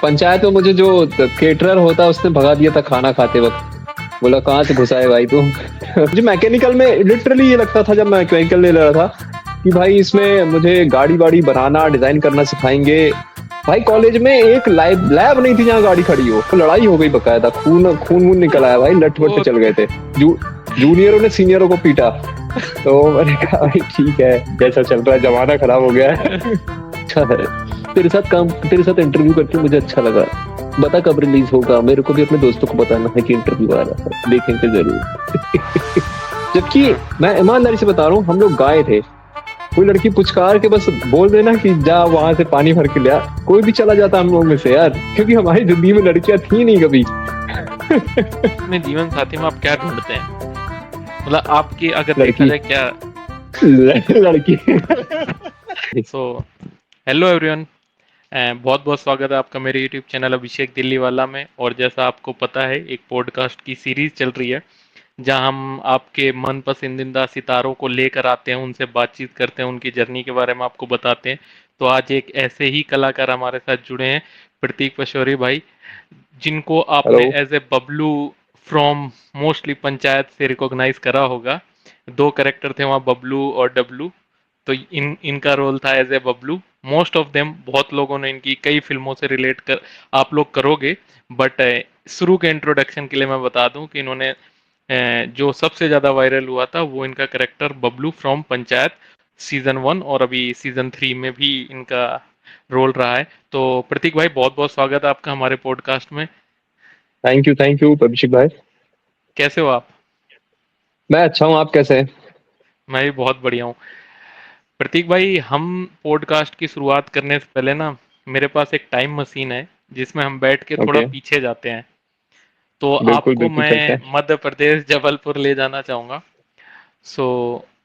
पंचायत में मुझे जो केटरर होता उसने भगा दिया था खाना खाते वक्त। बोला कहाँ से घुसा है भाई तुम। मुझे मैकेनिकल में लिटरली ये लगता था जब मैं मैकेनिकल ले रहा था कि भाई इसमें मुझे गाड़ी वाड़ी बनाना डिजाइन करना सिखाएंगे। भाई कॉलेज में एक लैब लैब नहीं थी जहाँ गाड़ी खड़ी हो, तो लड़ाई हो गई बकायदा, खून खून वून निकल आया भाई, लट वट वो चल गए थे। जूनियरों ने सीनियरों को पीटा। तो मैंने कहा भाई ठीक है, जैसा चल रहा है जमाना खराब हो गया है। अच्छा है, तेरे साथ इंटरव्यू करके मुझे अच्छा लगा। बता कब रिलीज होगा, मेरे को भी अपने दोस्तों को बताना है कि इंटरव्यू आ रहा है, देखेंगे जरूर। जबकि मैं ईमानदारी से बता रहा हूँ, हम लोग गाए थे, कोई लड़की पुचकार के बस बोल देना कि जा वहां से पानी भर के लिया, कोई भी चला जाता हम लोग में से यार, क्योंकि हमारी जिंदगी में लड़कियां थी नहीं कभी। अपने जीवन साथी में आप क्या ढूंढते हैं? मतलब आपकी अगर देखा लड़की जाए क्या। लड़की। सो हेलो एवरीवन, बहुत बहुत स्वागत है आपका मेरे यूट्यूब चैनल अभिषेक दिल्ली वाला में। और जैसा आपको पता है, एक पॉडकास्ट की सीरीज चल रही है जहां हम आपके मन पसंदीदा सितारों को लेकर आते हैं, उनसे बातचीत करते हैं, उनकी जर्नी के बारे में आपको बताते हैं। तो आज एक ऐसे ही कलाकार हमारे साथ जुड़े हैं, प्रतीक पशौरी भाई, जिनको हेलो। आपने as a Bablu from mostly Panchayat से रिकॉग्नाइज करा होगा। दो कैरेक्टर थे वहाँ, बबलू और डब्लू। तो इनका रोल था as a Bablu. Most of them, बहुत लोगों ने इनकी कई फिल्मों से रिलेट कर आप लोग करोगे। बट शुरू के इंट्रोडक्शन के लिए मैं बता दूं कि इन्होंने जो सबसे ज्यादा वायरल हुआ था वो इनका character Bablu from panchayat season 1, और अभी सीजन 3 में भी इनका रोल रहा है। तो प्रतीक भाई, बहुत बहुत स्वागत है आपका हमारे पॉडकास्ट में। थैंक यू अभिषेक भाई। कैसे हो आप? मैं अच्छा हूँ, आप कैसे हैं? मैं भी बहुत बढ़िया हूँ। प्रतीक भाई, हम पॉडकास्ट की शुरुआत करने से पहले ना, मेरे पास एक टाइम मशीन है जिसमें हम बैठ के थोड़ा ओके, पीछे जाते हैं। तो बिल्कुल आपको बिल्कुल चलते मैं हैं। मध्य प्रदेश जबलपुर ले जाना चाहूँगा। सो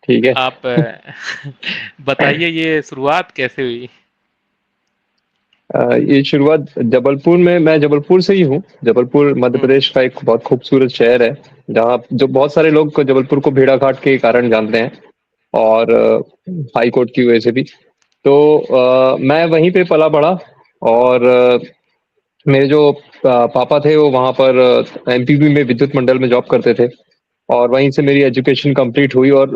ठीक है। आप बताइए, ये शुरुआत कैसे हुई? ये शुरुआत जबलपुर में, मैं जबलपुर से ही हूँ। जबलपुर मध्य हम्म। प्रदेश का एक बहुत खूबसूरत शहर है, जहाँ जो बहुत सारे लोग को जबलपुर को भेड़ाघाट के कारण जानते हैं, और हाई कोर्ट की वजह से भी। तो मैं वहीं पे पला बड़ा। और मेरे जो पापा थे वो वहाँ पर एमपीबी में विद्युत मंडल में जॉब करते थे, और वहीं से मेरी एजुकेशन कंप्लीट हुई। और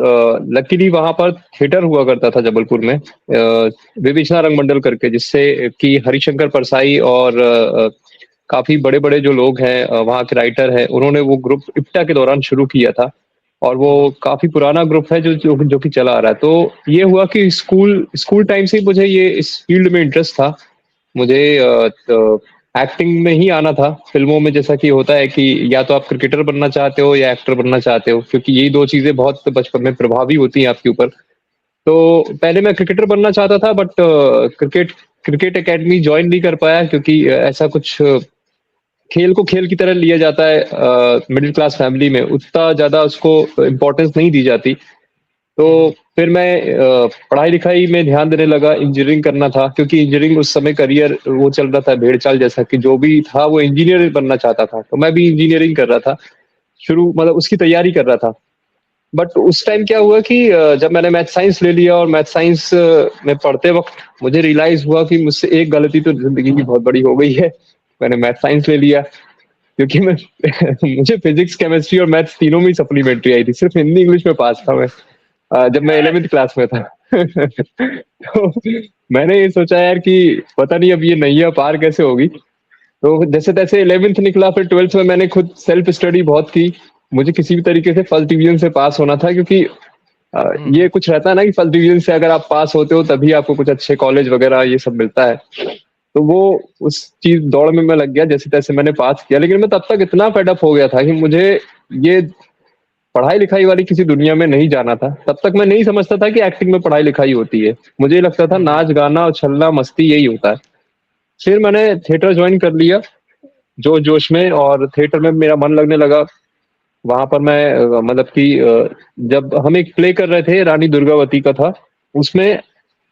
लकीली वहाँ पर थिएटर हुआ करता था जबलपुर में, विवेचना रंगमंडल करके, जिससे कि हरिशंकर परसाई और काफी बड़े बड़े जो लोग हैं वहाँ के राइटर हैं, उन्होंने वो ग्रुप इप्टा के दौरान शुरू किया था। और वो हम्म। काफी पुराना ग्रुप है जो कि चला आ रहा है। तो ये हुआ कि स्कूल स्कूल टाइम से ही मुझे ये इस फील्ड में इंटरेस्ट था। मुझे एक्टिंग में ही आना था फिल्मों में। जैसा कि होता है कि या तो आप क्रिकेटर बनना चाहते हो या एक्टर बनना चाहते हो, क्योंकि यही दो चीजें बहुत बचपन में प्रभावी होती हैं आपके ऊपर। तो पहले मैं क्रिकेटर बनना चाहता था, but cricket cricket academy join नहीं कर पाया, क्योंकि ऐसा कुछ खेल को खेल की तरह लिया जाता है मिडिल क्लास फैमिली में, उतना ज्यादा उसको इम्पोर्टेंस नहीं दी जाती। तो हम्म। फिर मैं पढ़ाई लिखाई में ध्यान देने लगा, इंजीनियरिंग करना था, क्योंकि इंजीनियरिंग उस समय करियर वो चल रहा था भेड़ चाल जैसा, कि जो भी था वो इंजीनियर बनना चाहता था। तो मैं भी इंजीनियरिंग कर रहा था, शुरू मतलब उसकी तैयारी कर रहा था। बट उस टाइम क्या हुआ कि जब मैंने मैथ साइंस ले लिया, और मैथ साइंस में पढ़ते वक्त मुझे रियलाइज हुआ कि मुझसे एक गलती तो जिंदगी की बहुत बड़ी हो गई है। मैंने मैथ साइंस ले लिया, क्योंकि मैं मुझे फिजिक्स केमिस्ट्री और मैथ्स तीनों में सप्लीमेंट्री आई थी, सिर्फ हिंदी इंग्लिश में पास था मैं, जब मैं 11वीं क्लास में था। तो मैंने ये सोचा यार कि पता नहीं अब ये नैया पार कैसे होगी। तो जैसे तैसे 11th निकला, फिर 12th में मैंने खुद सेल्फ स्टडी बहुत की। मुझे किसी भी तरीके से फर्स्ट डिवीजन से पास होना था, क्योंकि ये हम्म। कुछ रहता है ना कि फर्स्ट डिवीजन से अगर आप पास होते हो तभी आपको कुछ अच्छे कॉलेज वगैरह ये सब मिलता है। तो वो उस चीज दौड़ में मैं लग गया, जैसे तैसे मैंने पास किया। लेकिन मैं तब तक इतना फेडअप हो गया था कि मुझे ये पढ़ाई लिखाई वाली किसी दुनिया में नहीं जाना था। तब तक मैं नहीं समझता था कि एक्टिंग में पढ़ाई लिखाई होती है, मुझे लगता था हम्म। नाच गाना और छल्ला मस्ती यही होता है। फिर मैंने थिएटर ज्वाइन कर लिया जोश जोश में, और थिएटर में मेरा मन लगने लगा। वहां पर मैं मतलब कि जब हम एक प्ले कर रहे थे, रानी दुर्गावती का था, उसमें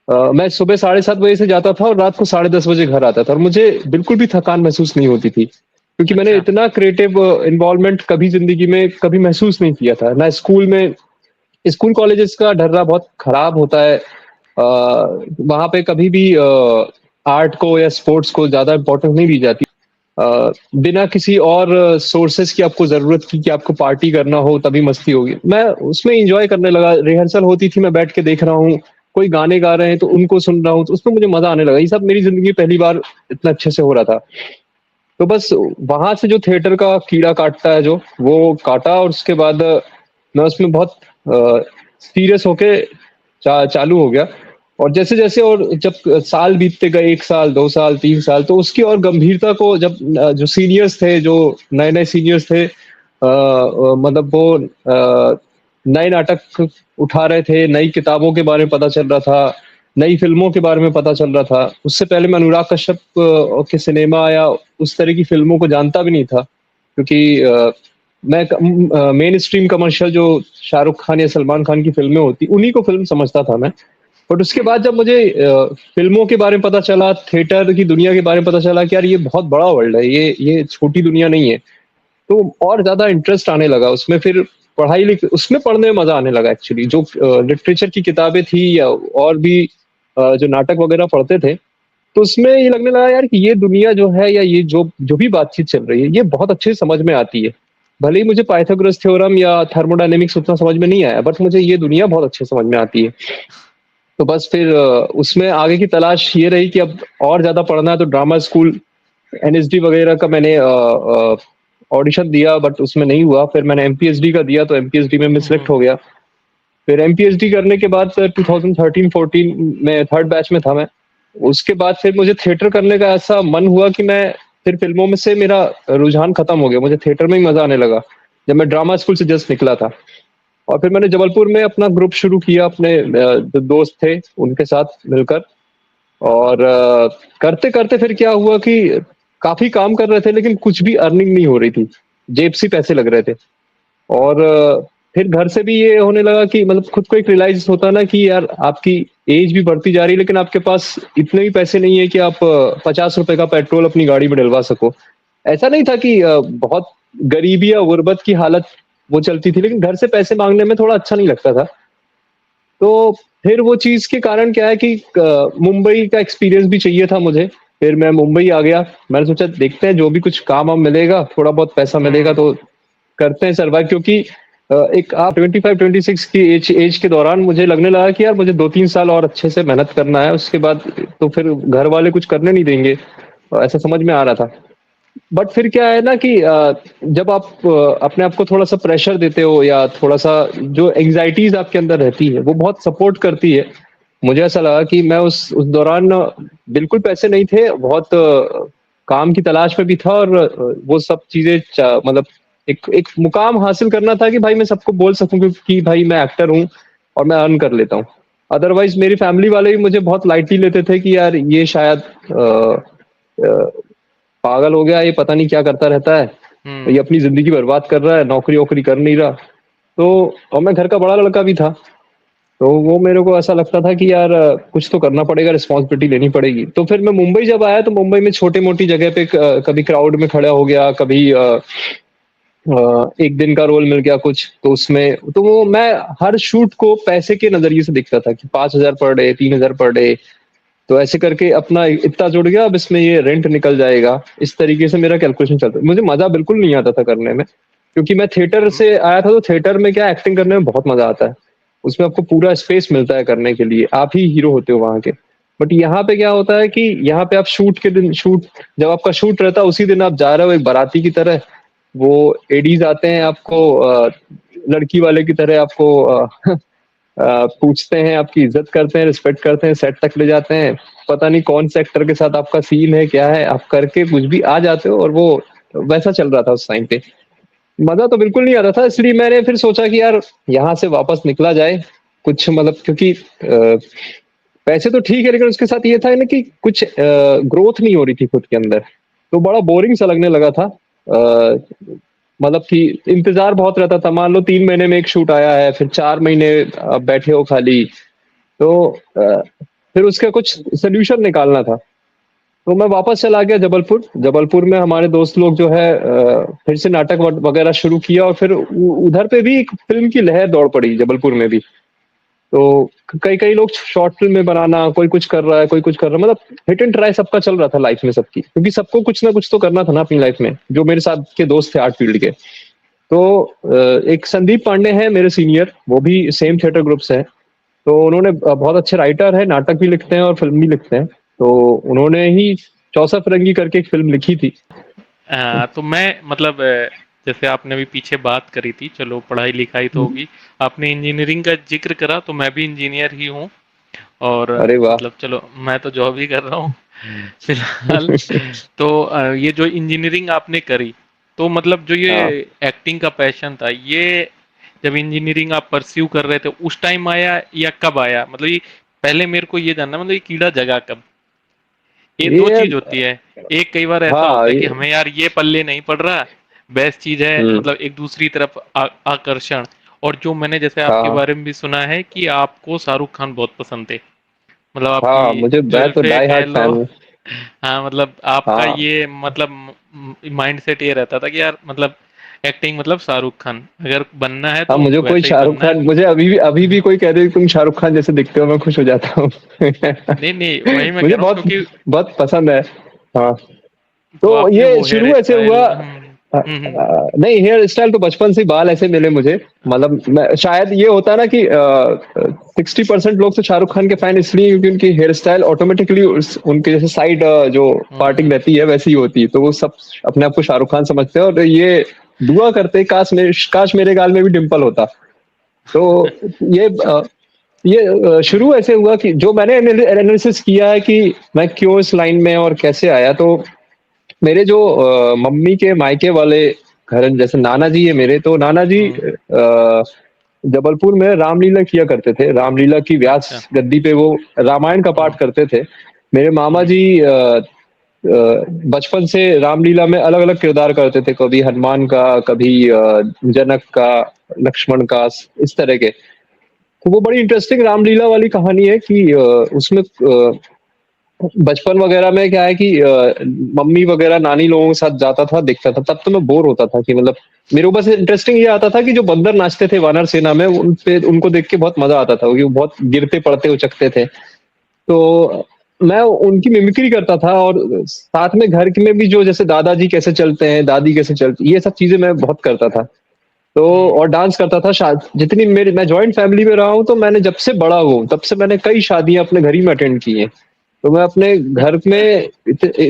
मैं सुबह 7:30 बजे से जाता था और रात को 10:30 बजे घर आता था, और मुझे बिल्कुल भी थकान महसूस नहीं होती थी, क्योंकि मैंने अच्छा। इतना क्रिएटिव इन्वॉल्वमेंट कभी जिंदगी में कभी महसूस नहीं किया था ना स्कूल में। स्कूल कॉलेजेस का ढर्रा बहुत खराब होता है। वहां पे कभी भी आर्ट को या स्पोर्ट्स को ज़्यादा इम्पोर्टेंस नहीं दी जाती। बिना किसी और सोर्सेस की आपको ज़रूरत की कि आपको पार्टी करना हो तभी मस्ती होगी। मैं उसमें एन्जॉय करने लगा, रिहर्सल होती थी, मैं बैठ के देख रहा हूँ, कोई गाने गा रहे हैं तो उनको सुन रहा हूँ, तो उसमें मुझे मज़ा आने लगा। ये सब मेरी ज़िंदगी में पहली बार इतना अच्छे से हो रहा था। तो बस वहाँ से जो थिएटर का कीड़ा काटता है जो, वो काटा और उसके बाद मैं उसमें बहुत सीरियस होके चालू हो गया। और जैसे-जैसे और जब साल बीतते गए 1 साल, 2 साल, 3 साल तो उसकी और गंभीरता को जब जो सीनियर्स थे, जो नए-नए सीनियर्स थे मतलब वो नए नाटक उठा रहे थे, नई किताबों के बारे में पता चल रहा था, नई फ़िल्मों के बारे में पता चल रहा था। उससे पहले मैं अनुराग कश्यप के सिनेमा या उस तरह की फ़िल्मों को जानता भी नहीं था क्योंकि मेन स्ट्रीम कमर्शियल जो शाहरुख खान या सलमान खान की फ़िल्में होती, उन्हीं को फ़िल्म समझता था मैं। बट उसके बाद जब मुझे फ़िल्मों के बारे में पता चला, थिएटर की दुनिया के बारे में पता चला कि यार ये बहुत बड़ा वर्ल्ड है, ये छोटी दुनिया नहीं है। तो और ज़्यादा इंटरेस्ट आने लगा उसमें फिर उसमें पढ़ने में मज़ा आने लगा एक्चुअली जो लिटरेचर की किताबें थी या और भी जो नाटक वगैरह पढ़ते थे, तो उसमें ये लगने लगा यार कि ये दुनिया जो है या ये जो जो भी बातचीत चल रही है, ये बहुत अच्छे से समझ में आती है। भले ही मुझे पाइथागोरस थ्योरम या थर्मोडायनामिक्स उतना समझ में नहीं आया, बट मुझे ये दुनिया बहुत अच्छे से समझ में आती है। तो बस फिर उसमें आगे की तलाश ये रही कि अब और ज़्यादा पढ़ना है तो ड्रामा स्कूल, एनएसडी वगैरह का मैंने ऑडिशन दिया बट उसमें नहीं हुआ। फिर मैंने एमपीएचडी का दिया तो एमपीएचडी में मैं सिलेक्ट हो गया। फिर एमपीएचडी करने के बाद 2013-14 में थर्ड बैच में था मैं। उसके बाद फिर मुझे थिएटर करने का ऐसा मन हुआ कि मैं फिर फ़िल्मों में से मेरा रुझान खत्म हो गया। मुझे थिएटर में ही मज़ा आने लगा, जब मैं ड्रामा स्कूल से जस्ट निकला था। और फिर मैंने जबलपुर में अपना ग्रुप शुरू किया अपने जो दोस्त थे उनके साथ मिलकर और करते-करते फिर क्या हुआ कि काफ़ी काम कर रहे थे लेकिन कुछ भी अर्निंग नहीं हो रही थी। जेब से पैसे लग रहे थे और फिर घर से भी ये होने लगा कि मतलब खुद को एक रियलाइज़ होता है ना कि यार आपकी एज भी बढ़ती जा रही है लेकिन आपके पास इतने भी पैसे नहीं है कि आप ₹50 का पेट्रोल अपनी गाड़ी में डलवा सको। ऐसा नहीं था कि बहुत गरीबी या गुर्बत की हालत वो चलती थी लेकिन घर से पैसे माँगने में थोड़ा अच्छा नहीं लगता था। तो फिर वो चीज़ के कारण क्या है कि मुंबई का एक्सपीरियंस भी चाहिए था मुझे। फिर मैं मुंबई आ गया। मैंने सोचा देखते हैं जो भी कुछ काम-वाम मिलेगा, थोड़ा बहुत पैसा मिलेगा तो करते हैं सर्वाइव क्योंकि एक आप 25-26 की एज के दौरान मुझे लगने लगा कि यार मुझे 2-3 साल और अच्छे से मेहनत करना है, उसके बाद तो फिर घर वाले कुछ करने नहीं देंगे। ऐसा समझ में आ रहा था। बट फिर क्या है ना कि जब आप अपने आप को थोड़ा-सा प्रेशर देते हो या थोड़ा-सा जो एंग्ज़ायटीज़ आपके अंदर रहती है, वो बहुत सपोर्ट करती है। मुझे ऐसा लगा कि मैं उस दौरान बिल्कुल पैसे नहीं थे, बहुत काम की तलाश में भी था और वो सब चीज़ें मतलब एक एक मुकाम हासिल करना था कि भाई मैं सबको बोल सकूँ कि भाई मैं एक्टर हूँ और मैं अर्न कर लेता हूँ। अदरवाइज़ मेरी फैमिली वाले भी मुझे बहुत लाइटली लेते थे कि यार ये शायद अ पागल हो गया, ये पता नहीं क्या करता रहता है। ये अपनी ज़िंदगी बर्बाद कर रहा है, नौकरी-वोकरी कर नहीं रहा। तो और मैं घर का बड़ा लड़का भी था, तो वो मेरे को ऐसा लगता था कि यार कुछ तो करना पड़ेगा, रिस्पॉन्सिबिलिटी लेनी पड़ेगी। तो फिर मैं मुंबई जब आया तो मुंबई में छोटी-मोटी जगह पे कभी क्राउड में खड़ा हो गया, कभी 1 दिन का रोल मिल गया कुछ, तो उसमें तो वो मैं हर शूट को पैसे के नज़रिए से देखता था कि 5,000 पर डे, 3,000 पर डे तो ऐसे करके अपना इतना जुड़ गया अब इसमें ये रेंट निकल जाएगा। इस तरीके से मेरा कैलकुलेशन चलता मुझे मज़ा बिल्कुल नहीं आता था करने में, क्योंकि मैं थिएटर से आया था तो थिएटर में क्या एक्टिंग करने में बहुत मज़ा आता है। उसमें आपको पूरा स्पेस मिलता है करने के लिए, आप ही हीरो होते हो वहाँ के। बट यहाँ पे क्या होता है कि यहाँ पे आप शूट जब आपका शूट रहता है उसी दिन आप जा रहे हो एक बाराती की तरह, वो एडीज़ आते हैं आपको लड़की वाले की तरह आपको पूछते हैं, आपकी इज़्ज़त करते हैं, रिस्पेक्ट करते हैं, सेट तक ले जाते हैं। पता नहीं कौन से एक्टर के साथ आपका सीन है, क्या है, आप करके कुछ भी आ जाते हो और वो वैसा चल रहा था उस टाइम पे। मज़ा तो बिल्कुल नहीं आ रहा था इसलिए मैंने फिर सोचा कि यार यहाँ से वापस निकला जाए। कुछ मतलब क्योंकि पैसे तो ठीक है लेकिन उसके साथ ये था ना कि कुछ ग्रोथ नहीं हो रही थी खुद के अंदर। तो बड़ा बोरिंग सा लगने लगा था। मतलब कि इंतज़ार बहुत रहता था। मान लो 3 महीने में 1 शूट आया है, फिर 4 महीने आप बैठे हो खाली। तो फिर उसका कुछ सॉल्यूशन निकालना था। तो मैं वापस चला गया जबलपुर। जबलपुर में हमारे दोस्त लोग जो है फिर से नाटक वगैरह शुरू किया और फिर उधर पे भी एक फ़िल्म की लहर दौड़ पड़ी जबलपुर में भी। तो कई लोग शॉर्ट फिल्म में बनाना, कोई कुछ कर रहा है, कोई कुछ कर रहा है, मतलब हिट एंड ट्राई सबका चल रहा था लाइफ में सबकी, क्योंकि सबको कुछ ना कुछ तो करना था ना अपनी लाइफ में। जो मेरे साथ के दोस्त थे आर्ट फील्ड के, तो एक संदीप पांडे हैं मेरे सीनियर, वो भी सेम थिएटर ग्रुप से है। तो उन्होंने बहुत अच्छे राइटर है, नाटक भी लिखते हैं और फिल्म भी लिखते हैं। तो उन्होंने ही चौसा फिरंगी करके एक फिल्म लिखी थी। तो मैं मतलब जैसे आपने अभी पीछे बात करी थी, चलो पढ़ाई लिखाई तो होगी, आपने इंजीनियरिंग का जिक्र करा, तो मैं भी इंजीनियर ही हूँ। और अरे वाह। मतलब चलो मैं तो जॉब ही कर रहा हूँ फिलहाल। तो ये जो इंजीनियरिंग आपने करी, तो मतलब जो ये हाँ, एक्टिंग का पैशन था, ये जब इंजीनियरिंग आप परस्यू कर रहे थे उस टाइम आया या कब आया? मतलब ये पहले मेरे को ये जानना, मतलब ये कीड़ा जगा कब? ये दो ये चीज होती है। एक कई बार ऐसा हाँ होता है कि ये हमें यार ये पल्ले नहीं पड़ रहा, बेस्ट चीज है, हम्म। मतलब एक दूसरी तरफ आकर्षण। और जो मैंने जैसे आपके हाँ बारे में भी सुना है कि आपको शाहरुख खान बहुत पसंद थे, मतलब आपकी हाँ, मुझे मैं तो जुल्फे डाई कह हार्ट लो। फैन हूँ। हाँ, मतलब आपका हाँ ये मतलब माइंड सेट ये रहता था कि यार मतलब एक्टिंग मतलब शाहरुख खान, अगर बनना है हाँ, तो मुझे कोई वैसे ही शाहरुख बनना है। खान, मुझे अभी भी कोई कह दे तुम शाहरुख खान जैसे दिखते हो, मैं खुश हो जाता हूँ। नहीं नहीं, वही मैं कह मुझे रहा हूँ बहुत क्योंकि बहुत पसंद है। हाँ, तो तो आपने ये वो हेयर शुरू ऐसे हुआ। स्टाइल। नहीं, हेयर स्टाइल तो बचपन से ही, बाल ऐसे मिले मुझे। मतलब शायद ये होता ना कि 60% लोग तो शाहरुख खान के फैन इसलिए क्योंकि उनकी हेयर स्टाइल ऑटोमेटिकली उनके जैसे साइड जो पार्टिंग हम्म। रहती है वैसी ही होती है, तो वो सब अपने आप को शाहरुख खान समझते हैं और ये दुआ करते हैं, काश मेरे गाल में भी डिम्पल होता। तो ये शुरू ऐसे हुआ कि जो मैंने एनालिसिस किया है कि मैं क्यों इस लाइन में और कैसे आया, तो मेरे जो मम्मी के मायके वाले घर हैं, जैसे नाना जी है मेरे, तो नाना जी हम्म। जबलपुर में रामलीला किया करते थे। रामलीला की व्यास अच्छा। गद्दी पे वो रामायण का हम्म। पाठ करते थे। मेरे मामा हम्म। जी बचपन से रामलीला में अलग अलग किरदार करते थे, कभी हनुमान का, कभी जनक का, लक्ष्मण का, इस तरह के। तो वो बड़ी इंटरेस्टिंग रामलीला वाली कहानी है कि उसमें बचपन वगैरह में क्या है कि मम्मी वगैरह नानी लोगों के साथ जाता था, देखता था, तब तो मैं बोर होता था कि मतलब मेरे को बस इंटरेस्टिंग ये आता था कि जो बंदर नाचते थे वानर सेना में, उन पे उनको देख के बहुत मजा आता था, क्योंकि वो बहुत गिरते पड़ते उचकते थे। तो मैं उनकी मिमिक्री करता था, और साथ में घर में भी जो जैसे दादाजी कैसे चलते हैं, दादी कैसे चलती, ये सब चीजें मैं बहुत करता था। तो हम्म। और डांस करता था। जितनी मेरी मैं जॉइंट फैमिली में रहा हूँ, तो मैंने जब से बड़ा हूँ तब से मैंने कई शादियां अपने घर ही में अटेंड की हैं। तो मैं अपने घर में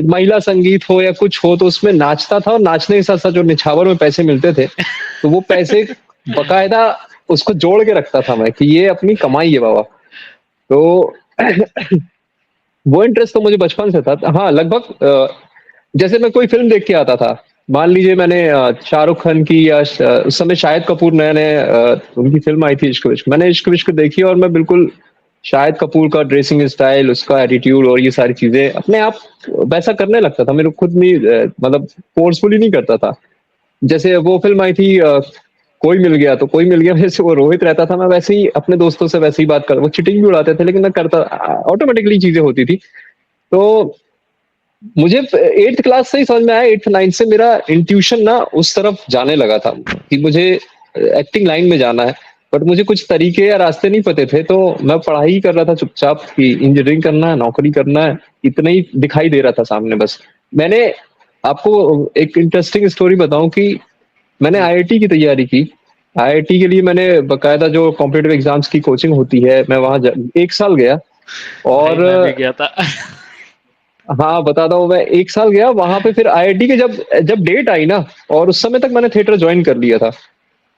महिला संगीत हो या कुछ हो तो उसमें नाचता था, और नाचने के साथ साथ जो निछावर में पैसे मिलते थे, तो वो पैसे बकायदा उसको जोड़ के रखता था मैं कि ये अपनी कमाई है बाबा। तो वो इंटरेस्ट तो मुझे बचपन से था। हाँ, लगभग जैसे मैं कोई फ़िल्म देख के आता था, मान लीजिए मैंने शाहरुख खान की या उस समय शाहिद कपूर नए-नए उनकी फ़िल्म आई थी इश्क विश्क। मैंने इश्क विश्क देखी और मैं बिल्कुल शाहिद कपूर का ड्रेसिंग स्टाइल, उसका एटीट्यूड और ये सारी चीज़ें अपने आप वैसा करने लगता था। मेरे को खुद नहीं मतलब फ़ोर्सफुली नहीं करता था। जैसे वो फ़िल्म आई थी कोई मिल गया, तो कोई मिल गया में जैसे वो रोहित रहता था, मैं वैसे ही अपने दोस्तों से वैसे ही बात कर, वो चीटिंग भी उड़ाते थे लेकिन मैं करता, ऑटोमेटिकली चीज़ें होती थी। तो मुझे 8th क्लास से ही समझ में आया, 8th 9th से मेरा इंट्यूशन ना उस तरफ जाने लगा था कि मुझे एक्टिंग लाइन में जाना है। बट मुझे कुछ तरीके या रास्ते नहीं पते थे, तो मैं पढ़ाई ही कर रहा था चुपचाप कि इंजीनियरिंग करना है, नौकरी करना है, इतना ही दिखाई दे रहा था सामने बस। मैंने आपको एक इंटरेस्टिंग स्टोरी बताऊं कि मैंने जी। आईआईटी की तैयारी की। आईआईटी के लिए मैंने बकायदा जो कॉम्पिटिटिव एग्जाम्स की कोचिंग होती है, मैं वहां 1 साल गया। भाई और मैं भी गया था। हाँ, बताता हूँ। मैं 1 साल गया वहाँ पे, फिर आईआईटी के जब जब डेट आई ना, और उस समय तक मैंने थिएटर जॉइन कर लिया था।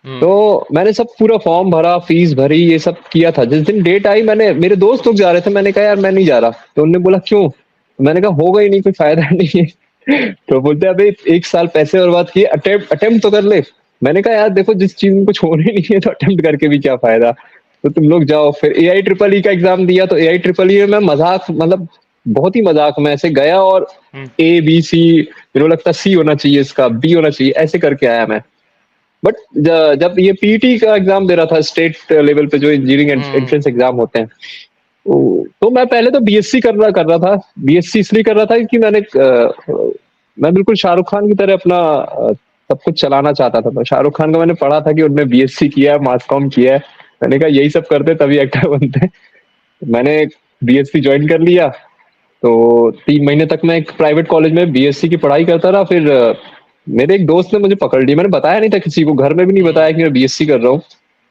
हम्म। तो मैंने सब पूरा फॉर्म भरा, फीस भरी, ये सब किया था। जिस दिन डेट आई, मैंने मेरे दोस्त लोग जा रहे थे, मैंने कहा यार मैं नहीं जा रहा। तो उन्होंने बोला क्यों? मैंने कहा होगा ही नहीं, कोई फायदा नहीं है। तो बोलते अबे 1 साल पैसे बर्बाद किए, अटेम्प्ट तो कर ले। मैंने कहा यार देखो, जिस चीज में कुछ होना ही नहीं है तो अटेम्प्ट करके भी क्या फायदा। तो तुम लोग जाओ। फिर एआई ट्रिपल ई का एग्जाम दिया, तो एआई ट्रिपल ई में मैं मजाक, मतलब बहुत ही मजाक में ऐसे गया, और हम्म। ABC, मेरे को लगता सी होना चाहिए, इसका बी होना चाहिए, ऐसे करके आया मैं। बट जब ये पीटी का एग्जाम दे रहा था, स्टेट लेवल पे जो इंजीनियरिंग हम्म। एंट्रेंस एग्जाम होते हैं, तो मैं पहले तो बीएससी कर रहा था। बीएससी इसलिए कर रहा था कि मैं बिल्कुल शाहरुख खान की तरह अपना सब कुछ चलाना चाहता था। तो शाहरुख खान का मैंने पढ़ा था कि उनने बीएससी किया है, मास कॉम किया है। मैंने कहा यही सब करते तभी एक्टर बनते। मैंने बीएससी ज्वाइन कर लिया। तो 3 महीने तक मैं एक प्राइवेट कॉलेज में बीएससी की पढ़ाई करता रहा। फिर मेरे एक दोस्त ने मुझे पकड़ लिया। मैंने बताया नहीं था किसी को, घर में भी नहीं बताया कि मैं बीएससी कर रहा हूँ,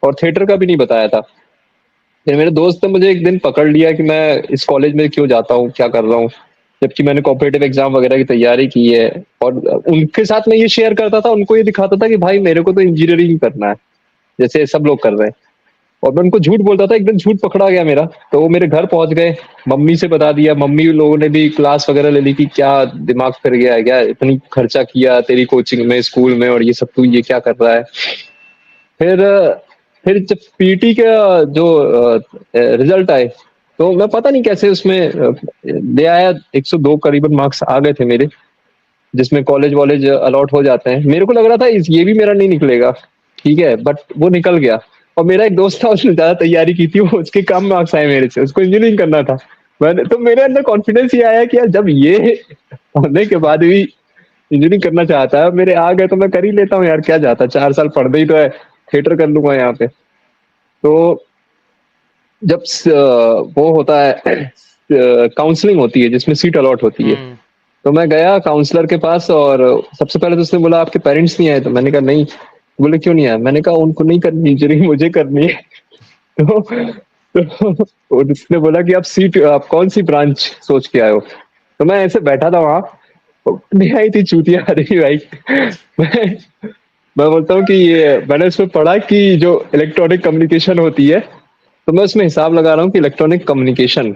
और थिएटर का भी नहीं बताया था। फिर मेरे दोस्त ने मुझे एक दिन पकड़ लिया कि मैं इस कॉलेज में क्यों जाता हूँ, क्या कर रहा हूँ, जबकि मैंने कॉम्पिटिटिव एग्जाम वगैरह की तैयारी की है। और उनके साथ मैं ये शेयर करता था, उनको ये दिखाता था कि भाई मेरे को तो इंजीनियरिंग करना है जैसे सब लोग कर रहे हैं। और मैं उनको झूठ बोलता था। एक दिन झूठ पकड़ा गया मेरा, तो वो मेरे घर पहुंच गए, मम्मी से बता दिया। मम्मी लोगों ने भी क्लास वगैरह ले ली कि क्या दिमाग फिर गया है क्या, इतनी खर्चा किया तेरी कोचिंग में स्कूल में, और ये सब तू ये क्या कर रहा है। फिर फिर जब पीटी का जो रिजल्ट आए, तो मैं पता नहीं कैसे उसमें ले आया। 102 करीबन मार्क्स आ गए थे मेरे, जिसमें कॉलेज वॉलेज अलॉट हो जाते हैं। मेरे को लग रहा था ये भी मेरा नहीं निकलेगा, ठीक है, बट वो निकल गया। और मेरा एक दोस्त था, उसने ज्यादा तैयारी की थी, वो उसके कम मार्क्स आए मेरे से, उसको इंजीनियरिंग करना था। मैंने तो मेरे अंदर कॉन्फिडेंस ये आया कि यार जब ये होने के बाद भी इंजीनियरिंग करना चाहता है, मेरे आ गए तो मैं कर ही लेता हूँ यार, क्या जाता, 4 साल पढ़ना ही तो है, थिएटर कर लूंगा यहाँ पे। तो जब वो होता है काउंसलिंग होती है जिसमें सीट अलॉट होती है, हम्म। तो मैं गया काउंसलर के पास। और सबसे पहले तो उसने बोला आपके पेरेंट्स नहीं आए? तो मैंने कहा नहीं। बोले क्यों नहीं आए? मैंने कहा उनको नहीं करनी इंजीनियरिंग, मुझे करनी है। तो उसने बोला कि आप कौन सी ब्रांच सोच के आए हो? तो मैं ऐसे बैठा था वहां, नहीं आई थी चूतिया आ रही भाई। मैं मैं बोलता हूँ कि ये मैंने उसमें पढ़ा कि जो इलेक्ट्रॉनिक कम्युनिकेशन होती है, तो मैं उसमें हिसाब लगा रहा हूँ कि इलेक्ट्रॉनिक कम्युनिकेशन,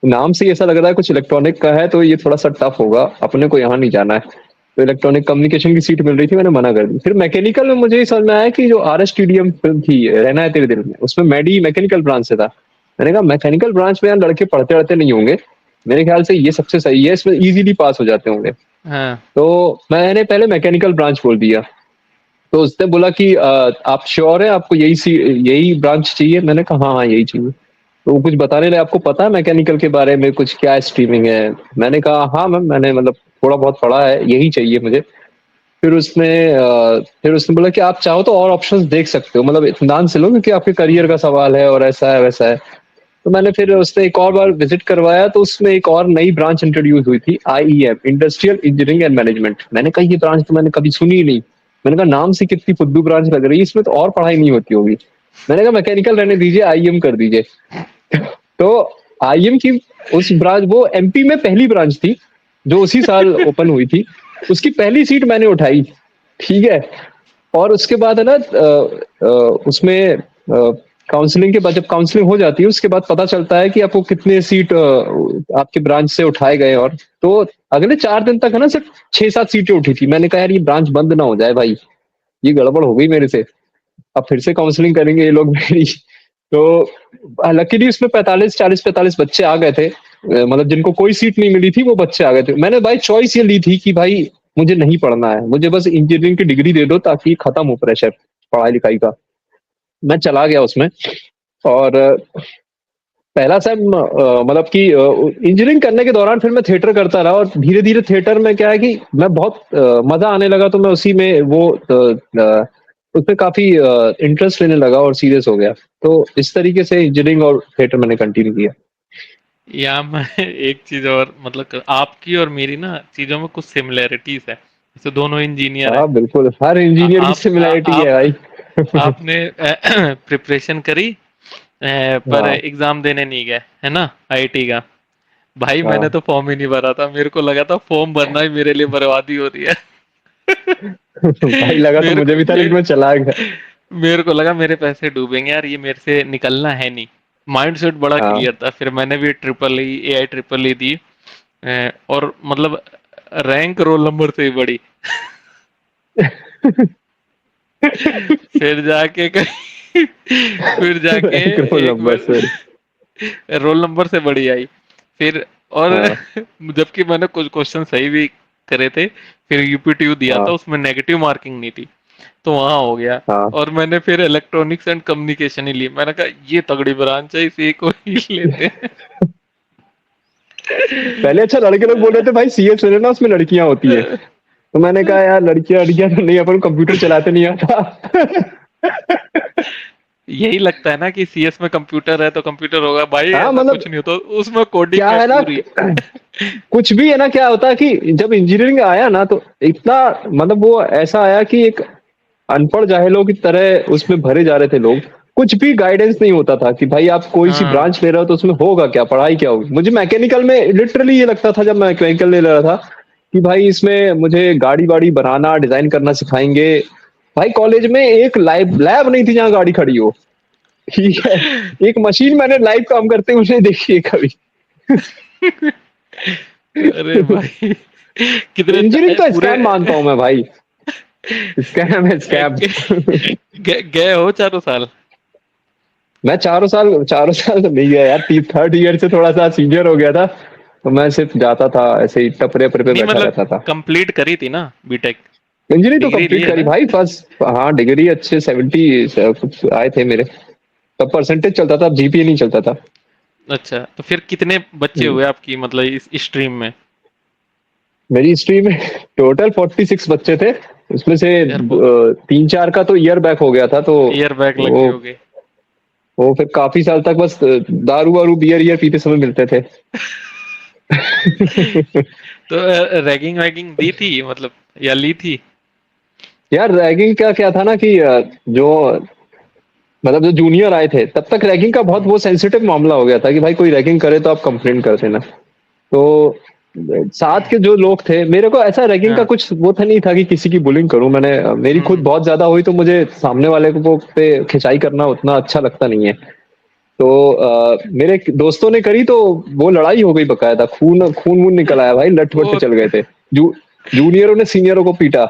नाम से ही ऐसा लग रहा है कुछ इलेक्ट्रॉनिक का है, तो ये थोड़ा सा टफ होगा, अपने को यहाँ नहीं जाना है। तो इलेक्ट्रॉनिक कम्युनिकेशन की सीट मिल रही थी, मैंने मना कर दी। फिर मैकेनिकल में मुझे ये समझ में आया कि जो RSTDM फिल्म थी रहना है तेरे दिल में, उसमें मैडी मैकेनिकल ब्रांच से था। मैंने कहा मैकेनिकल ब्रांच में यार लड़के पढ़ते पढ़ते नहीं होंगे, मेरे ख्याल से ये सबसे सही है, इसमें इजीली पास हो जाते होंगे। हाँ। तो मैंने पहले मैकेनिकल ब्रांच बोल दिया। तो उसने बोला कि आप श्योर है आपको यही ब्रांच चाहिए? मैंने कहा हाँ हाँ यही चाहिए। तो वो कुछ बताने लगे, आपको पता है मैकेनिकल के बारे में कुछ, क्या स्ट्रीमिंग है? मैंने कहा हाँ मैम, मैंने मतलब थोड़ा बहुत पढ़ा है, यही चाहिए मुझे। फिर उसने बोला कि आप चाहो तो और ऑप्शंस देख सकते हो, मतलब इत्मीनान से लो, क्योंकि आपके करियर का सवाल है और ऐसा है वैसा है। तो मैंने फिर उसने एक और बार विजिट करवाया, तो उसमें एक और नई ब्रांच इंट्रोड्यूस हुई थी, IEM, industrial engineering and management. मैंने कहा ये ब्रांच तो मैंने कभी सुनी ही नहीं। मैंने कहा नाम से कितनी फुद्दू ब्रांच लग रही है, इसमें तो और पढ़ाई नहीं होती होगी। मैंने कहा मैकेनिकल रहने दीजिए, IEM कर दीजिए। तो IEM की उस ब्रांच, वो MP में पहली ब्रांच थी जो उसी साल ओपन हुई थी। उसकी पहली सीट मैंने उठाई, ठीक है। और उसके बाद है ना उसमें काउंसलिंग के बाद, जब काउंसलिंग हो जाती है उसके बाद पता चलता है कि आपको कितने सीट आपके ब्रांच से उठाए गए। और तो अगले 4 दिन तक है ना सिर्फ 6-7 सीटें उठी थी। मैंने कहा यार ये ब्रांच बंद ना हो जाए भाई, ये गड़बड़ हो गई मेरे से, अब फिर से काउंसलिंग करेंगे ये लोग मेरी। तो लकीली उसमें 45 बच्चे आ गए थे, मतलब जिनको कोई सीट नहीं मिली थी वो बच्चे आ गए थे। मैंने भाई चॉइस ये ली थी कि भाई मुझे नहीं पढ़ना है, मुझे बस इंजीनियरिंग की डिग्री दे दो ताकि खत्म हो प्रेशर पढ़ाई लिखाई का। मैं चला गया उसमें। और पहला सेम मतलब कि इंजीनियरिंग करने के दौरान फिर मैं थिएटर करता रहा, और धीरे धीरे थिएटर में क्या है कि मैं बहुत मजा आने लगा, तो मैं उसी में वो उसमें काफी इंटरेस्ट लेने लगा और सीरियस हो गया। तो इस तरीके से इंजीनियरिंग और थिएटर मैंने कंटिन्यू किया। यहाँ मैं एक चीज और मतलब आपकी और मेरी ना चीजों में कुछ सिमिलैरिटीज है, जैसे दोनों इंजीनियर हाँ हैं। बिल्कुल, हर इंजीनियर की सिमिलैरिटी है आप भाई। आपने प्रिपरेशन करी, पर हाँ एग्जाम देने नहीं गए है ना, आईआईटी का। भाई मैंने हाँ। तो फॉर्म ही नहीं भरा था, मेरे को लगा था फॉर्म भरना ही मेरे लिए बर्बादी हो रही है। भाई लगा तो मेरे मुझे को भी था, लेकिन मेरे, मैं चला गया। मेरे को लगा मेरे पैसे डूबेंगे यार, ये मेरे से निकलना है नहीं। माइंड सेट बड़ा हाँ। क्लियर था। फिर मैंने भी AI ट्रिपल ई दी। और मतलब रैंक रोल नंबर से ही बढ़ी। फिर जाके कहीं फिर जाके रैंक रोल एक नंबर बार से। रोल नंबर से बड़ी आई। फिर और हाँ जबकि मैंने कुछ क्वेश्चन सही भी करे थे। फिर यूपीटीयू दिया था, हाँ उसमें नेगेटिव मार्किंग नहीं थी, तो वहां हो गया। हाँ। और मैंने फिर इलेक्ट्रॉनिक्स एंड कम्युनिकेशन ही ली। मैंने कहा ये तगड़ी ब्रांच है, इसी को ही लेते हैं। पहले अच्छा लड़के लोग बोल रहे थे भाई CS ले लेना, उसमें लड़कियां होती है। तो मैंने कहा यार लड़कियां लड़कियां तो नहीं, अपन कंप्यूटर चलाते नहीं आता। यही लगता है ना कि सीएस में कंप्यूटर है तो कंप्यूटर होगा भाई, हाँ ऐसा मतलब कुछ नहीं होता उसमें, कोडिंग क्या है है ना, पूरी। कुछ भी है ना, क्या होता है कि जब इंजीनियरिंग आया ना तो इतना मतलब वो ऐसा आया कि एक अनपढ़ जाहिलों की तरह उसमें भरे जा रहे थे लोग। कुछ भी गाइडेंस नहीं होता था कि भाई आप कोई सी हाँ। ब्रांच ले रहे हो तो उसमें होगा क्या, पढ़ाई क्या होगी। मुझे मैकेनिकल में लिटरली ये लगता था जब मैं मैकेनिकल ले रहा था कि भाई इसमें मुझे गाड़ी वाड़ी बनाना डिजाइन करना सिखाएंगे। भाई कॉलेज में एक लाइव लैब नहीं थी जहाँ गाड़ी खड़ी हो। ठीक है, एक मशीन मैंने लाइव काम करते हुए नहीं देखी है कभी। अरे भाई, कितने इंजीनियरिंग तो पूरे स्कैम मानता हूँ मैं भाई, स्कैम है स्कैम। गए हो चारों साल? मैं चारों साल तो नहीं गया यार, थर्ड ईयर से थोड़ा सा सीनियर हो गया था तो मैं सिर्फ जाता था ऐसे ही टपरे अपरे पे नहीं बैठा मतलब रहता था। कंप्लीट करी थी ना बीटेक? इंजीनियरिंग तो डिग्री ली कंप्लीट है करी ना? भाई, फर्स्ट हाँ डिग्री अच्छे 70 कुछ आए थे मेरे। तब परसेंटेज चलता था, अब जीपीए नहीं चलता था। अच्छा, तो फिर कितने बच्चे हम्म। हुए आपकी मतलब इस स्ट्रीम में? मेरी हिस्ट्री में टोटल 46 बच्चे थे। उसमें से यार तीन चार का तो ईयर बैक हो गया था तो ईयर बैग लग वो गए होगे। वो फिर काफी साल तक बस दारू वारू बियर ईयर पीते समय मिलते थे। तो रैगिंग वैगिंग दी थी मतलब, या ली थी? यार रैगिंग का क्या था ना कि जो मतलब जो जूनियर आए थे तब तक रैगिंग का बहुत हम्म। वो सेंसिटिव मामला हो गया था कि भाई कोई रैगिंग करे तो आप कंप्लेन कर देना। तो साथ के जो लोग थे, मेरे को ऐसा रैगिंग का हाँ। कुछ वो था नहीं था कि किसी की बुलिंग करूं मैंने। मेरी खुद हम्म। बहुत ज्यादा हुई तो मुझे सामने वाले को पे खिंचाई करना उतना अच्छा लगता नहीं है। तो मेरे दोस्तों ने करी तो वो लड़ाई हो गई बकायदा, खून खून वून निकल आया भाई, लठ वठ वो चल गए थे। जूनियरों ने सीनियरों को पीटा।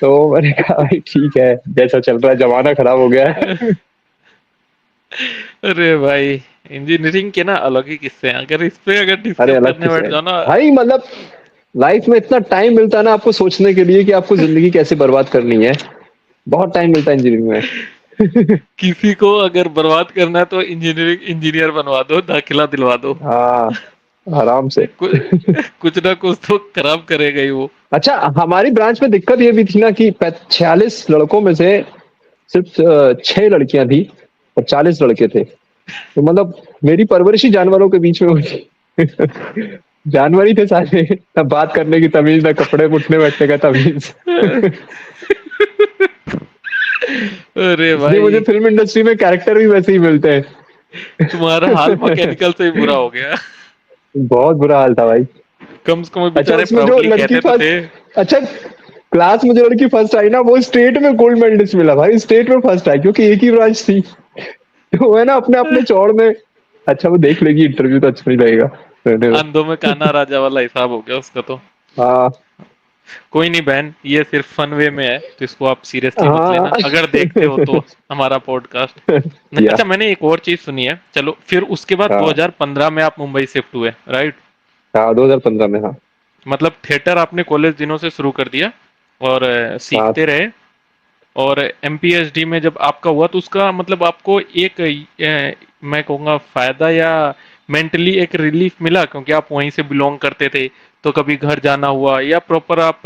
तो मैंने कहा भाई ठीक है, जैसा चल रहा है जमाना खराब हो गया है। अरे भाई, इंजीनियरिंग के ना अलग ही किस्से हैं, अगर इस पे अगर अरे डिस्कस अलग करने बैठ किसे जाओ ना। भाई, मतलब लाइफ में इतना टाइम मिलता है ना आपको सोचने के लिए कि आपको जिंदगी कैसे बर्बाद करनी है। बहुत टाइम मिलता है इंजीनियरिंग में। किसी को अगर बर्बाद करना है तो इंजीनियरिंग इंजीनियर बनवा दो, दाखिला दिलवा दो। हाँ आराम से। कुछ ना कुछ तो खराब करेगा ही वो। अच्छा हमारी ब्रांच में दिक्कत ये भी थी ना कि 46 लड़कों में से सिर्फ 6 लड़कियां थी और 40 लड़के थे। तो मतलब मेरी परवरिश ही जानवरों के बीच में हुई थी। जानवर ही थे सारे, ना बात करने की तमीज, ना कपड़े उठने बैठने का तमीज। अरे इसलिए मुझे भाई, फिल्म इंडस्ट्री में कैरेक्टर भी वैसे ही मिलते तुम्हारा हाल हैं। मैकेनिकल से ही बुरा हो गया। बहुत बुरा हाल था भाई। कम से कम अच्छा बेचारे उसमें जो प्राउडली लड़की कहते तो थे। फर्स्ट, अच्छा क्लास में जो लड़की फर्स्ट आई ना वो स्टेट में गोल्ड मेडलिस्ट मिला भाई, स्टेट में फर्स्ट आई क्योंकि एक ही ब्रांच थी। तो वो है ना अपने अपने चौड़ में। अच्छा वो देख लेगी इंटरव्यू तो अच्छा नहीं लगेगा रहने दो। अंधों में काना राजा वाला हिसाब हो गया उसका तो। हाँ कोई नहीं बहन, ये सिर्फ फन वे में है तो इसको आप सीरियसली मत हाँ। लेना, अगर देखते हो तो हमारा पॉडकास्ट। या अच्छा, मैंने एक और चीज सुनी है, चलो फिर उसके बाद हाँ 2015 में आप मुंबई शिफ्ट हुए, राइट? हाँ 2015 में हाँ। मतलब थिएटर आपने कॉलेज दिनों से शुरू कर दिया और हाँ सीखते रहे। और एमपीएचडी में जब आपका हुआ तो उसका मतलब आपको एक मैं कहूँगा फायदा या मेंटली एक रिलीफ मिला, क्योंकि आप वहीं से बिलोंग करते थे, तो कभी घर जाना हुआ या प्रॉपर आप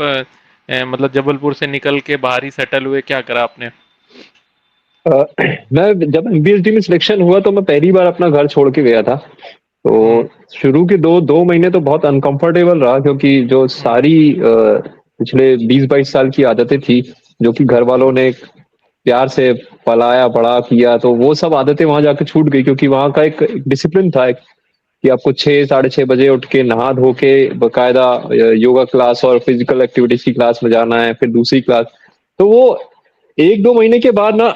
मतलब जबलपुर से निकल के बाहर ही सेटल हुए, क्या करा आपने? मैं जब एमपीएचडी में सिलेक्शन हुआ तो मैं पहली बार अपना घर छोड़ के गया था। तो हम्म। शुरू के दो दो महीने तो बहुत अनकंफर्टेबल रहा क्योंकि जो हम्म। सारी पिछले 20-22 साल की आदतें थी जो कि घर वालों ने प्यार से पलाया बड़ा किया, तो वो सब आदतें वहां जाके छूट गई क्योंकि वहां का एक डिसिप्लिन था कि आपको 6 साढ़े 6 बजे उठ के नहा धो के बकायदा योगा क्लास और फिजिकल एक्टिविटीज की क्लास में जाना है, फिर दूसरी क्लास। तो वो 1-2 महीने के बाद ना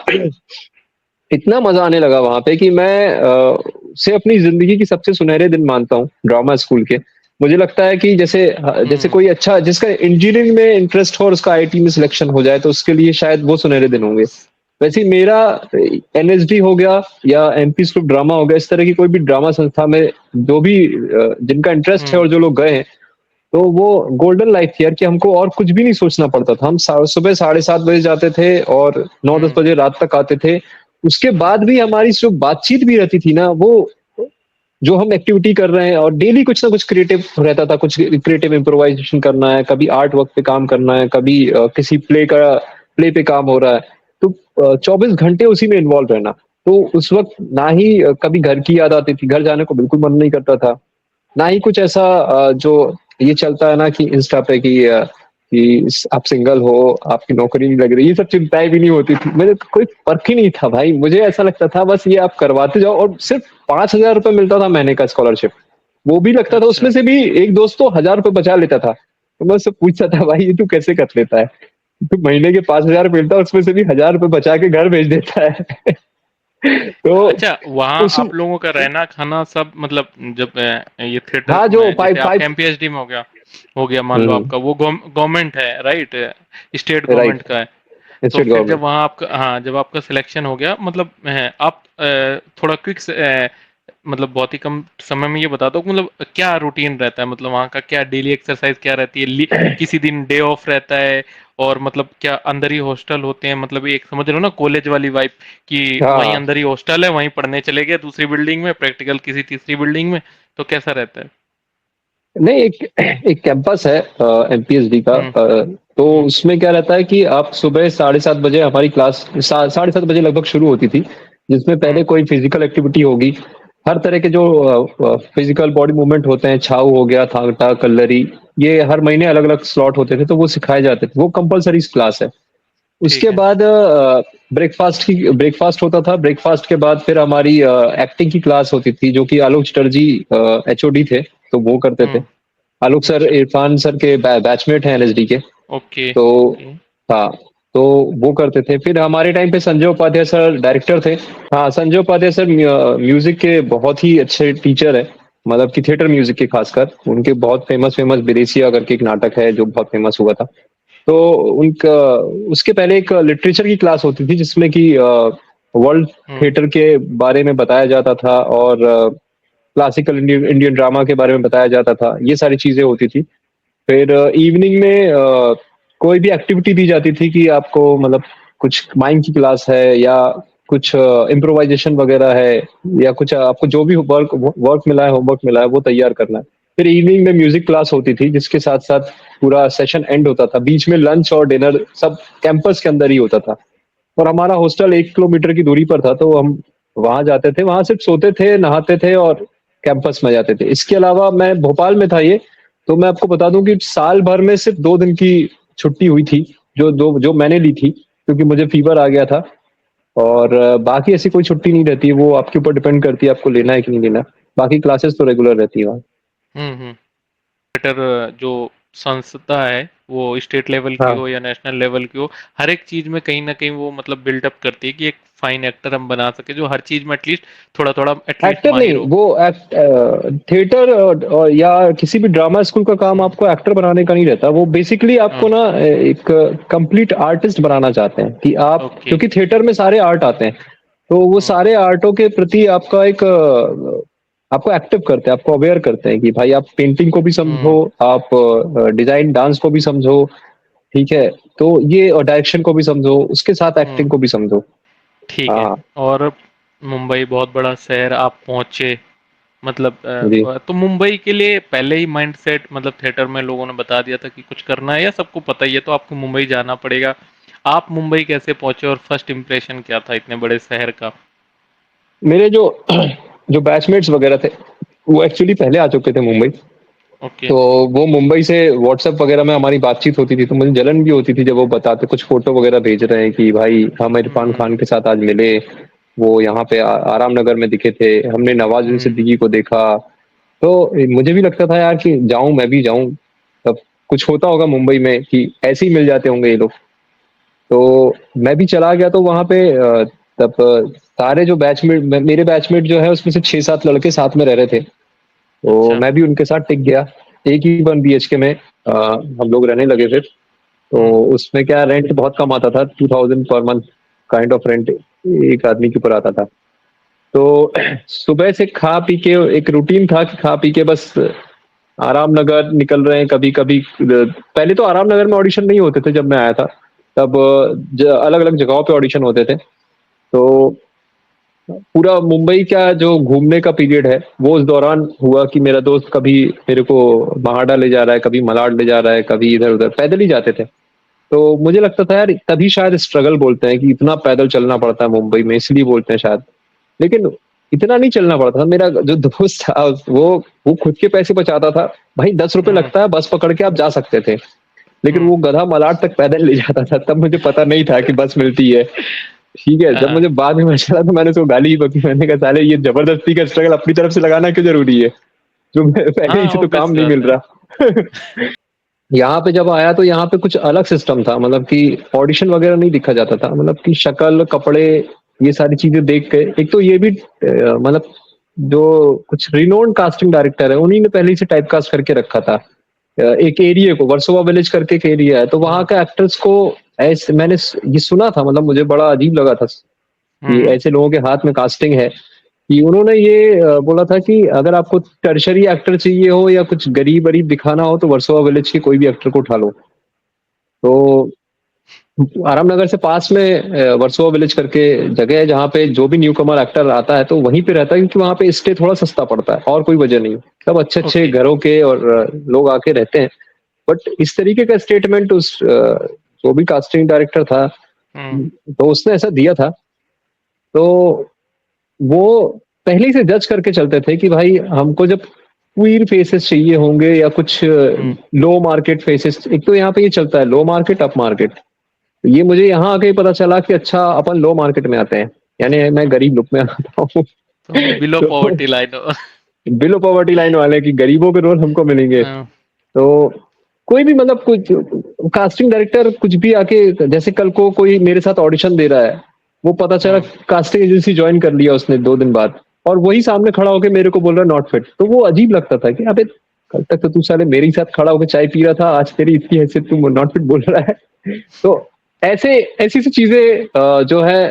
इतना मजा आने लगा वहां पे कि मैं से अपनी जिंदगी की सबसे सुनहरे दिन मानता हूँ ड्रामा स्कूल के। मुझे लगता है कि जैसे जैसे हम्म। कोई अच्छा जिसका इंजीनियरिंग में इंटरेस्ट हो और उसका आईटी में सिलेक्शन हो जाए तो उसके लिए शायद वो सुनहरे दिन होंगे। वैसे ही मेरा एनएसडी हो गया या एमपी स्कूल ड्रामा हो गया, इस तरह की कोई भी ड्रामा संस्था में जो भी जिनका इंटरेस्ट है हम्म। और जो लोग गए हैं, तो वो गोल्डन लाइफ थी यार कि हमको और कुछ भी नहीं सोचना पड़ता था। हम सुबह 7:30 बजे जाते थे और 9-10 हम्म। बजे रात तक आते थे। उसके बाद भी हमारी जो बातचीत भी रहती थी ना, वो जो हम एक्टिविटी कर रहे हैं और डेली कुछ ना कुछ क्रिएटिव रहता था, कुछ क्रिएटिव इम्प्रोवाइजेशन करना है, कभी आर्ट वर्क पे काम करना है, कभी किसी प्ले पे काम हो रहा है। तो 24 घंटे उसी में इन्वॉल्व रहना। तो उस वक़्त ना ही कभी घर की याद आती थी, घर जाने को बिल्कुल मन नहीं करता था। ना ही कुछ ऐसा जो ये चलता है ना कि इंस्टा पे कि आप सिंगल हो, आपकी नौकरी नहीं लग रही, ये सब चिंताएँ भी नहीं होती थी। मुझे कोई फ़र्क ही नहीं था भाई, मुझे ऐसा लगता था बस ये आप करवाते जाओ और सिर्फ़ ₹5000 मिलता था महीने का स्कॉलरशिप। वो भी लगता था उसमें अच्छा। से भी एक दोस्त तो ₹1000 बचा लेता था। तो मैं उससे पूछता था भाई ये तू कैसे कर लेता है? तू महीने के 5000 मिलता है उसमें से भी ₹1000 बचा के घर भेज देता है। तो अच्छा, वहाँ उस आप लोगों का रहना खाना सब मतलब जब ये थिएटर हाँ, जो में पाइप जैसे आपका पाइप एमपीएचडी में हो गया मान लो हुँ, आपका वो गवर्नमेंट है राइट, स्टेट राइट, गवर्नमेंट का है। तो स्टेट फिर जब गवर्नमेंट। वहाँ आपका हाँ जब आपका सिलेक्शन हो गया मतलब आप थोड़ा क्विक मतलब बहुत ही कम समय में ये बता दो कि मतलब क्या रूटीन रहता है, मतलब वहाँ का क्या डेली एक्सरसाइज क्या रहती है, किसी दिन डे ऑफ रहता है, और मतलब क्या अंदर ही हॉस्टल होते हैं, मतलब एक समझ रहे हो ना कॉलेज वाली वाइब कि हाँ, वहीं हाँ। अंदर ही हॉस्टल है, वहीं पढ़ने चले गए दूसरी बिल्डिंग में, प्रैक्टिकल किसी तीसरी बिल्डिंग में, तो कैसा रहता है? नहीं, एक एक कैंपस है एमपीएचडी का, हम्म। तो हम्म। उसमें क्या रहता है कि आप सुबह 7:30 बजे हमारी क्लास 7:30 बजे लगभग शुरू होती थी, जिसमें हम्म। पहले कोई फिजिकल एक्टिविटी होगी। हर तरह के जो फिजिकल बॉडी मूवमेंट होते हैं, छाऊ हो गया, थांग कल्लरी, ये हर महीने अलग अलग स्लॉट होते थे, तो वो सिखाए जाते थे, वो कंपलसरी क्लास है। ठीक उसके है। बाद ब्रेकफास्ट होता था। ब्रेकफास्ट के बाद फिर हमारी एक्टिंग की क्लास होती थी, जो कि आलोक चटर्जी एचओडी थे, तो वो करते थे। आलोक सर अच्छा। इरफान सर के बैचमेट हैं एलएसडी के। ओके। तो ओके। हाँ, तो वो करते थे। फिर हमारे टाइम पे संजय उपाध्याय सर डायरेक्टर थे। हाँ, संजय उपाध्याय सर म्यूजिक के बहुत ही अच्छे टीचर है, मतलब कि थिएटर म्यूजिक के खासकर। उनके बहुत फेमस फेमस बेरेसिया करके एक नाटक है जो बहुत फेमस हुआ था। तो उनका उसके पहले एक लिटरेचर की क्लास होती थी जिसमें कि वर्ल्ड हम्म। थिएटर के बारे में बताया जाता था और क्लासिकल इंडियन इंडियन ड्रामा के बारे में बताया जाता था। ये सारी चीजें होती थी। फिर इवनिंग में कोई भी एक्टिविटी दी जाती थी कि आपको मतलब कुछ माइम की क्लास है या कुछ इम्प्रोवाइजेशन वगैरह है, या कुछ आपको जो भी वर्क वर्क मिला है, होमवर्क मिला है, वो तैयार करना है। फिर इवनिंग में म्यूजिक क्लास होती थी जिसके साथ साथ पूरा सेशन एंड होता था। बीच में लंच और डिनर सब कैंपस के अंदर ही होता था। और हमारा हॉस्टल 1 किलोमीटर की दूरी पर था, तो हम वहां जाते थे, वहां सिर्फ सोते थे, नहाते थे और कैंपस में जाते थे। इसके अलावा मैं भोपाल में था ये, तो मैं आपको बता दूं कि साल भर में सिर्फ 2 दिन की छुट्टी हुई थी, जो मैंने ली थी, क्योंकि मुझे फीवर आ गया था। और बाकी ऐसी कोई छुट्टी नहीं रहती है, वो आपके ऊपर डिपेंड करती है आपको लेना है कि नहीं लेना। बाकी क्लासेस तो रेगुलर रहती है वहाँ। हम्म। थिएटर जो संस्था है वो स्टेट लेवल की हाँ, हो या नेशनल लेवल की हो, हर एक चीज में कहीं ना कहीं वो मतलब बिल्डअप करती है कि एक फाइन एक्टर हम बना सके जो हर चीज में एटलीस्ट थोड़ा थोड़ा एटलीस्ट एक्टर माहिर नहीं, हो। वो थिएटर और या किसी भी ड्रामा स्कूल का काम हम्म। आपको एक्टर बनाने का नहीं रहता। वो बेसिकली हाँ। आपको ना एक कंप्लीट आर्टिस्ट बनाना चाहते हैं कि आप, ओके। क्योंकि थिएटर में सारे आर्ट आते हैं, तो वो हम्म। सारे आर्टों के प्रति आपका एक आपको एक्टिव करते हैं, आपको अवेयर करते हैं कि भाई आप पेंटिंग को भी समझो, हम्म। आप डिजाइन डांस को भी समझो, ठीक है, तो ये और डायरेक्शन को भी समझो, उसके साथ हम्म। एक्टिंग को भी समझो। ठीक है। हाँ और मुंबई बहुत बड़ा शहर, आप पहुंचे मतलब जी। तो मुंबई के लिए पहले ही माइंडसेट मतलब थिएटर में लोगों ने बता दिया था कि कुछ करना है या सबको पता ही है तो आपको मुंबई जाना पड़ेगा? आप मुंबई कैसे पहुंचे और फर्स्ट इम्प्रेशन क्या था इतने बड़े शहर का? मेरे जो जो बैचमेट्स वगैरह थे, वो एक्चुअली पहले आ चुके थे मुंबई। ओके। तो वो मुंबई से व्हाट्सएप वगैरह में हमारी बातचीत होती थी, तो मुझे जलन भी होती थी जब वो बताते, कुछ फोटो वगैरह भेज रहे हैं कि भाई हम इरफान हम्म। खान के साथ आज मिले, वो यहाँ पे आराम नगर में दिखे थे, हमने नवाजुद्दीन हम्म। सिद्दीकी को देखा। तो मुझे भी लगता था यार कि जाऊं, मैं भी जाऊं, तब कुछ होता होगा मुंबई में कि ऐसे ही मिल जाते होंगे ये लोग। तो मैं भी चला गया, तो वहां पे तब सारे जो बैचमेट, मेरे बैचमेट जो है उसमें से 6-7 लड़के साथ में रह रहे थे, तो अच्छा। मैं भी उनके साथ टिक गया। एक ही 1 BHK में हम लोग रहने लगे फिर। तो हम्म। उसमें क्या रेंट बहुत कम आता था, 2000 per month kind of rent एक आदमी के ऊपर आता था। तो सुबह से खा पी के एक रूटीन था कि खा पी के बस आराम नगर निकल रहे हैं। कभी कभी पहले तो आराम नगर में ऑडिशन नहीं होते थे जब मैं आया था, तब अलग अलग जगहों पे ऑडिशन होते थे। तो पूरा मुंबई का जो घूमने का पीरियड है वो उस दौरान हुआ कि मेरा दोस्त कभी मेरे को महाडा ले जा रहा है, कभी मलाड ले जा रहा है, कभी इधर उधर पैदल ही जाते थे। तो मुझे लगता था यार तभी शायद स्ट्रगल बोलते हैं कि इतना पैदल चलना पड़ता है मुंबई में, इसलिए बोलते हैं शायद। लेकिन इतना नहीं चलना पड़ता था। मेरा जो दोस्त था वो खुद के पैसे बचाता था। भाई 10 रुपए हम्म। लगता है, बस पकड़ के आप जा सकते थे। लेकिन हम्म। वो गधा मलाड तक पैदल ले जाता था, तब मुझे पता नहीं था कि बस मिलती है। ठीक है, जब हाँ, मुझे बाद में पता चला तो मैंने उसको गाली ही बकी। मैंने कहा साले ये जबरदस्ती का स्ट्रगल अपनी तरफ से लगाना क्यों जरूरी है, जो पहले ही हाँ, से तो ऑब्वियस काम सी नहीं बात मिल है। रहा। यहाँ पे जब आया तो यहाँ पे कुछ अलग सिस्टम था, मतलब कि ऑडिशन वगैरह नहीं दिखा जाता था, मतलब कि शक्ल कपड़े ये सारी चीजें देख के। एक तो ये भी मतलब जो कुछ रिनोन्ड कास्टिंग डायरेक्टर है उन्हीं ने पहले ही से टाइप कास्ट करके रखा था। एक एरिया को वर्सोवा विलेज करके एक एरिया है, तो वहाँ हम्म। का एक्टर्स को ऐसे मैंने ये सुना था, मतलब मुझे बड़ा अजीब लगा था कि हम्म। ऐसे लोगों के हाथ में कास्टिंग है। कि उन्होंने ये बोला था कि अगर आपको टर्शरी एक्टर चाहिए हो या कुछ गरीब गरीब दिखाना हो तो वर्सोवा विलेज के कोई भी एक्टर को उठा लो। तो आराम नगर से पास में वर्सोवा विलेज करके जगह है, जहाँ पे जो भी न्यू कमर एक्टर आता है तो वहीं पे रहता है, क्योंकि वहाँ पे स्टे थोड़ा सस्ता पड़ता है, और कोई वजह नहीं। सब अच्छे अच्छे ओके। घरों के और लोग आके रहते हैं। बट इस तरीके का स्टेटमेंट उस जो भी कास्टिंग डायरेक्टर था, हम्म। तो उसने ऐसा दिया था। तो वो पहले ही से जज करके चलते थे कि भाई हमको जब क्वीर फेसेस चाहिए होंगे या कुछ हम्म। लो मार्केट फेसेस, एक तो यहाँ पे ये चलता है लो मार्केट अप मार्केट। ये मुझे यहाँ आके ही पता चला कि अच्छा अपन लो मार्केट में आते हैं, यानी मैं गरीब लुक में आता हूँ। तो बिलो तो पॉवर्टी लाइन हो। बिलो पॉवर्टी लाइन वाले की गरीबों के रोल हमको मिलेंगे। हाँ। तो कोई भी मतलब कुछ कास्टिंग डायरेक्टर कुछ भी आके, जैसे कल को कोई मेरे साथ ऑडिशन दे रहा है, वो पता चला हम्म। कास्टिंग एजेंसी ज्वाइन कर लिया उसने 2 दिन बाद, और वही सामने खड़ा होकर मेरे को बोल रहा है नॉट फिट, तो वो अजीब लगता था कि अबे कल तक तो तू साले मेरे ही साथ खड़ा होकर चाय पी रहा था, आज तेरी इतनी हैसियत तू नॉट फिट बोल रहा है। तो ऐसे ऐसी सी चीजें जो है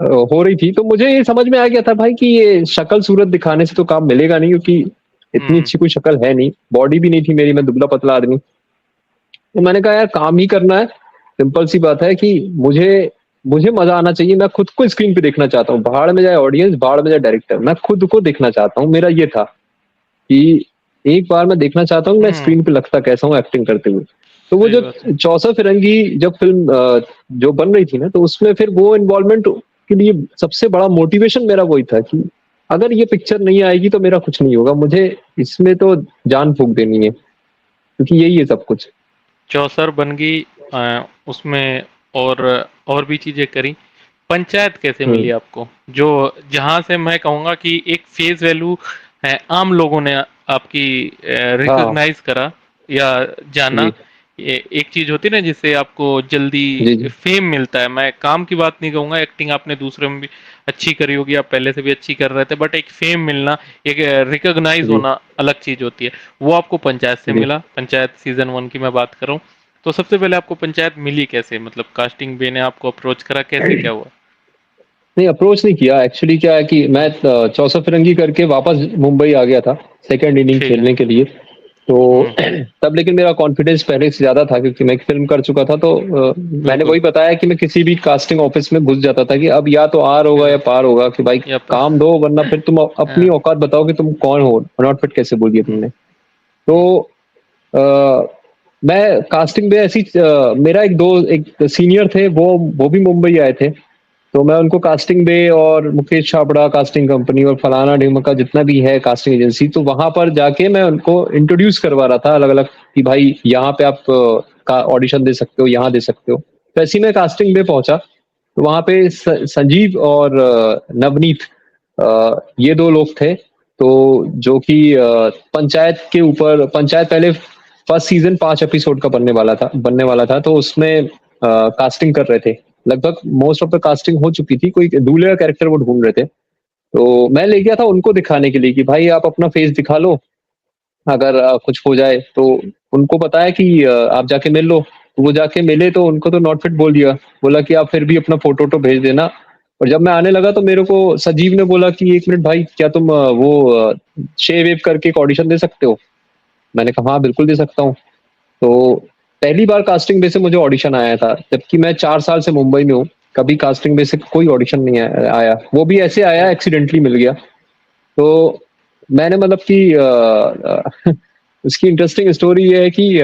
हो रही थी। तो मुझे ये समझ में आ गया था भाई कि ये शक्ल सूरत दिखाने से तो काम मिलेगा नहीं, क्योंकि इतनी हम्म। अच्छी कोई शक्ल है नहीं, बॉडी भी नहीं थी मेरी, मैं दुबला पतला आदमी। तो मैंने कहा यार काम ही करना है, सिंपल सी बात है कि मुझे मुझे मजा आना चाहिए, मैं खुद को स्क्रीन पे देखना चाहता हूँ, भाड़ में जाए ऑडियंस, भाड़ में जाए डायरेक्टर, मैं खुद को देखना चाहता हूँ। मेरा ये था कि एक बार मैं देखना चाहता हूँ मैं हम्म। स्क्रीन पे लगता कैसा हूँ एक्टिंग करते हुए। तो वो सही जो बात है। चौसा फिरंगी जब फिल्म जो बन रही थी ना, तो उसमें फिर वो इन्वॉल्वमेंट के लिए सबसे बड़ा मोटिवेशन मेरा वही था कि अगर ये पिक्चर नहीं आएगी तो मेरा कुछ नहीं होगा, मुझे इसमें तो जान फूंक देनी है, क्योंकि यही है सब कुछ। चौसर बन गई। उसमें और भी चीजें करी। पंचायत कैसे हम्म। मिली आपको, जो जहां से मैं कहूंगा कि एक फेस वैल्यू है, आम लोगों ने आपकी हाँ रिकॉग्नाइज करा या जाना। जी ये एक चीज होती है ना जिससे आपको जल्दी जी जी फेम मिलता है। मैं काम की बात नहीं कहूंगा, एक्टिंग आपने दूसरे में भी अच्छी करी होगी, आप पहले से भी अच्छी कर रहे थे, बट एक फेम मिलना, एक रिकॉग्नाइज जी होना अलग चीज होती है। वो आपको पंचायत से जी। मिला। पंचायत सीजन 1 की मैं बात कर रहा हूँ। तो सबसे पहले आपको पंचायत मिली कैसे, मतलब कास्टिंग बे ने आपको अप्रोच करा, कैसे क्या हुआ? नहीं, अप्रोच नहीं किया एक्चुअली। क्या है कि मैं चौसा फिरंगी करके वापस मुंबई आ गया था सेकंड इनिंग ठीक है। खेलने के लिए। तो हम्म। तब लेकिन मेरा कॉन्फिडेंस पहले से ज्यादा था, क्योंकि मैं एक फिल्म कर चुका था। तो मैंने बिल्कुल। वही बताया कि मैं किसी भी कास्टिंग ऑफिस में घुस जाता था कि अब या तो आर होगा या बिल्कुल। पार होगा, कि भाई या पर। काम दो, वरना फिर तुम अपनी हाँ। औकात बताओ कि तुम कौन हो, नॉट फिट कैसे बोल दिया हम्म। तुमने। हम्म। तो मैं कास्टिंग में ऐसी मेरा एक सीनियर थे, वो भी मुंबई आए थे। तो मैं उनको कास्टिंग बे और मुकेश छाबड़ा कास्टिंग कंपनी और फलाना ढिमका जितना भी है कास्टिंग एजेंसी, तो वहां पर जाके मैं उनको इंट्रोड्यूस करवा रहा था अलग अलग, कि भाई यहाँ पे आप का ऑडिशन दे सकते हो, यहाँ दे सकते हो। तो ऐसे ही मैं कास्टिंग बे पहुंचा, तो वहां पे संजीव और नवनीत, ये 2 लोग थे। तो जो कि पंचायत के ऊपर, पंचायत पहले फर्स्ट सीजन 5 एपिसोड का बनने वाला था, तो उसमें कास्टिंग कर रहे थे। लगभग मोस्ट ऑफ द कास्टिंग हो चुकी थी, कोई दूल्हे का कैरेक्टर वो ढूंढ रहे थे। तो मैं ले गया था उनको दिखाने के लिए कि भाई आप अपना फेस दिखा लो, अगर कुछ हो जाए तो। उनको बताया कि आप जाके मिल लो, तो वो जाके मिले तो उनको तो नॉट फिट बोल दिया। बोला कि आप फिर भी अपना फोटो तो भेज देना। और जब मैं आने लगा तो मेरे को सजीव ने बोला कि 1 मिनट भाई, क्या तुम वो शेव वेव करके एक ऑडिशन दे सकते हो? मैंने कहा हाँ बिल्कुल दे सकता हूँ। तो पहली बार कास्टिंग बे से मुझे ऑडिशन आया था, जबकि मैं 4 साल से मुंबई में हूँ, कभी कास्टिंग बे से कोई ऑडिशन नहीं आया। वो भी ऐसे आया, ओ। एक्सीडेंटली मिल गया। तो मैंने मतलब कि उसकी इंटरेस्टिंग स्टोरी ये है कि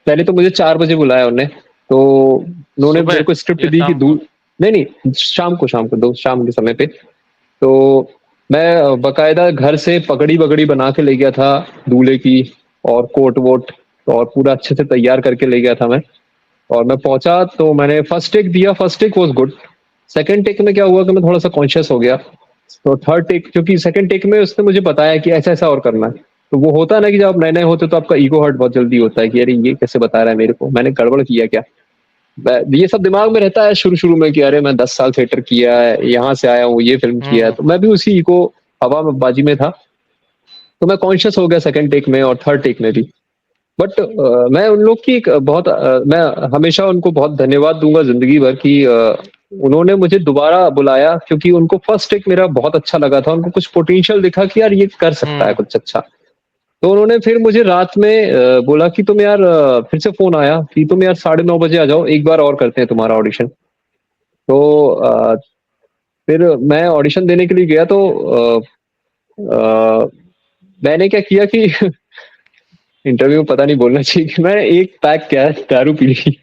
पहले तो मुझे 4 बजे बुलाया उन्होंने। तो उन्होंने सुबह मेरे को स्क्रिप्ट या दी कि शाम को? दूर, नहीं नहीं, शाम को, शाम को, दो शाम के समय पे। तो मैं बाकायदा घर से पगड़ी वगड़ी बना के ले गया था दूल्हे की, और कोट वोट, और पूरा अच्छे से तैयार करके ले गया था मैं। और मैं पहुंचा तो मैंने फर्स्ट टेक दिया, first take was good. Second take में क्या हुआ कि मैं थोड़ा सा कॉन्शियस हो गया। तो थर्ड टेक, क्योंकि सेकंड टेक में उसने मुझे बताया कि ऐसा ऐसा और करना है। तो वो होता है ना कि जब आप नए नए होते तो आपका ईगो हर्ट बहुत जल्दी होता है कि अरे ये कैसे बता रहा है मेरे को, मैंने गड़बड़ किया क्या। ये सब दिमाग में रहता है शुरू शुरू में कि अरे मैं 10 साल थिएटर किया है, यहाँ से आया हूँ, ये फिल्म किया है, हम्म। तो मैं भी उसी ईगो हवा में बाजी में था। तो मैं कॉन्शियस हो गया सेकंड टेक में और थर्ड टेक में भी। बट मैं उन लोग की एक बहुत मैं हमेशा उनको बहुत धन्यवाद दूंगा जिंदगी भर कि उन्होंने मुझे दोबारा बुलाया, क्योंकि उनको फर्स्ट टेक मेरा बहुत अच्छा लगा था, उनको कुछ पोटेंशियल दिखा कि यार ये कर सकता है हम्म। कुछ अच्छा। तो उन्होंने फिर मुझे रात में बोला कि तुम यार फिर से फोन आया कि तुम यार 9:30 बजे आ जाओ, एक बार और करते हैं तुम्हारा ऑडिशन। तो फिर मैं ऑडिशन देने के लिए गया। तो मैंने क्या किया कि इंटरव्यू में पता नहीं बोलना चाहिए कि मैंने एक पैक क्या है दारू पी ली।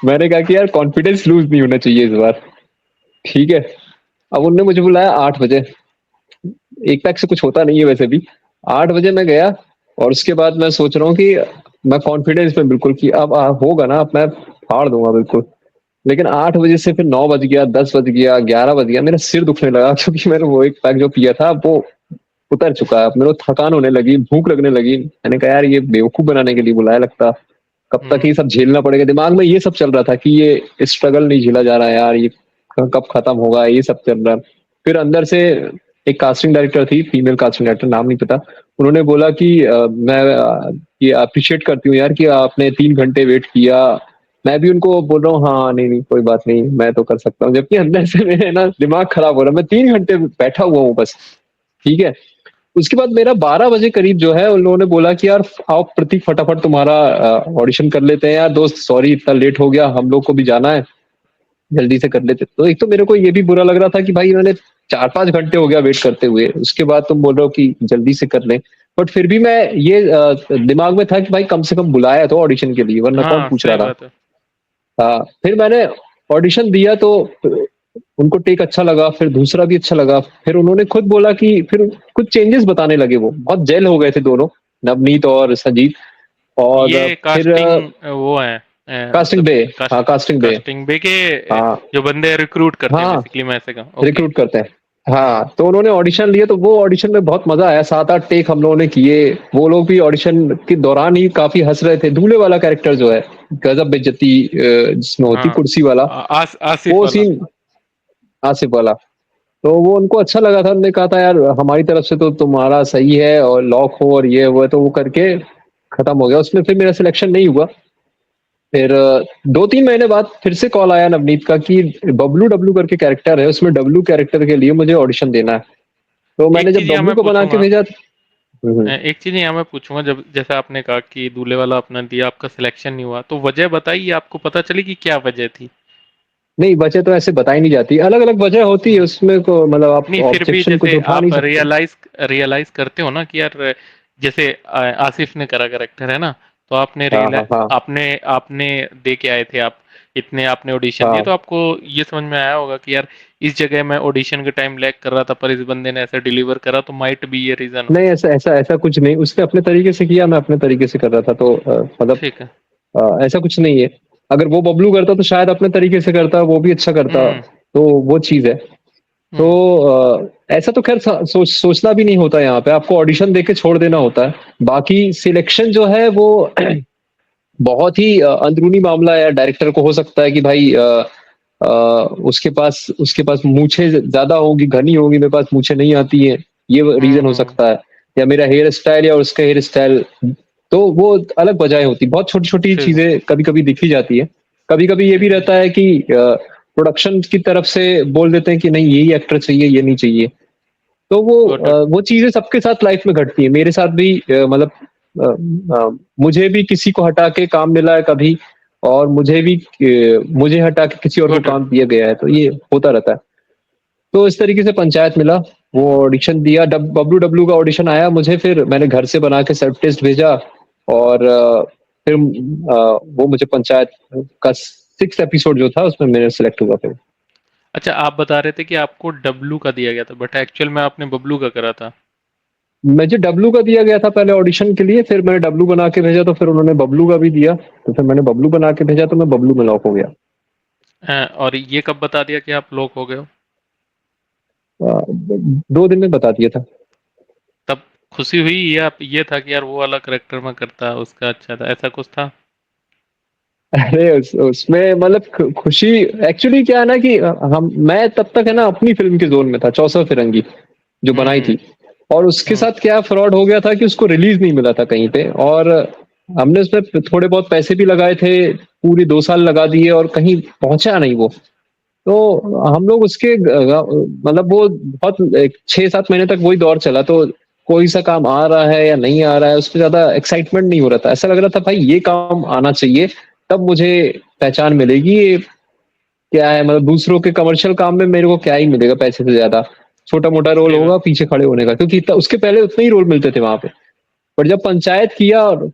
मैंने कहा कि यार कॉन्फिडेंस लूज नहीं होना चाहिए इस बार, ठीक है। अब उनने मुझे बुलाया 8 बजे। एक पैक से कुछ होता नहीं है वैसे भी। 8 बजे मैं गया, और उसके बाद मैं सोच रहा हूँ कि मैं कॉन्फिडेंस में बिल्कुल कि अब होगा ना, अब मैं फाड़ दूंगा बिल्कुल। लेकिन 8 बजे से फिर 9 बज गया, 10 बज गया, 11 बज गया, मेरा सिर दुखने लगा क्योंकि मैंने वो एक पैक जो पिया था वो उतर चुका है। मेरे को थकान होने लगी, भूख लगने लगी। मैंने कहा यार ये बेवकूफ बनाने के लिए बुलाया लगता। कब तक हम्म। ये सब झेलना पड़ेगा, दिमाग में ये सब चल रहा था कि ये स्ट्रगल नहीं झेला जा रहा है यार, ये कब खत्म होगा, ये सब चल रहा है। फिर अंदर से एक कास्टिंग डायरेक्टर थी, फीमेल कास्टिंग डायरेक्टर, नाम नहीं पता। उन्होंने बोला कि मैं ये अप्रिशिएट करती हूँ यार कि आपने 3 घंटे वेट किया। मैं भी उनको बोल रहा हूँ हाँ नहीं नहीं कोई बात नहीं, मैं तो कर सकता हूँ, जबकि अंदर से मेरे ना दिमाग खराब हो रहा है, मैं 3 घंटे बैठा हुआ हूँ बस, ठीक है। उसके बाद मेरा 12 बजे करीब जो है उन लोगों ने बोला कि यार आओ प्रतीक फटाफट तुम्हारा ऑडिशन कर लेते हैं यार दोस्त, सॉरी इतना लेट हो गया, हम लोग को भी जाना है, जल्दी से कर लेते। तो एक तो मेरे को ये भी बुरा लग रहा था कि भाई मैंने 4-5 घंटे हो गया वेट करते हुए, उसके बाद तुम बोल रहे हो कि जल्दी से कर लें। बट फिर भी मैं ये दिमाग में था कि भाई कम से कम बुलाया तो ऑडिशन के लिए, वरना कौन हाँ, पूछ सही रहा था। बात है। फिर मैंने ऑडिशन दिया तो उनको टेक अच्छा लगा, फिर दूसरा भी अच्छा लगा। फिर उन्होंने खुद बोला कि फिर कुछ चेंजेस बताने लगे, वो बहुत जेल हो गए थे दोनों, नवनीत और संजीत। और ये फिर कास्टिंग वो है, कास्टिंग मतलब बे, हाँ कास्ट कास्टिंग बे, कास्टिंग बे के हाँ जो बंदे रिक्रूट करते हैं हाँ बेसिकली, मैं ऐसे कहूँ। ओके। रिक्रूट करते हैं। हाँ तो उन्होंने ऑडिशन लिए, तो वो ऑडिशन में बहुत मजा आया, 7-8 टेक हम लोगों ने किए। वो लोग भी ऑडिशन के दौरान ही काफी हंस रहे थे। दूल्हे वाला कैरेक्टर जो है, गजब बेइज्जती जिसमें होती, हाँ, कुर्सी वाला, आसिफ वो वाला। सीन, आसिफ वाला। तो वो उनको अच्छा लगा था, उन्होंने कहा था यार हमारी तरफ से तो तुम्हारा सही है और लॉक हो और ये वो है, तो वो करके खत्म हो गया उसमें। फिर मेरा सिलेक्शन नहीं हुआ। फिर 2-3 महीने बाद फिर से कॉल आया नवनीत का कि बबलू डब्लू करके कैरेक्टर है, उसमें डब्लू कैरेक्टर के लिए मुझे ऑडिशन देना है। तो एक मैंने जब चीज यहाँ डब्लू मैं को बना के पूछूंगा, भेजा। हम्म। एक चीज यहाँ मैं पूछूंगा, जब जैसे आपने कहा कि दूल्हे वाला अपना दिया, आपका सिलेक्शन नहीं हुआ, तो वजह बताइए, आपको पता चली कि क्या वजह थी? नहीं वजह तो ऐसे बताई नहीं जाती, अलग अलग वजह होती है हम्म। उसमें को, मतलब आप नहीं, फिर भी ऑब्जेक्शन कुछ जैसे उठा नहीं आप सकते। रियलाइज करते हो ना कि यार, जैसे आसिफ ने करा कैरेक्टर है ना, तो आपने हाँ रियला हाँ हाँ आपने आपने दे के आए थे आप, इतने आपने ऑडिशन दिए, हाँ। तो आपको ये समझ में आया होगा कि यार इस जगह मैं ऑडिशन के टाइम लैग कर रहा था, पर इस बंदे ने ऐसा डिलीवर करा, तो माइट भी ये रीजन हो। नहीं ऐसा ऐसा ऐसा कुछ नहीं, उसने अपने तरीके से किया, मैं अपने तरीके से कर रहा था, तो मतलब ठीक है। ऐसा कुछ नहीं है। अगर वो बबलू करता तो शायद अपने तरीके से करता, वो भी अच्छा करता। हम्म। तो वो चीज है। तो हम्म। ऐसा तो खैर सोचना भी नहीं होता, यहाँ पे आपको ऑडिशन देके छोड़ देना होता है। बाकी सिलेक्शन जो है वो बहुत ही अंदरूनी मामला है। डायरेक्टर को हो सकता है कि भाई अ, उसके पास मूछें ज्यादा होंगी, घनी होंगी, मेरे पास मूछें नहीं आती है, ये रीजन हो हम्म। सकता है। या मेरा हेयर स्टाइल या उसका हेयर स्टाइल, तो वो अलग वजह होती, बहुत छोटी छोटी ठीक है। चीजें कभी कभी दिखी जाती है। कभी कभी ये भी रहता है कि प्रोडक्शन की तरफ से बोल देते हैं कि नहीं यही एक्टर चाहिए, ये नहीं चाहिए। तो गॉट इट। वो चीजें सबके साथ लाइफ में घटती है, मेरे साथ भी मतलब मुझे भी किसी को हटा के काम मिला है कभी, और मुझे हटा के किसी और को गॉट इट। काम दिया गया है, तो ये होता रहता है। तो इस तरीके से पंचायत मिला, वो ऑडिशन दिया, डब्ल्यू डब्ल्यू का ऑडिशन आया मुझे, फिर मैंने घर से बना के सेल्फ टेस्ट भेजा। और फिर वो मुझे पंचायत का 6 एपिसोड जो था उसमें मैंने सेलेक्ट हुआ फिर। अच्छा, आप बता रहे थे कि आपको डब्लू का दिया गया था, बट एक्चुअल में आपने बबलू का करा था। मुझे डब्लू का दिया गया था पहले ऑडिशन के लिए, फिर मैंने डब्लू बना के भेजा तो फिर उन्होंने बबलू का भी दिया, तो फिर मैंने बबलू बना के भेजा तो मैं बबलू में लॉक हो गया। और ये कब बता दिया कि आप लॉक हो गए हो? 2 दिन में बता दिया था। तब खुशी हुई या ये था कि यार वो वाला करेक्टर मैं करता उसका अच्छा था, ऐसा कुछ था? अरे उसमें मतलब खुशी, एक्चुअली क्या है ना कि हम मैं तब तक है ना अपनी फिल्म के जोन में था, चौसा फिरंगी जो बनाई हम्म। थी। और उसके हम्म। साथ क्या फ्रॉड हो गया था कि उसको रिलीज नहीं मिला था कहीं पे, और हमने उसमें थोड़े बहुत पैसे भी लगाए थे, पूरी 2 साल लगा दिए और कहीं पहुंचा नहीं वो। तो हम लोग उसके मतलब वो बहुत 6-7 महीने तक वही दौर चला, तो कोई सा काम आ रहा है या नहीं आ रहा है उस पर ज्यादा एक्साइटमेंट नहीं हो रहा था, ऐसा लग रहा था भाई ये काम आना चाहिए तब मुझे पहचान मिलेगी। ये क्या है मतलब दूसरों के कमर्शियल काम में मेरे को क्या ही मिलेगा पैसे से ज्यादा, छोटा मोटा रोल सही बात। होगा पीछे खड़े होने का, क्योंकि उसके पहले उतने ही रोल मिलते थे वहां पे। पर जब पंचायत किया और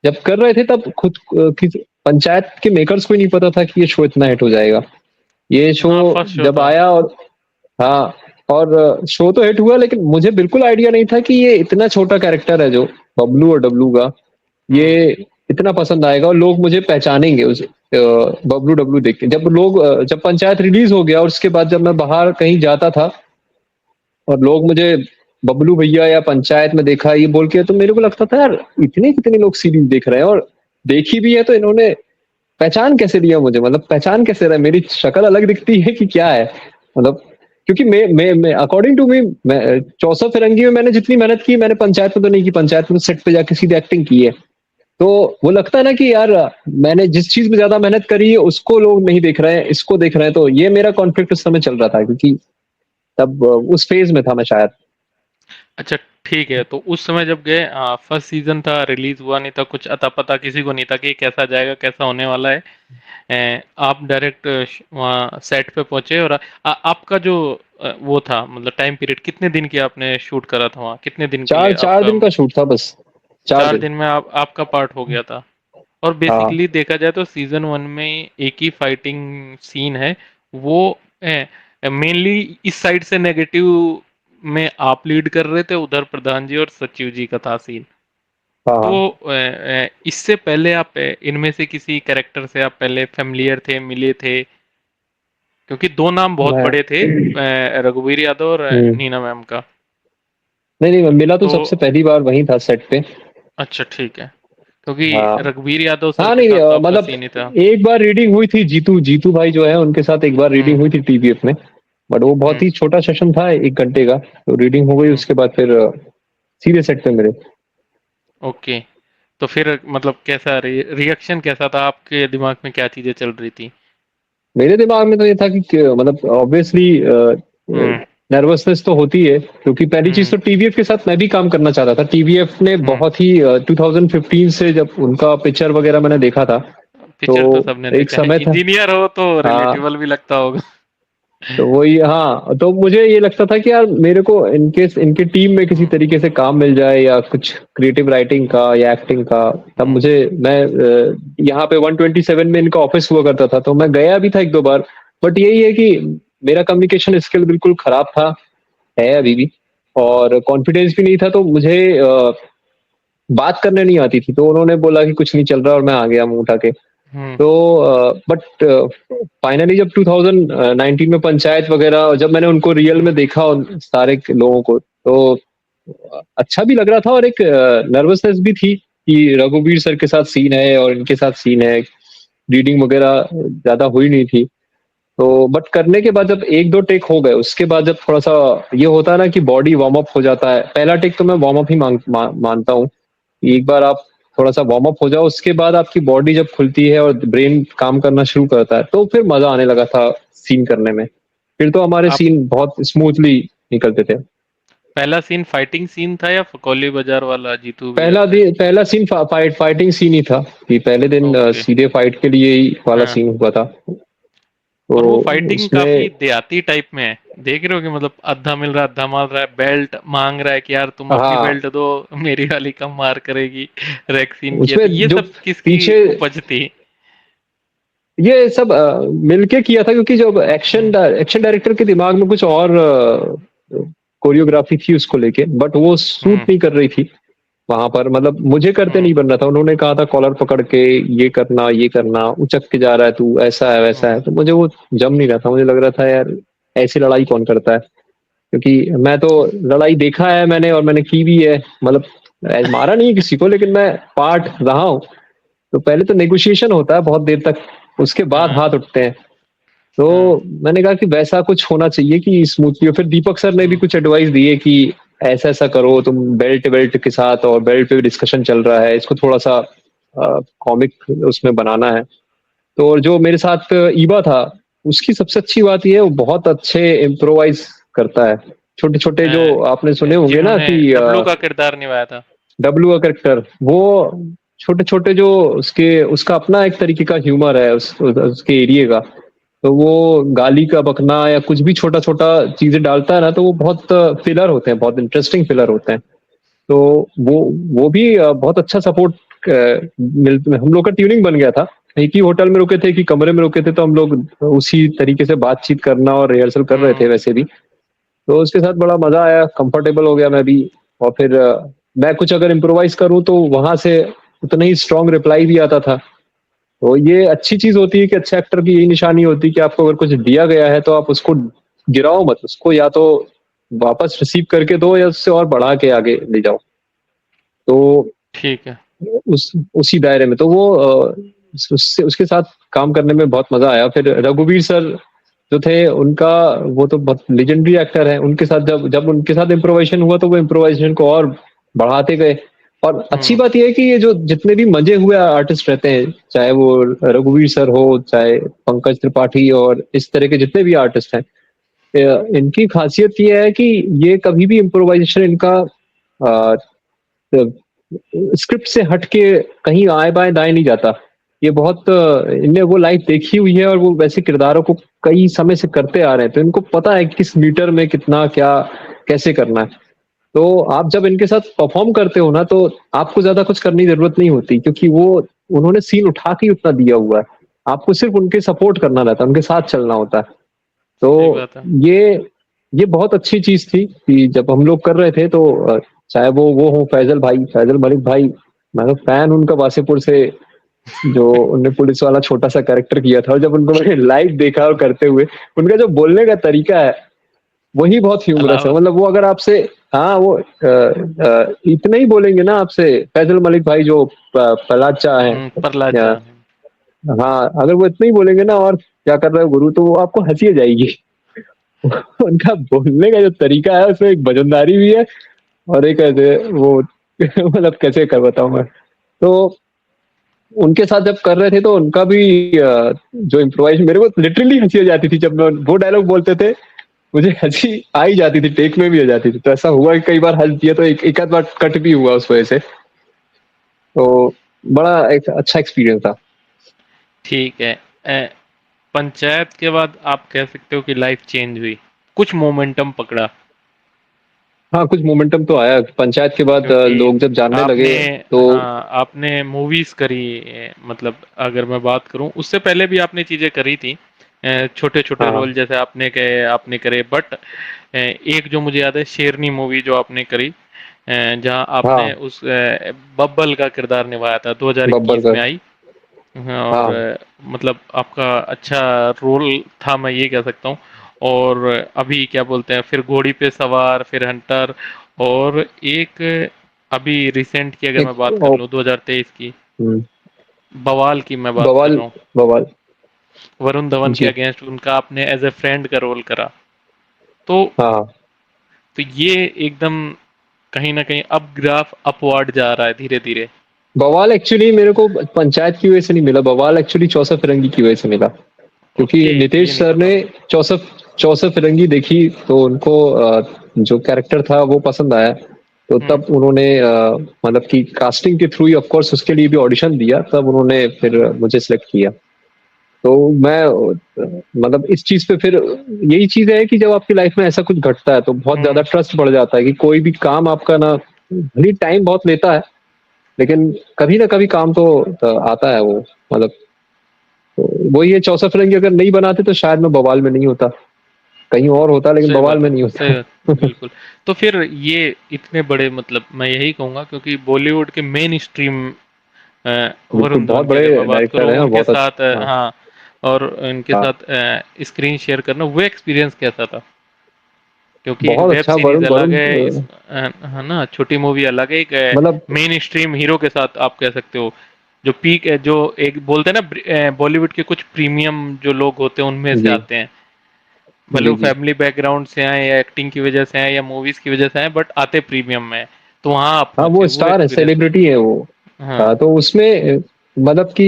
जब कर रहे थे तब खुद पंचायत के मेकर्स को ही नहीं पता था कि ये शो इतना हिट हो जाएगा। ये शो हाँ, फर्स्ट शो जब था। आया और हाँ, और शो तो हिट हुआ लेकिन मुझे बिल्कुल आइडिया नहीं था कि ये इतना छोटा कैरेक्टर है जो बबलू और डब्लू का, ये हम्म। इतना पसंद आएगा और लोग मुझे पहचानेंगे उस बबलू डब्लू देख के। जब पंचायत रिलीज हो गया और उसके बाद जब मैं बाहर कहीं जाता था और लोग मुझे बबलू भैया या पंचायत में देखा ये बोल के, तो मेरे को लगता था यार इतने कितने लोग सीरीज देख रहे हैं और देखी भी है, तो इन्होंने पहचान कैसे लिया मुझे, मतलब पहचान कैसे रहा, मेरी शक्ल अलग दिखती है कि क्या है मतलब। क्योंकि मैं अकॉर्डिंग टू मी, मैं चौसा फिरंगी में मैंने जितनी मेहनत की मैंने पंचायत में तो नहीं की, पंचायत में सेट पे जाके सीधे एक्टिंग की है। तो वो लगता है ना कि यार मैंने जिस चीज में ज्यादा मेहनत करी है उसको लोग नहीं देख रहे हैं, इसको देख रहे हैं, तो ये मेरा कॉन्फ्लिक्ट उस समय चल रहा था, क्योंकि तब उस फेज में था मैं शायद। अच्छा, ठीक है। तो उस समय जब गए, फर्स्ट सीजन था, रिलीज हुआ नहीं था, कुछ अता पता किसी को नहीं था कि कैसा जाएगा, कैसा होने वाला है। आप डायरेक्ट वहाँ सेट पे पहुंचे, और आपका जो वो था, मतलब टाइम पीरियड कितने दिन की आपने शूट करा था वहाँ, कितने दिन के लिए चार चार आपका? दिन का शूट था बस। चार 4 दिन दिन में आपका पार्ट हो गया था। और हाँ। बेसिकली देखा जाए तो सीजन 1 में एक ही फाइटिंग सीन है, वो मेनली इस साइड से नेगेटिव में आप लीड कर रहे थे, उधर प्रधान जी और सचिव जी का था सीन। हाँ तो हाँ। इससे पहले आप इनमें से किसी कैरेक्टर से आप पहले फेमिलियर थे, मिले थे? क्योंकि दो नाम बहुत मैं बड़े थे, रघुवीर यादव और हम्म। नीना मैम का। नहीं नहीं, मैं मिला तो तो सबसे पहली बार वहीं था सेट पे। अच्छा, ठीक है। क्योंकि हाँ रघुवीर यादव सर हाँ, के नहीं साथ तो आपका मतलब सीन ही था। एक बार रीडिंग हुई थी, जीतू जीतू भाई जो है उनके साथ एक बार हम्म। रीडिंग हुई थी टीवीएफ में। बट वो बहुत हम्म। ही छोटा सेशन था, 1 घंटे का, तो रीडिंग हो गई हम्म। उसके बाद फिर सीधे सेट पे मेरे। ओके। तो फिर मतलब कैसा रिएक्शन कैसा था, आपके दिमाग में क्या चीजें चल रही थी? मेरे दिमाग में तो ये था कि मतलब ऑब्वियसली हम्म। नर्वसनेस तो होती है, क्योंकि पहली चीज हम्म। तो टीवीएफ के साथ मैं भी काम करना चाहता था। टीवीएफ ने हम्म। बहुत ही 2015 से जब उनका पिक्चर वगैरह मैंने देखा था, तो पिक्चर तो सबने एक देखा है, समय था। इंजीनियर हो तो हाँ, रिलेटेबल भी लगता होगा। तो वही हाँ, तो मुझे ये लगता था कि यार मेरे को इनके इनके टीम में किसी हम्म। तरीके से काम मिल जाए या कुछ क्रिएटिव राइटिंग का या एक्टिंग का। तब हम्म। मुझे मैं यहाँ पे 127 में इनका ऑफिस हुआ करता था, तो मैं गया भी था 1-2 बार। बट यही है कि मेरा कम्युनिकेशन स्किल बिल्कुल खराब था, है अभी भी, और कॉन्फिडेंस भी नहीं था, तो मुझे बात करने नहीं आती थी, तो उन्होंने बोला कि कुछ नहीं चल रहा और मैं आ गया मुंह उठा के। हम्म। तो बट फाइनली जब 2019 में पंचायत वगैरह जब मैंने उनको रियल में देखा उन सारे लोगों को, तो अच्छा भी लग रहा था और एक नर्वसनेस भी थी कि रघुवीर सर के साथ सीन है और इनके साथ सीन है। रीडिंग वगैरह ज्यादा हुई नहीं थी, तो बट करने के बाद जब 1-2 टेक हो गए उसके बाद जब थोड़ा सा ये होता है ना कि बॉडी वार्म अप हो जाता है, पहला टेक तो मैं वार्म अप ही मानता हूँ। एक बार आप थोड़ा सा वार्म अप हो जाओ उसके बाद आपकी बॉडी जब खुलती है और ब्रेन काम करना शुरू करता है तो फिर मजा आने लगा था सीन करने में। फिर तो हमारे आप सीन बहुत स्मूथली निकलते थे। पहला सीन फाइटिंग सीन था या कौली बाजार वाला जीतू भैया का? पहला सीन फाइटिंग सीन ही था कि पहले दिन ओके। सीधे फाइट के लिए ही वाला हाँ। सीन हुआ था। तो और वो फाइटिंग काफी उसमें देहाती टाइप में है, देख रहे हो कि मतलब आधा मिल रहा है, आधा मार रहा है, बेल्ट मांग रहा है कि यार तुम अपनी हाँ, बेल्ट दो, मेरी वाली कम मार करेगी। रैक्सीन किया, तो उसमें ये जो सब किसकी पीछे उपज थी? ये सब मिलके किया था, क्योंकि जब एक्शन डायरेक्टर के दिमाग में कुछ और कोरियोग्राफी थी उसको लेके, बट वो सूट हम्म नहीं कर रही थी वहां पर। मतलब मुझे करते हम्म नहीं बन रहा था। उन्होंने कहा था कॉलर पकड़ के ये करना, उचक के जा रहा है तू, ऐसा है वैसा हम्म है, तो मुझे वो जम नहीं रहा था। मुझे लग रहा था यार ऐसी लड़ाई कौन करता है, क्योंकि मैं तो लड़ाई देखा है मैंने, और मैंने की भी है। मतलब मारा नहीं है किसी को, लेकिन मैं पार्ट रहा हूँ। तो पहले तो नेगोशिएशन होता है बहुत देर तक, उसके बाद हाँ हाथ उठते हैं। तो हाँ मैंने कहा कि वैसा कुछ होना चाहिए कि स्मूथली। और फिर दीपक सर ने भी हम्म कुछ एडवाइस दी है कि ऐसा ऐसा करो तुम, बेल्ट बेल्ट के साथ, और बेल्ट पे भी डिस्कशन चल रहा है, इसको थोड़ा सा कॉमिक उसमें बनाना है। तो और जो मेरे साथ ईबा था, उसकी सबसे अच्छी बात यह है वो बहुत अच्छे इम्प्रोवाइज करता है। छोटे छोटे जो आपने सुने होंगे ना जिन्होंने कि डब्लू का किरदार निभाया था। डब्लू का करेक्टर, वो छोटे छोटे जो उसके, उसका अपना एक तरीके का ह्यूमर है उसके एरिया का। तो वो गाली का बकना या कुछ भी छोटा छोटा चीजें डालता है ना, तो वो बहुत फिलर होते हैं, बहुत इंटरेस्टिंग फिलर होते हैं। तो वो भी बहुत अच्छा सपोर्ट मिल, हम लोग का ट्यूनिंग बन गया था। एक ही होटल में रुके थे, एक ही कमरे में रुके थे, तो हम लोग उसी तरीके से बातचीत करना और रिहर्सल कर रहे थे हम्म वैसे भी। तो उसके साथ बड़ा मजा आया, कंफर्टेबल हो गया मैं भी। और फिर मैं कुछ अगर इम्प्रोवाइज करूँ तो वहां से उतना ही स्ट्रांग रिप्लाई भी आता था। तो ये अच्छी चीज होती है कि अच्छे एक्टर की यही निशानी होती है कि आपको अगर कुछ दिया गया है तो आप उसको गिराओ मत, उसको या तो वापस रिसीव करके दो या उससे और बढ़ा के आगे ले जाओ। तो ठीक है। उसी दायरे में तो वो उससे उसके साथ काम करने में बहुत मजा आया। फिर रघुवीर सर जो थे उनका, वो तो बहुत लेजेंडरी एक्टर है। उनके साथ जब जब उनके साथ इम्प्रोवाइजेशन हुआ तो वो इम्प्रोवाइजेशन को और बढ़ाते गए। और अच्छी हम्म बात यह है कि ये जो जितने भी मजे हुए आर्टिस्ट रहते हैं, चाहे वो रघुवीर सर हो, चाहे पंकज त्रिपाठी, और इस तरह के जितने भी आर्टिस्ट हैं, इनकी खासियत ये है कि ये कभी भी इम्प्रोवाइजेशन इनका स्क्रिप्ट से हट के कहीं आए बाएं दाएं नहीं जाता। ये बहुत इनने वो लाइफ देखी हुई है, और वो वैसे किरदारों को कई समय से करते आ रहे हैं, तो इनको पता है कि किस मीटर में कितना क्या कैसे करना है। तो आप जब इनके साथ परफॉर्म करते हो ना, तो आपको ज्यादा कुछ करने की जरूरत नहीं होती, क्योंकि वो उन्होंने सीन उठा के ही उतना दिया हुआ है। आपको सिर्फ उनके सपोर्ट करना रहता है, उनके साथ चलना होता है। तो सही बात है। ये ये बहुत अच्छी चीज थी कि जब हम लोग कर रहे थे तो चाहे वो हो फैजल भाई, फैजल मलिक भाई, मैं तो फैन उनका वासेपुर से, जो उनने पुलिस वाला छोटा सा कैरेक्टर किया था। और जब उनको मैंने लाइव देखा और करते हुए, उनका जो बोलने का तरीका है वही बहुत ह्यूमरस है। अलावा मतलब वो अगर आपसे, हाँ वो इतना ही बोलेंगे ना आपसे, फैजल मलिक भाई जो पलाचा है, प्रहलाद या, जान। हाँ अगर वो इतना ही बोलेंगे ना, और क्या कर रहे हो गुरु, तो वो आपको हंसी आ जाएगी। उनका बोलने का जो तरीका है उसमें एक वजनदारी भी है, और एक ऐसे वो मतलब कैसे कर बताऊं मैं। तो उनके साथ जब कर रहे थे तो उनका भी जो इम्प्रोवाइज, मेरे को लिटरली हंसी आ जाती थी जब मैं वो डायलॉग बोलते थे। मुझे हंसी आ ही जाती थी, टेक में भी आ जाती थी। तो ऐसा हुआ कि कई बार हंस दिया, तो एक आध बार कट भी हुआ उस वजह से। तो बड़ा एक अच्छा एक्सपीरियंस था। ठीक है। पंचायत के बाद आप कह सकते हो कि लाइफ चेंज हुई, कुछ मोमेंटम पकड़ा। हाँ कुछ मोमेंटम तो आया पंचायत के बाद, क्योंकि लोग जब जानने आपने, लगे तो। हाँ आपने मूवीज करी, मतलब अगर मैं बात करूं उससे पहले भी आपने चीजें करी थी, छोटे छोटे हाँ हाँ रोल जैसे आपने करे, बट एक जो मुझे याद है शेरनी मूवी जो आपने करी, जहां आपने हाँ उस बब्बल का किरदार निभाया था, बब्बर 2021 का। में आई। हाँ, और हाँ मतलब आपका अच्छा रोल था, मैं ये कह सकता हूँ। और अभी क्या बोलते हैं, फिर घोड़ी पे सवार, फिर हंटर, और एक अभी रिसेंट की अगर एक मैं बात कर लूँ 2023 की, हम्म, बवाल की मैं बात कर बवाल, रहा हूँ। बवाल। वरुण धवन के जी। अगेंस्ट उनका आपने एज ए फ्रेंड का रोल करा। तो हाँ ये एकदम कहीं ना कहीं अब ग्राफ अपवर्ड जा रहा है धीरे धीरे। बवाल एक्चुअली मेरे को पंचायत की वजह से नहीं मिला, बवाल एक्चुअली चौसा फिरंगी की वजह से मिला। क्योंकि ओके, ये नितेश नहीं सर पता ने मुझे। चौसा चौसा फिरंगी देखी, तो उनको जो कैरेक्टर था वो पसंद आया। तो हम्म तब उन्होंने मतलब कि कास्टिंग के थ्रू ही ऑफ कोर्स उसके लिए भी ऑडिशन दिया, तब उन्होंने फिर मुझे सिलेक्ट किया। तो मैं मतलब इस चीज पे फिर यही चीज है कि जब आपकी लाइफ में ऐसा कुछ घटता है तो बहुत ज्यादा हम्म ट्रस्ट बढ़ जाता है कि कोई भी काम आपका ना, भले टाइम बहुत लेता है, लेकिन कभी ना कभी काम तो आता है वो। मतलब तो वही है, चौसा फिरंगी अगर नहीं बनाते तो शायद मैं बवाल में नहीं होता, कहीं और होता, लेकिन सही बवाल बात में है, नहीं सही होता। बात, बिल्कुल। तो फिर ये इतने बड़े, मतलब मैं यही कहूँगा, क्योंकि बॉलीवुड के मेन स्ट्रीम बिल्कुल, वरुण बहुत धवन की बड़े अगर मैं बात डायरेक्टर करूँ हैं और उनके बहुत साथ, अच्छा। हाँ, हाँ, और उनके हाँ, साथ स्क्रीन शेयर करना, वो एक्सपीरियंस कैसा था? क्योंकि बहुत वेब अच्छा। सीरीज वरुण अलग वरुण है, है ना, छोटी मूवी अलग है, एक मतलब मेन स्ट्रीम हीरो के साथ आप कह सकते हो, जो पीक है, जो एक बोलते हैं ना, बॉलीवुड के कुछ प्रीमियम जो लोग होते हैं उनमें से जी, आते हैं, भले जी, वो जी। फैमिली बैकग्राउंड से आए या एक्टिंग की वजह से आए या मूवीज की वजह से आए, बट आते प्रीमियम में, तो वहाँ आप हाँ, पहुंचे, वो वो स्टार है, एक्सपीरियंस कैसा? सेलिब्रिटी है वो। हाँ। तो उसमें मतलब कि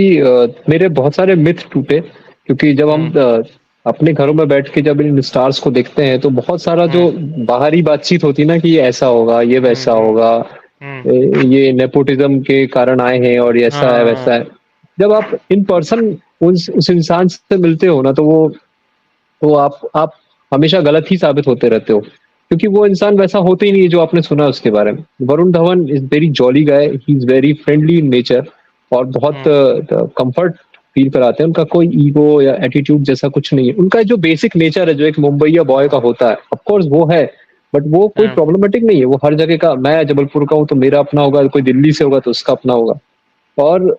मेरे बहुत सारे मिथ टूटे, क्योंकि जब हम हम्म। अपने घरों में बैठ के जब इन स्टार्स को देखते हैं तो बहुत सारा जो हम्म। बाहरी बातचीत होती है ना, कि ये ऐसा होगा, ये हम्म। वैसा हम्म। होगा, हम्म। ये नेपोटिज्म के कारण आए हैं और ये ऐसा है वैसा हाँ। है। जब आप इन पर्सन उस इंसान से मिलते हो ना, तो आप हमेशा गलत ही साबित होते रहते हो, क्योंकि वो इंसान वैसा होते ही नहीं है जो आपने सुना उसके बारे में। Varun Dhawan is very jolly guy, he is very friendly in nature, और बहुत हम्म। कंफर्ट फील कराते हैं। उनका कोई ईगो या एटीट्यूड जैसा कुछ नहीं है, उनका जो बेसिक नेचर है जो एक मुंबईया बॉय का होता है, ऑफ कोर्स वो है, बट वो कोई हाँ। प्रॉब्लमेटिक नहीं है। वो हर जगह का, मैं जबलपुर का हूँ तो मेरा अपना होगा, कोई दिल्ली से होगा तो उसका अपना होगा। और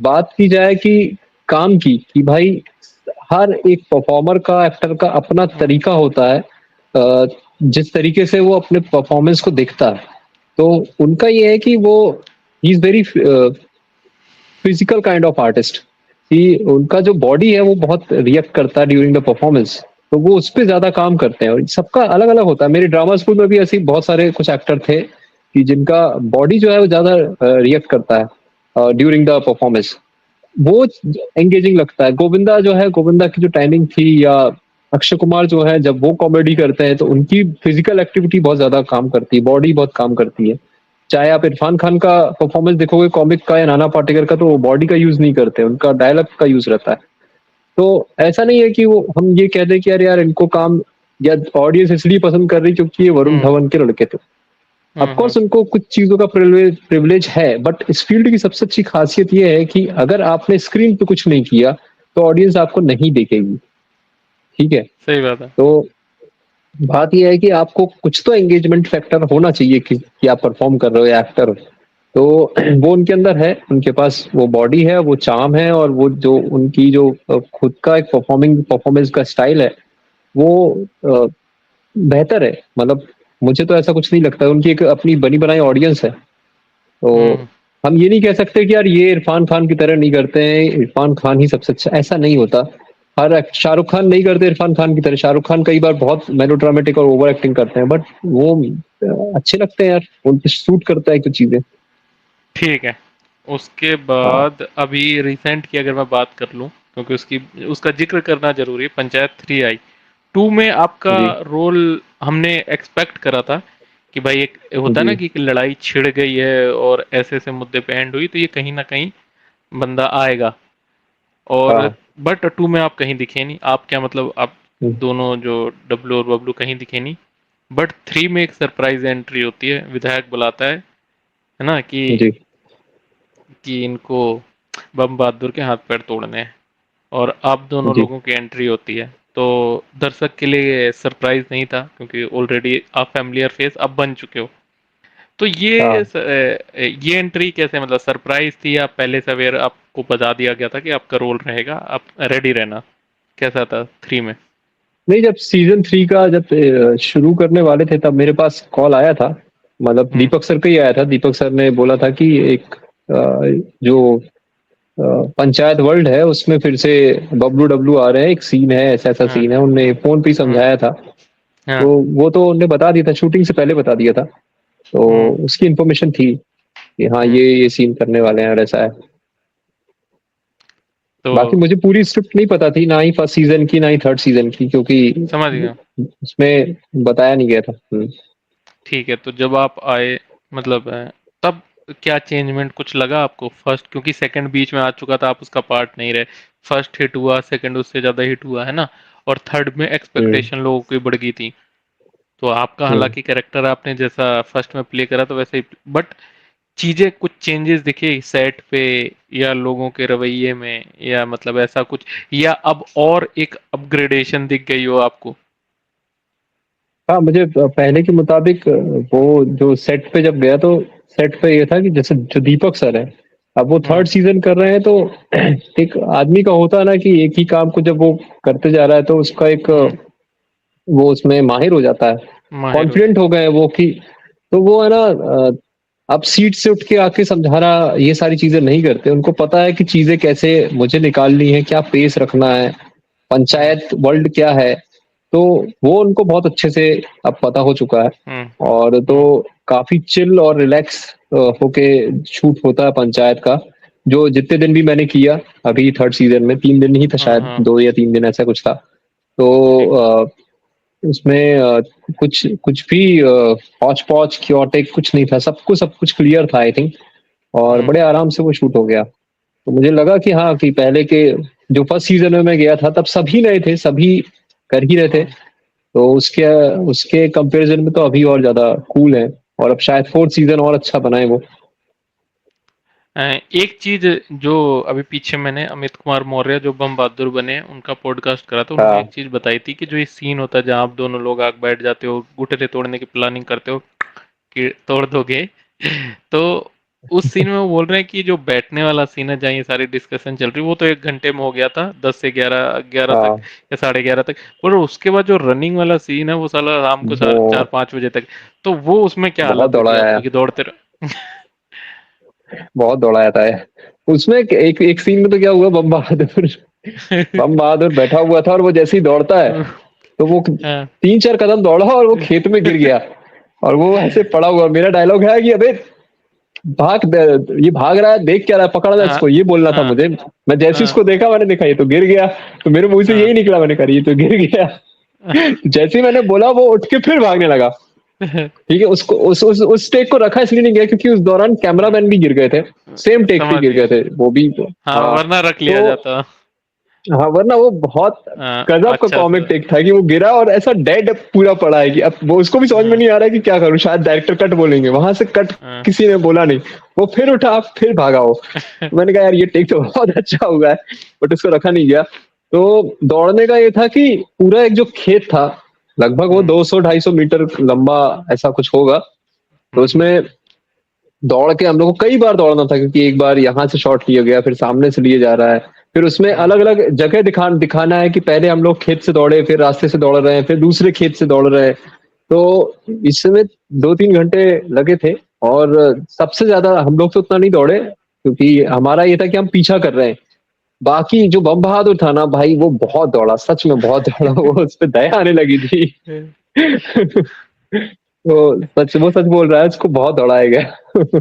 बात की जाए कि काम की, कि भाई हर एक परफॉर्मर का, एक्टर का अपना हम्म। तरीका होता है, जिस तरीके से वो अपने परफॉर्मेंस को देखता है। तो उनका ये है कि वो he is very physical kind of artist, कि उनका जो बॉडी है वो बहुत रिएक्ट करता है ड्यूरिंग द परफॉर्मेंस, तो वो उस पर ज्यादा काम करते हैं। और सबका अलग अलग होता है। मेरे ड्रामा स्कूल में भी ऐसे बहुत सारे कुछ एक्टर थे कि जिनका बॉडी जो है वो ज्यादा रिएक्ट करता है ड्यूरिंग द परफॉर्मेंस, वो एंगेजिंग लगता है। गोविंदा जो है, गोविंदा की जो टाइमिंग थी, या अक्षय कुमार जो है जब वो कॉमेडी करते हैं तो उनकी फिजिकल एक्टिविटी बहुत ज्यादा काम करती है, बॉडी बहुत काम करती है। चाहे आप इरफान खान का परफॉर्मेंस देखोगे कॉमिक का या नाना पाटेकर का, तो वो बॉडी का यूज नहीं करते, उनका डायलॉग का यूज रहता है। तो ऐसा नहीं है कि वो हम ये कह दें कि यार यार इनको काम, या ऑडियंस इसलिए पसंद कर रही क्योंकि ये वरुण हम्म। धवन के लड़के थे। हम्म। ऑफकोर्स उनको कुछ चीजों का प्रिविलेज है, बट इस फील्ड की सबसे अच्छी खासियत ये है कि अगर आपने स्क्रीन पे कुछ नहीं किया तो ऑडियंस आपको नहीं देखेगी। ठीक है। सही बात है। तो बात यह है कि आपको कुछ तो एंगेजमेंट फैक्टर होना चाहिए कि आप परफॉर्म कर रहे हो या एक्टर हो। तो वो उनके अंदर है, उनके पास वो बॉडी है, वो चार्म है, और वो जो उनकी जो खुद का एक परफॉर्मेंस का स्टाइल है, वो अ, बेहतर है। मतलब मुझे तो ऐसा कुछ नहीं लगता, उनकी एक अपनी बनी बनाई ऑडियंस है। तो हम्म। हम ये नहीं कह सकते कि यार ये इरफान खान की तरह नहीं करते हैं, इरफान खान ही सबसे अच्छा, ऐसा नहीं होता। शाहरुख खान नहीं करते इरफान खान की तरह, शाहरुख खान कई बार बहुत मेलोड्रामेटिक और ओवर एक्टिंग करते हैं, बट वो अच्छे लगते हैं यार, उन पे सूट करता है कुछ चीजें। ठीक है। उसके हाँ, बाद अभी रिसेंट की अगर मैं बात कर लूं, क्योंकि उसकी उसका जिक्र करना जरूरी है, पंचायत 3 आई। 2 में आपका जी, रोल हमने एक्सपेक्ट करा था कि भाई, एक होता है जी, ना कि एक लड़ाई छिड़ गई है और ऐसे ऐसे मुद्दे पे एंड हुई, तो ये कहीं ना कहीं बंदा आएगा। और हाँ, बट 2 में आप कहीं दिखे नहीं, आप क्या मतलब, आप हम्म, दोनों जो डब्लू और बबलू कहीं दिखे नहीं। बट 3 में एक सरप्राइज एंट्री होती है, विधायक बुलाता है ना, जी, कि इनको बम बहादुर के हाथ पैर तोड़ने हैं, और आप दोनों जी, लोगों की एंट्री होती है। तो दर्शक के लिए सरप्राइज नहीं था, क्योंकि ऑलरेडी आप फैमिलियर फेस अब बन चुके हो। तो हाँ। ये एंट्री कैसे, मतलब सरप्राइज थी या पहले से अवेयर आपको बता दिया गया था कि आपका रोल रहेगा, आप रेडी रहना? कैसा था 3 में? नहीं, जब सीजन 3 का जब शुरू करने वाले थे तब मेरे पास कॉल आया था। मतलब हम्म। दीपक सर का ही आया था। दीपक सर ने बोला था कि एक जो पंचायत वर्ल्ड है उसमें फिर से बबलू डब्लू आ रहे हैं, एक सीन है, ऐसा ऐसा हाँ। सीन है, उनने फोन पे ही हाँ। समझाया था। हाँ। तो वो तो उन्हें बता दिया था, शूटिंग से पहले बता दिया था। तो हम्म। उसकी इन्फॉर्मेशन थी कि हाँ हम्म। ये सीन करने वाले हैं और ऐसा है। तो बाकी मुझे पूरी स्क्रिप्ट नहीं पता थी, ना ही फर्स्ट सीजन की ना ही थर्ड सीजन की, क्योंकि समझ गया। उसमें बताया नहीं गया था। ठीक है, तो जब आप आए, मतलब तब क्या चेंजमेंट कुछ लगा आपको फर्स्ट, क्योंकि सेकंड बीच में आ चुका था, आप उसका पार्ट नहीं रहे। फर्स्ट हिट हुआ, सेकंड उससे ज्यादा हिट हुआ, है ना, और थर्ड में हम्म, एक्सपेक्टेशन लोगों की बढ़ गई थी। तो आपका हम्म, हालांकि कैरेक्टर आपने जैसा फर्स्ट में प्ले करा तो वैसे ही, बट चीजें कुछ चेंजेस दिखे सेट पे या लोगों के रवैये में, या मतलब ऐसा कुछ, या अब और एक अपग्रेडेशन दिख गई हो आपको? हाँ, मुझे पहले के मुताबिक वो जो सेट पे जब गया तो सेट पे ये था कि जैसे जो दीपक सर है, अब वो हम्म। थर्ड सीजन कर रहे हैं तो एक आदमी का होता है ना कि एक ही काम को जब वो करते जा रहा है तो उसका एक हम्म। वो उसमें माहिर हो जाता है, माहिर हो कॉन्फिडेंट जाता हो गए हैं वो कि तो वो है ना अब सीट से उठ के आके समझाना ये सारी चीजें नहीं करते, उनको पता है कि चीजें कैसे मुझे निकालनी है, क्या पेस रखना है, है। हम्म। पंचायत वर्ल्ड क्या है, तो वो उनको बहुत अच्छे से अब पता हो चुका है। हम्म। और तो हम्म। काफी चिल और रिलैक्स होके शूट होता है पंचायत का, जो जितने दिन भी मैंने किया अभी थर्ड सीजन में 3 दिन ही था हाँ शायद, हाँ। 2 या 3 दिन ऐसा कुछ था। तो ठीक। उसमें कुछ कुछ भी हौच पौच क्योटिक कुछ नहीं था, सब कुछ क्लियर था आई थिंक, और हम्म। बड़े आराम से वो शूट हो गया। तो मुझे लगा कि हाँ कि पहले के जो फर्स्ट सीजन में मैं गया था तब सभी नए थे, सभी कर ही रहे थे, हम्म। तो उसके उसके कंपैरिजन में तो अभी और ज्यादा कूल है, और अब शायद फोर्थ सीजन और अच्छा बनाए वो। एक चीज जो अभी पीछे मैंने अमित कुमार मौर्य जो बम बहादुर बने उनका पॉडकास्ट करा, तो उन्होंने एक हाँ चीज बताई थी कि जो ये सीन होता है जहां आप दोनों लोग आग बैठ जाते हो, गुटरे तोड़ने की प्लानिंग करते हो कि तोड़ दोगे, तो उस सीन में वो बोल रहे हैं कि जो बैठने वाला सीन है जहाँ ये सारी डिस्कशन चल रही है वो तो 1 घंटे में हो गया था, 10 से 11, 11 तक हाँ, या 11:30 तक। और उसके बाद जो रनिंग वाला सीन है वो साला शाम को वो 4-5 बजे तक। तो वो उसमें क्या बहुत हालत होगी दौड़ाया है, आपकी कि दौड़ते रहो? बहुत दौड़ाया था ये। उसमें एक एक सीन में तो क्या हुआ, बम बहादुर बैठा हुआ था और वो जैसे ही दौड़ता है तो वो हाँ। 3-4 कदम दौड़ा और वो खेत में गिर गया, और वो ऐसे पड़ा हुआ। मेरा डायलॉग है कि अबे ये भाग रहा है, देख क्या रहा है, पकड़ रहा है हाँ। इसको, ये बोलना था हाँ। मुझे। मैं जैसे हाँ। इसको देखा मैंने देखा ये तो गिर गया, तो मेरे मुंह से हाँ। यही निकला, मैंने कहा ये तो गिर गया। जैसे ही मैंने बोला वो उठ के फिर भागने लगा। ठीक है, उसको उस टेक को रखा इसलिए नहीं गया क्योंकि उस दौरान कैमरामैन भी गिर गए थे, सेम टेक पे समझ गिर गया। गए थे वो भी। हाँ, हाँ, वरना रख लिया तो जाता। हाँ, वरना वो बहुत हाँ, गजब का अच्छा कॉमिक सा। टेक था कि वो गिरा और ऐसा डेड पूरा पड़ा है कि अब वो उसको भी समझ में हाँ। नहीं आ रहा है कि क्या करूं, शायद डायरेक्टर कट बोलेंगे, वहां से कट हाँ। किसी ने बोला नहीं, वो फिर उठा फिर भागा वो। तो मैंने कहा यार ये टेक तो बहुत अच्छा हुआ है, बट उसको रखा नहीं गया। तो दौड़ने का ये था कि पूरा एक जो खेत था, लगभग वो हम्म। 200-250 मीटर लंबा ऐसा कुछ होगा, तो हम्म। उसमें दौड़ के हम लोग को कई बार दौड़ना था, क्योंकि एक बार यहाँ से शॉट लिया गया, फिर सामने से लिए जा रहा है, फिर उसमें हम्म। अलग अलग जगह दिखाना है कि पहले हम लोग खेत से दौड़े, फिर रास्ते से दौड़ रहे हैं, फिर दूसरे खेत से दौड़ रहे हैं। तो इसमें 2-3 घंटे लगे थे, और सबसे ज्यादा हम लोग तो उतना नहीं दौड़े क्योंकि हमारा ये था कि हम पीछा कर रहे हैं। बाकी जो बम बहादुर था ना भाई, वो बहुत दौड़ा, सच में बहुत दौड़ा, वो उस पर दया आने लगी थी। वो सच बोल रहा है, उसको बहुत दौड़ाया गया।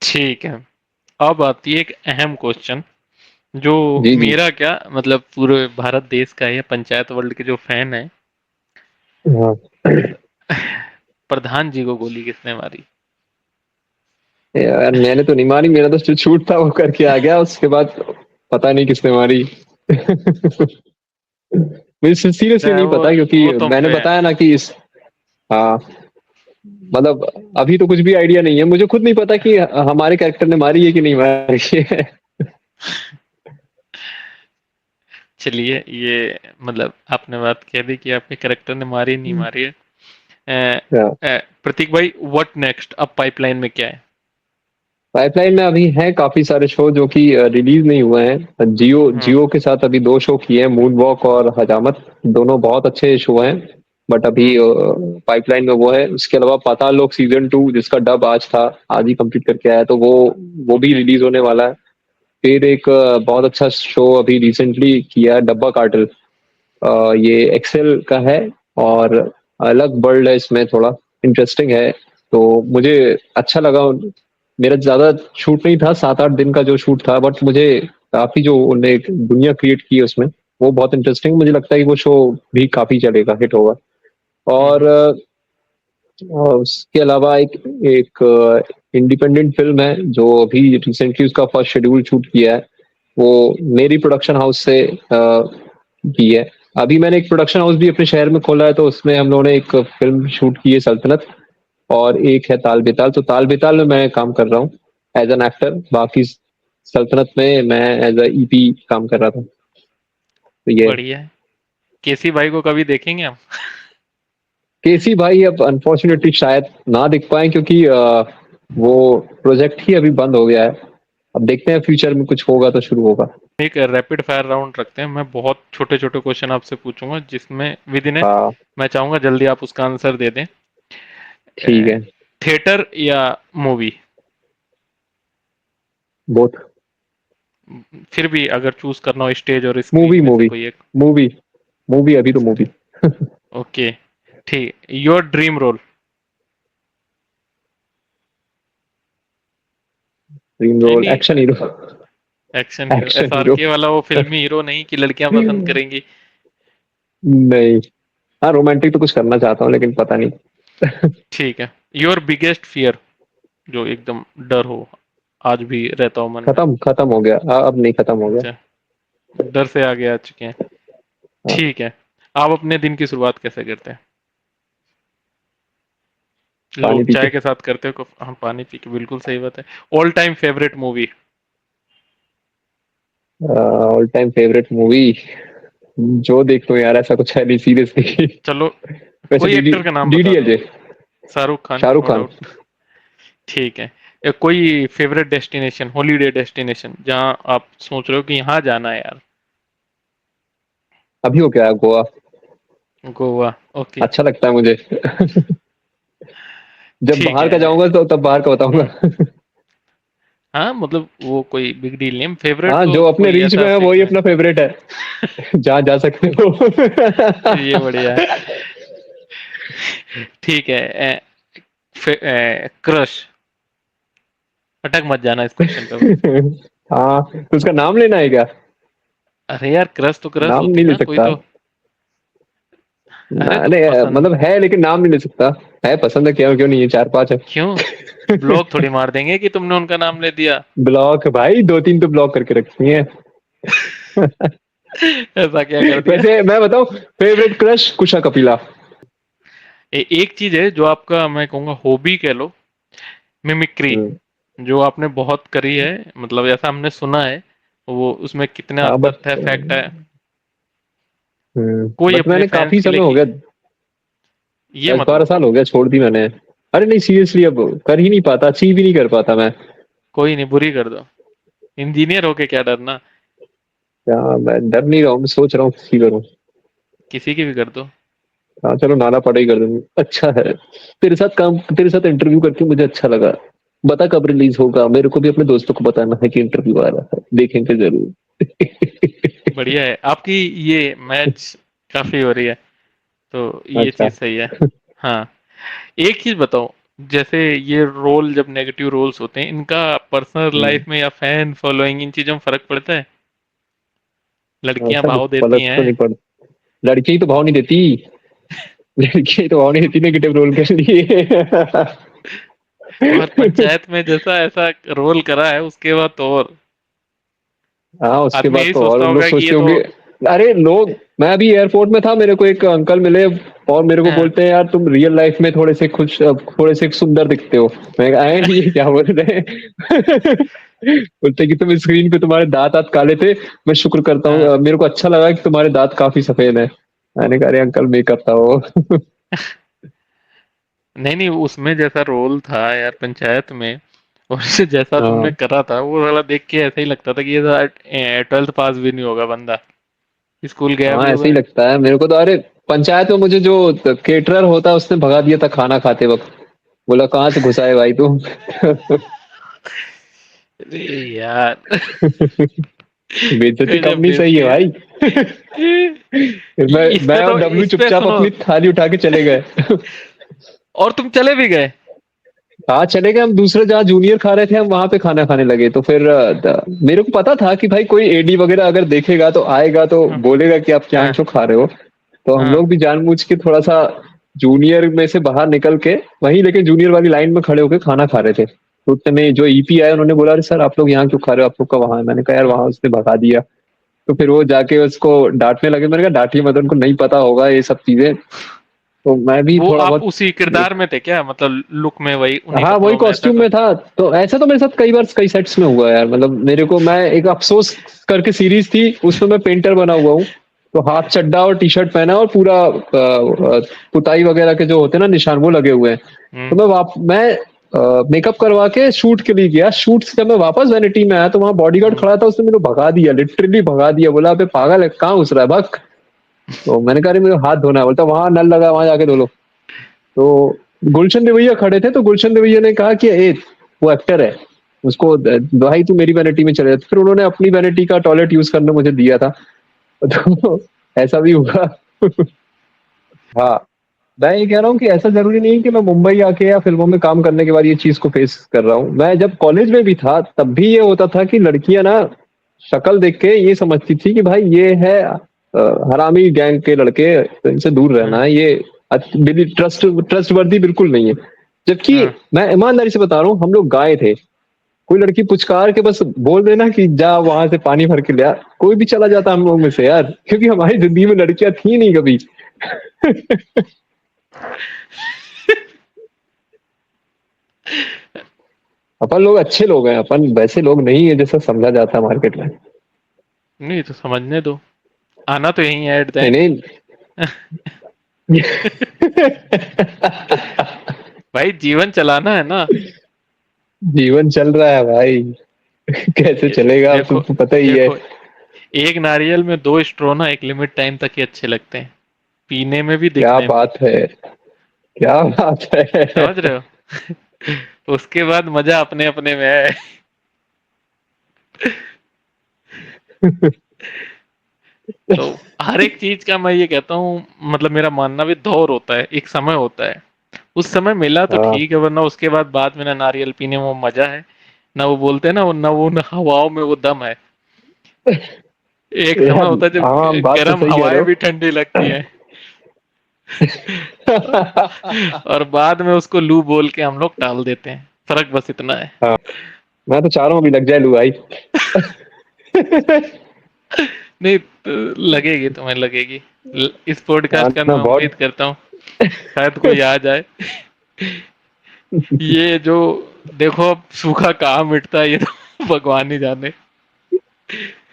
ठीक है। अब आती है एक अहम क्वेश्चन, जो जी जी। मेरा क्या मतलब पूरे भारत देश का है, पंचायत वर्ल्ड के जो फैन है, हाँ प्रधान जी को गोली किसने मारी? यार, मैंने तो नहीं मारी, मेरा तो जो छूट था वो करके आ गया, उसके बाद पता नहीं किसने मारी। मुझे सीरियसली चाहे नहीं पता क्योंकि वो तो मैंने मैं। बताया ना कि इस, हाँ, मतलब अभी तो कुछ भी आइडिया नहीं है, मुझे खुद नहीं पता कि हमारे कैरेक्टर ने मारी है कि नहीं मारी है। चलिए, ये मतलब आपने बात कह दी कि आपके कैरेक्टर ने मारी नहीं मारी है। प्रतीक भाई, व्हाट नेक्स्ट? अब पाइपलाइन में क्या है? पाइपलाइन में अभी है काफी सारे शो जो कि रिलीज नहीं हुए हैं। जियो हम्म। जियो के साथ अभी 2 शो किए हैं, मून वॉक और हजामत, दोनों बहुत अच्छे शो हैं, बट अभी हम्म। पाइपलाइन में वो है। उसके अलावा पाताल लोक सीजन 2 जिसका डब आज था, आज ही कंप्लीट करके आया, तो वो भी ओके। रिलीज होने वाला है। फिर एक बहुत अच्छा शो अभी रिसेंटली किया है, डब्बा कार्टेल, ये एक्सेल का है, और अलग वर्ल्ड है इसमें, थोड़ा इंटरेस्टिंग है, तो मुझे अच्छा लगा। मेरा ज्यादा शूट नहीं था, 7-8 दिन का जो शूट था, बट मुझे काफी जो उन्होंने एक दुनिया क्रिएट की है उसमें, वो बहुत इंटरेस्टिंग, मुझे लगता है कि वो शो भी काफी चलेगा, हिट होगा। और हम्म। उसके अलावा एक एक इंडिपेंडेंट फिल्म है जो अभी रिसेंटली उसका फर्स्ट शेड्यूल शूट किया है, वो मेरी प्रोडक्शन हाउस से की है। अभी मैंने एक प्रोडक्शन हाउस भी अपने शहर में खोला है, तो उसमें हम लोगों ने एक फिल्म शूट की है, सल्तनत, और एक है ताल बेताल। तो ताल बेताल में मैं काम कर रहा हूँ एज एन एक्टर, बाकी सल्तनत में मैं एज अ ईपी काम कर रहा था। तो ये बढ़िया है। केसी भाई को कभी देखेंगे हम? केसी भाई अब अनफॉर्चुनेटली शायद ना दिख पाए, क्योंकि वो प्रोजेक्ट ही अभी बंद हो गया है। अब देखते हैं फ्यूचर में कुछ होगा तो शुरू होगा। एक रैपिड फायर राउंड रखते हैं, मैं बहुत छोटे छोटे क्वेश्चन आपसे पूछूंगा जिसमें विद इन हाँ मैं चाहूंगा जल्दी आप उसका आंसर दे दें। ठीक है। थिएटर या मूवी? बोथ। फिर भी अगर चूज करना हो स्टेज और स्क्रीन मूवी में से मूवी कोई एक। मूवी मूवी, अभी तो मूवी। ओके, ठीक। Your dream role? ड्रीम नहीं रोल नहीं, action hero. Action hero, action hero. SRK वाला वो फिल्मी हीरो नहीं कि लड़कियां पसंद करेंगी। नहीं, हाँ रोमांटिक तो कुछ करना चाहता हूँ लेकिन पता नहीं। ठीक है। योर बिगेस्ट फियर, जो एकदम डर हो, आज भी रहता हो मन में। खत्म खत्म हो गया, अब नहीं, खत्म हो गया। अच्छा, डर से आगे आ चुके हैं। हाँ, ठीक है। आप अपने दिन की शुरुआत कैसे करते हैं? पानी लोग पी के। चाय के साथ करते हो, हम पानी पी के, बिल्कुल सही बात है। All time favourite movie? All time favourite movie, जो देख लो यार, ऐसा कुछ है नहीं सीरियसली। चलो, वैसे कोई एक्टर का नाम बता दो। DDLJ. Shahrukh Khan, Shahrukh no Khan. Doubt. ठीक है। कोई फेवरेट डेस्टिनेशन, हॉलीडे डेस्टिनेशन जहां आप सोच रहे हो कि यहाँ जाना है यार? अभी हो गया गोवा। गोवा, ओके। अच्छा लगता है मुझे। जब ठीक बाहर का है। जाऊंगा तो तब बाहर का बताऊंगा। हाँ मतलब वो कोई बिग डील नहीं, फेवरेट हाँ, तो जो अपने कोई रीच ऐसा में है फिक्स वही नहीं। अपना फेवरेट है। जहाँ जा सकते हो। ये बढ़िया है। ठीक है। क्रश, अटक मत जाना इस क्वेश्चन पे बस। हाँ, तो उसका नाम लेना है क्या? अरे यार, क्रश तो क्रश नाम होती नहीं है ले ना कोई सकता। तो। अरे तो अरे पसंद, मतलब है लेकिन नाम नहीं ले सकता। है पसंद है, क्यों क्यों नहीं है, चार पांच है। क्यों? ब्लॉक थोड़ी मार देंगे कि तुमने उनका नाम ले दिया। ब्लॉक भाई, दो तीन तो ब्लॉक करके रखी है। ऐसा क्या कर दिया? वैसे मैं बताऊं, फेवरेट क्रश कुशा कपिला। एक चीज है जो आपका, मैं कहूंगा हॉबी कह लो, मिमिक्री, हम्म, जो आपने बहुत करी है, मतलब ऐसा हमने सुना है। वो उसमें कितना हाँ बट तथ्य है, फैक्ट है? कोई बट अपने मैंने फैंस काफी के लिए समय हो कि गया। ये दस मत बारह बोलो। साल हो गया, छोड़ दी मैंने। अरे नहीं सीरियसली, अब कर ही नहीं पाता, अचीव ही नहीं कर पाता मैं। कोई नहीं, बुरी कर दो। इंजीनियर होके क्या डरना, क्या, मैं डर नहीं रहा हूँ, मैं सोच रहा हूँ किसी करूँ। किसी की भी कर दो। हाँ चलो, नाना पढ़ाई कर दूंगी, अच्छा है। तेरे साथ इंटरव्यू करके मुझे अच्छा लगा। बता कब रिलीज होगा, मेरे को भी अपने दोस्तों को बताना है कि इंटरव्यू आ रहा है, देखेंगे जरूर। बढ़िया है आपकी, ये मैच काफी हो रही है, तो ये अच्छा। चीज सही है। हाँ। एक चीज बताओ, जैसे ये रोल, जब नेगेटिव रोल्स होते हैं, इनका पर्सनल हम्म, लाइफ में या फैन फॉलोइंग, इन चीजों में फर्क पड़ता है? लड़कियां ऐसा भाव देती फर्क तो हैं? नहीं पड़। लड़की तो भाव नहीं देती। लड़की तो भाव नहीं देती नेगेटिव रोल के लिए। और पंचायत में जैसा ऐसा रोल करा है उसके बाद तो और हाँ, उसके आदमी बाद यही तो और सोचता लोग होगा कि ये सोचते तो। होंगे। अरे लोग, मैं अभी एयरपोर्ट में था, मेरे को एक अंकल मिले और मेरे को हाँ, बोलते हैं यार तुम रियल लाइफ में थोड़े से सुंदर दिखते हो। मैं कहा, "हैं? ये क्या बोल रहे हैं?" बोलते कि तुम स्क्रीन पे तुम्हारे दांत दांत काले थे। मैं शुक्र करता हूँ, हाँ। मेरे को अच्छा लगा कि तुम्हारे दांत काफी सफेद है। मैंने कहा अरे अंकल, मेकअप था वो। नहीं नहीं, उसमें जैसा रोल था यार पंचायत में, और जैसा तुमने हाँ करा था, वो वाला देख के ऐसा ही लगता था कि ये 12th पास भी नहीं होगा बंदा, स्कूल गया हाँ, भी ऐसे होगा। ही लगता है मेरे को तो। अरे पंचायत में मुझे जो केटरर होता है उसने भगा दिया था खाना खाते वक्त। बोला कहाँ से घुसा है भाई तू। अरे यार। बेइज्जती कम गजब नहीं सही है बेइज्जती भाई। फिर इस मैं पे और तो, डब्लू इस पे चुपचाप सुनो, अपनी थाली उठा के चले गए। और तुम चले भी गए? हाँ चले गए, हम दूसरे जहाँ जूनियर खा रहे थे हम वहां पे खाना खाने लगे। तो फिर मेरे को पता था कि भाई कोई एडी वगैरह अगर देखेगा तो आएगा तो हाँ, बोलेगा कि आप यहाँ हाँ, क्यों खा रहे हो। तो हम हाँ, लोग भी जानबूझ के थोड़ा सा जूनियर में से बाहर निकल के वहीं, लेकिन जूनियर वाली लाइन में खड़े होकर खाना खा रहे थे। तो उतने में जो ईपी आए उन्होंने बोला अरे सर आप लोग यहाँ क्यों खा रहे हो, आप लोग का वहां है। मैंने कहा यार हाँ। वहां उसने भगा दिया। तो फिर वो जाके उसको डांटने लगे। मैंने कहा डांटिए मत, उनको नहीं पता होगा ये सब चीजें। तो मैं भी वो थोड़ा आप बहुत, उसी किरदार में थे क्या, मतलब लुक में वही उन्हीं हाँ वही कपड़ों में ऐसा कॉस्ट्यूम में था। तो ऐसा तो मेरे साथ कई बार कई सेट्स में हुआ है यार। मतलब मेरे को, मैं एक अफसोस करके सीरीज थी, उसमें मैं पेंटर बना हुआ हूँ। तो हाफ चड्डा और टी शर्ट पहना और पूरा पुताई वगैरह के जो होते हैं ना निशान, वो लगे हुए हैं। तो हम्म मैं मेकअप करवा के शूट के लिए गया। शूट से जब मैं वापस वैनिटी में आया तो वहां बॉडीगार्ड हम्म खड़ा था, उसने मेरे को भगा दिया, लिटरली भगा दिया। बोला अबे पागल है, कहाँ घुस रहा है, भग। तो मैंने कहा अरे मेरे को हाथ धोना है। बोलता वहां नल लगा, वहां जाके धो लो। तो गुलशन देवैया खड़े थे, तो गुलशन देवैया ने कहा कि ए, वो एक्टर है, उसको भाई तू मेरी वैनिटी में चले जा। तो फिर उन्होंने अपनी वैनिटी का टॉयलेट यूज करने मुझे दिया था। तो ऐसा भी हुआ। हाँ, मैं ये कह रहा हूँ कि ऐसा जरूरी नहीं है कि मैं मुंबई आके या फिल्मों में काम करने के बाद ये चीज को फेस कर रहा हूँ। मैं जब कॉलेज में भी था तब भी ये होता था कि लड़कियां ना शक्ल देख के ये समझती थी कि भाई ये है हरामी गैंग के लड़के, तो इनसे दूर रहना हम्म है, ये ट्रस्ट वर्दी बिल्कुल नहीं है। जबकि हम्म। मैं ईमानदारी से बता रहा हूँ, हम लोग गाय थे। कोई लड़की पुचकार के बस बोल देना कि जा वहां से पानी भर के ले आ, कोई भी चला जाता हम लोग में से यार, क्योंकि हमारी जिंदगी में लड़कियां थी नहीं कभी। अपन लोग अच्छे लोग हैं, अपन वैसे लोग नहीं है जैसा समझा जाता है मार्केट में। नहीं तो समझने दो, आना तो यही है एट द नहीं एंड। नहीं। भाई जीवन चलाना है ना। जीवन चल रहा है भाई। कैसे चलेगा अब देखो तुमको पता ही है। देखो, एक नारियल में दो स्ट्रो ना एक लिमिट टाइम तक ही अच्छे लगते हैं, पीने में भी क्या दिखने में भी। बात है, क्या बात है। समझ रहे हो? उसके बाद मजा अपने अपने में है। तो हर एक चीज का मैं ये कहता हूँ, मतलब मेरा मानना भी दौर होता है, एक समय होता है। उस समय मिला तो हाँ ठीक है, वरना उसके बाद में ना नारियल पीने में वो मजा है, ना वो बोलते हैं ना वो, ना वो न हवाओं में वो दम है। एक समय यार, होता है जब हाँ बात तो गर्म सही कह रहे हवाएं हो। भी ठंडी लगती हैं, और बाद में उसको लू बोल के हम लोग टाल देते हैं। फर्क बस इतना है। हाँ, मैं तो चाह रहा हूँ अभी लग जाए लू भाई। नहीं तो लगेगी, तुम्हें लगेगी। इस हाँ पॉडकास्ट का ना मैं बहुत। उम्मीद करता हूँ शायद कोई आ जाए। ये जो, देखो अब सूखा कहाँ मिटता है ये तो भगवान ही जाने।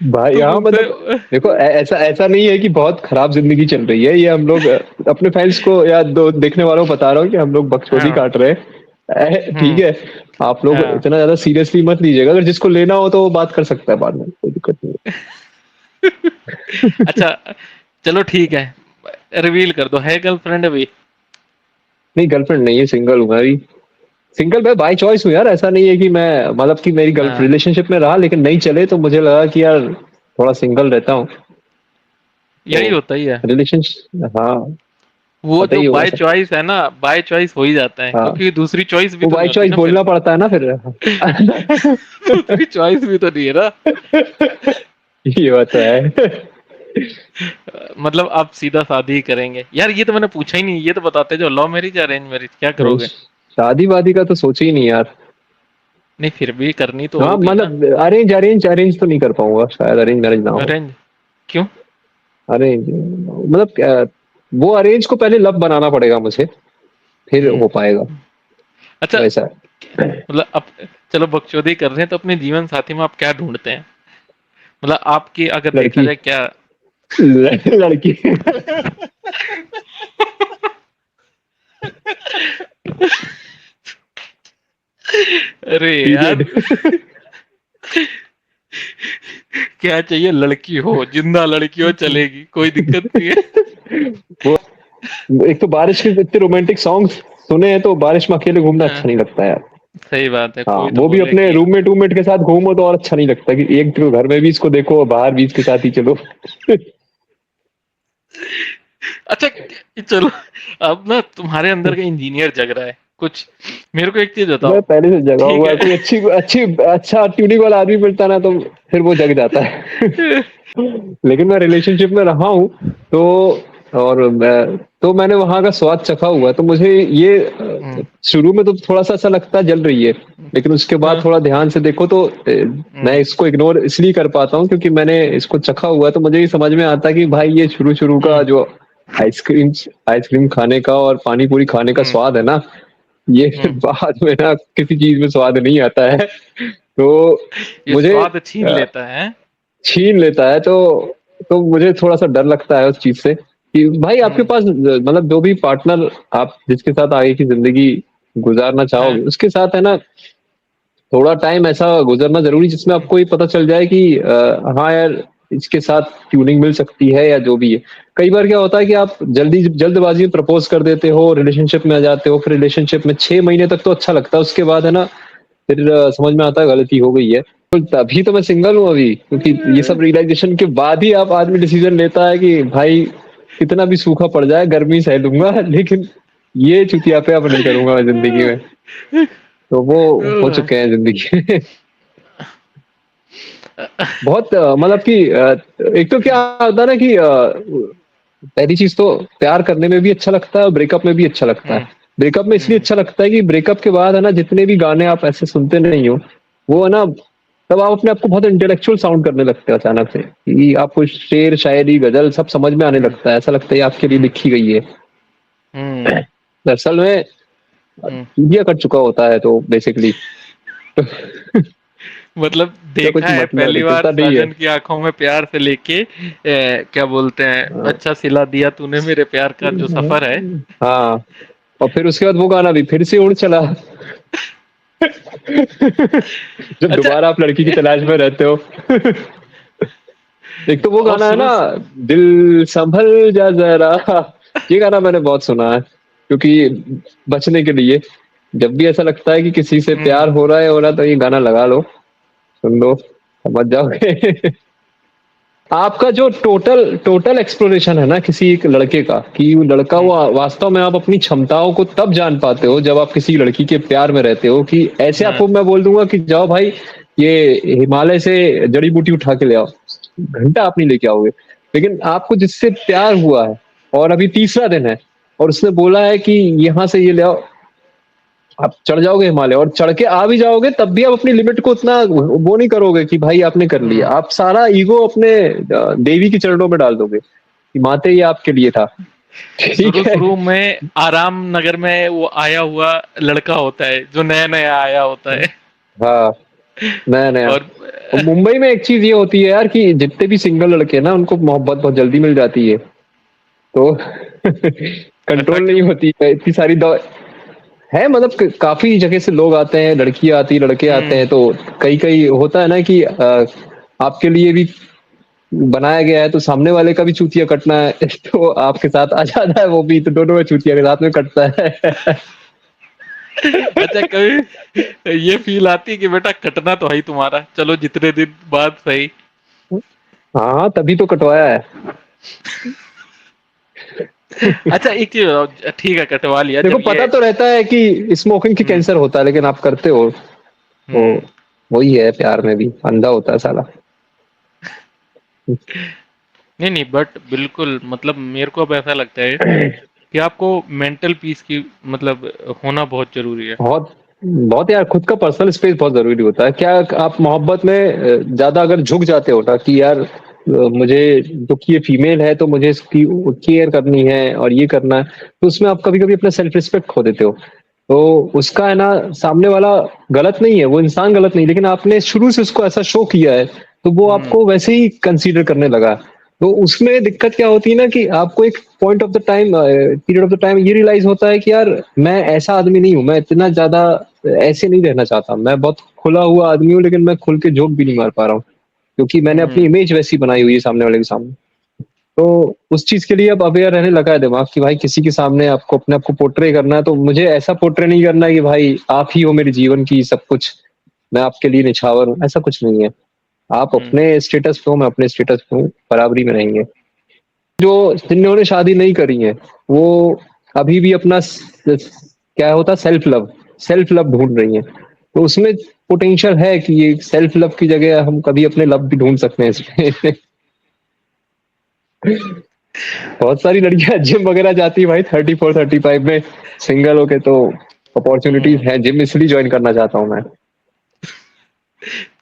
भाई तुम हाँ उनसे मतलब देखो, ऐसा ऐसा नहीं है कि बहुत खराब जिंदगी चल रही है। ये हम लोग अपने फैंस को या दो देखने वालों को बता रहा हूँ कि हम लोग बकचोदी हाँ काट रहे हैं। ठीक हम्म है, आप लोग हाँ। इतना ज्यादा सीरियसली मत लीजिएगा। अगर जिसको लेना हो तो वो बात कर सकता है बाद में, कोई दिक्कत नहीं है। अच्छा, चलो ठीक है, रिवील कर दो, है गर्लफ्रेंड अभी? नहीं, गर्लफ्रेंड नहीं है, सिंगल हूँ मैं अभी। सिंगल मैं बाय चॉइस हूँ यार। ऐसा नहीं है कि मैं, मतलब कि मेरी गर्ल हाँ, रिलेशनशिप में रहा लेकिन नहीं चले तो मुझे लगा कि यार थोड़ा सिंगल रहता हूँ। तो यही होता ही है। रिलेशनशिप, हाँ वो पता जो ही होगा बाय सब। चॉइस है ना, बाय चॉइस हो ही जाता है, हाँ, क्योंकि दूसरी चॉइस भी वो तो नहीं बाय होती चॉइस ना फिर। बोलना पड़ता है ना फिर। दूसरी चॉइस भी तो नहीं है ना। ये बात तो है। मतलब आप सीधा शादी ही करेंगे यार? ये तो मैंने पूछा ही नहीं, ये तो बताते जो, लव मैरिज या अरेंज मैरिज, क्या नहीं, करोगे? शादी वादी का तो सोचे ही नहीं यार। नहीं फिर भी करनी तो हाँ होगी ना। मतलब अरेंज अरेंज अरेंज तो नहीं कर पाऊंगा शायद, अरेंज मैरिज ना हो। अरेंज? क्यों? अरेंज मतलब वो अरेंज को पहले लव बनाना पड़ेगा मुझे, फिर हम्म। हो पाएगा। अच्छा, वैसा है। मतलब अब चलो बकचोदी कर रहे हैं, तो अपने जीवन साथी में आप क्या ढूंढते हैं? मतलब आपकी अगर देखा लड़की, जाए क्या? लड़की। अरे यार, पीरियड। क्या चाहिए? लड़की हो, जिंदा लड़की हो चलेगी, कोई दिक्कत नहीं है। वो एक तो बारिश के इतने रोमांटिक सॉन्ग सुने हैं, तो बारिश में अकेले घूमना अच्छा हाँ, नहीं लगता यार। सही बात है, हाँ, कोई तो वो भी बोले अपने कि रूममेट रूममेट के साथ घूमो तो और अच्छा नहीं लगता कि एक तो घर में भी इसको देखो, बाहर भी इसके साथ ही चलो। अच्छा, चलो, अब ना तुम्हारे अंदर का इंजीनियर जग रहा है कुछ, मेरे को एक चीज मैं बताओ। पहले से जगा ठीक हुआ है, है। कोई अच्छी अच्छी अच्छा ट्यूनिंग वाला आदमी मिलता ना तो फिर वो जग जाता है। लेकिन मैं रिलेशनशिप में रहा हूँ, तो तो मैंने वहां का स्वाद चखा हुआ है। तो मुझे ये हम्म, शुरू में तो थोड़ा सा ऐसा लगता है जल रही है, लेकिन उसके बाद हाँ, थोड़ा ध्यान से देखो तो मैं हम्म, इसको इग्नोर इसलिए कर पाता हूँ क्योंकि मैंने इसको चखा हुआ है। तो मुझे ये समझ में आता है कि भाई ये शुरू शुरू का हम्म, जो आइसक्रीम आइसक्रीम खाने का और पानी पूरी खाने का हम्म। स्वाद है ना, ये फिर हम्म। बाद में ना किसी चीज में स्वाद नहीं आता है। तो ये मुझे स्वाद छीन लेता है। छीन लेता है, तो मुझे थोड़ा सा डर लगता है उस चीज से कि भाई आपके हम्म। पास मतलब जो भी पार्टनर आप जिसके साथ आगे की जिंदगी गुजारना हाँ। चाहोगे उसके साथ है ना थोड़ा टाइम ऐसा गुजरना जरूरी जिसमें हम्म। आपको ये पता चल जाए कि हाँ यार इसके साथ ट्यूनिंग मिल सकती है या जो भी है। कई बार क्या होता है कि आप जल्दबाजी में प्रपोज कर देते हो, रिलेशनशिप में आ जाते हो, फिर रिलेशनशिप में 6 महीने तक तो अच्छा लगता है, उसके बाद है ना फिर समझ में आता है गलती हो गई है। तो तभी तो मैं सिंगल हूँ अभी, क्योंकि ये सब रियलाइजेशन के बाद ही आप आदमी डिसीजन लेता है कि भाई कितना भी सूखा पड़ जाए गर्मी सह लूंगा, लेकिन ये चुतिया पे अब नहीं करूंगा मैं जिंदगी में। तो वो हो चुके हैं जिंदगी में। बहुत मतलब कि एक तो क्या होता है ना कि पहली चीज तो प्यार करने में भी अच्छा लगता है और ब्रेकअप में भी अच्छा लगता है। हम्म। ब्रेकअप में इसलिए हम्म। अच्छा लगता है कि ब्रेकअप के बाद है ना जितने भी गाने आप ऐसे सुनते नहीं हो, वो है ना तब आप अपने आप को बहुत इंटेलेक्चुअल साउंड करने लगते हो अचानक से, कि आपको शेर शायरी गजल सब समझ में आने हम्म। लगता है, ऐसा लगता है ये आपके लिए हम्म। लिखी गई है। हम्म। दरअसल में हम्म। चूतिया कट चुका होता है तो बेसिकली मतलब क्या कुछ देखा है मतलब पहली बार दिखता नहीं है। साजन की आंखों में प्यार से लेके क्या बोलते हैं, अच्छा सिला दिया तूने मेरे प्यार का जो सफर है। हाँ, और फिर उसके बाद वो गाना भी फिर से उड़ चला। जब अच्छा। दोबारा आप लड़की की तलाश में रहते हो। एक तो वो और गाना है शुरू ना, दिल संभल जा जरा, ये गाना मैंने बहुत सुना है, क्योंकि बचने के लिए जब भी ऐसा लगता है कि किसी से हम्म। प्यार हो रहा है तो ये गाना लगा लो, सुन लो, समझ जाओगे। आपका जो टोटल टोटल एक्सप्लोरेशन है ना किसी एक लड़के का, कि वो लड़का हम्म। वो वास्तव में आप अपनी क्षमताओं को तब जान पाते हो जब आप किसी लड़की के प्यार में रहते हो, कि ऐसे हाँ। आपको मैं बोल दूंगा कि जाओ भाई ये हिमालय से जड़ी बूटी उठा के ले आओ, घंटा आप नहीं लेके आओगे। लेकिन आपको जिससे प्यार हुआ है और अभी तीसरा दिन है और उसने बोला है कि यहाँ से ये ले आओ, आप चढ़ जाओगे हिमालय, और चढ़ के आ भी जाओगे तब भी आप अपनी लिमिट को उतना वो नहीं करोगे कि भाई आपने कर लिया, हम्म। आप सारा ईगो अपने देवी के चरणों में डाल दोगे कि माते ये आपके लिए था। ठीक शुरू है। शुरू में आराम नगर में वो आया हुआ लड़का होता है जो नया नया आया होता है। हाँ, नया नया। और और मुंबई में एक चीज ये होती है यार कि जितने भी सिंगल लड़के हैं ना उनको मोहब्बत बहुत जल्दी मिल जाती है, तो ऐसा कंट्रोल नहीं क्यों? होती है इतनी सारी है, मतलब काफी जगह से लोग आते हैं, लड़कियां आती लड़के आते हम्म। हैं, तो कई कई होता है ना कि आपके लिए भी बनाया गया है तो सामने वाले का भी चूतिया कटना है। तो आपके साथ आ जाता है वो भी, तो दोनों में चूतिया के साथ में कटता है। अच्छा, कभी ये फील आती है कि बेटा कटना तो है ही तुम्हारा, चलो जितने दिन बाद सही। हाँ हाँ, तभी तो कटवाया है। अच्छा एक चीज बताओ, ठीक है कटवा लिया देखो जब पता ये। तो रहता है कि स्मोकिंग की हम्म। कैंसर होता है, लेकिन आप करते हो, तो हम्म। वही है, प्यार में भी अंधा होता है साला। नहीं नहीं, बट बिल्कुल मतलब मेरे को अब ऐसा लगता है कि आपको मेंटल पीस की मतलब होना बहुत जरूरी है। बहुत बहुत यार, खुद का पर्सनल स्पेस बहुत जरूरी होता है। क्या आप मोहब्बत में ज्यादा अगर झुक जाते हो ना कि यार मुझे, क्योंकि ये फीमेल है तो मुझे इसकी केयर करनी है और ये करना है, तो उसमें आप कभी कभी अपना सेल्फ रिस्पेक्ट खो देते हो। तो उसका है ना, सामने वाला गलत नहीं है, वो इंसान गलत नहीं, लेकिन आपने शुरू से उसको ऐसा शो किया है तो वो हम्म। आपको वैसे ही कंसीडर करने लगा। तो उसमें दिक्कत क्या होती है ना कि आपको एक point of the time, period of the time ये रियलाइज होता है कि यार मैं ऐसा आदमी नहीं हूँ, मैं इतना ज्यादा ऐसे नहीं रहना चाहता, मैं बहुत खुला हुआ आदमी हूँ लेकिन मैं खुल के जोक भी नहीं मार पा रहा हूँ, क्योंकि मैंने अपनी हम्म। इमेज वैसी बनाई हुई है सामने वाले के सामने। तो उस चीज के लिए अब अवेयर रहने लगा है दिमाग कि भाई किसी के सामने आपको अपने आप को पोर्ट्रे करना है तो मुझे ऐसा पोर्ट्रे नहीं करना है कि भाई आप ही हो मेरे जीवन की सब कुछ, मैं आपके लिए निछावर हूँ, ऐसा कुछ नहीं है। आप हम्म। अपने स्टेटस पे हो, मैं अपने स्टेटस पे हूँ, बराबरी में रहेंगे। जो जिन्होंने शादी नहीं करी है वो अभी भी अपना क्या होता है, सेल्फ लव ढूंढ रही है, तो उसमें पोटेंशियल है कि ये सेल्फ लव की जगह हम कभी अपने लव भी ढूंढ सकते हैं इसमें। बहुत सारी लड़कियां जिम वगैरह जाती है भाई 34 35 में, सिंगल होके, तो हम्म। अपॉर्चुनिटीज हैं जिम, इसलिए ज्वाइन करना चाहता हूँ मैं।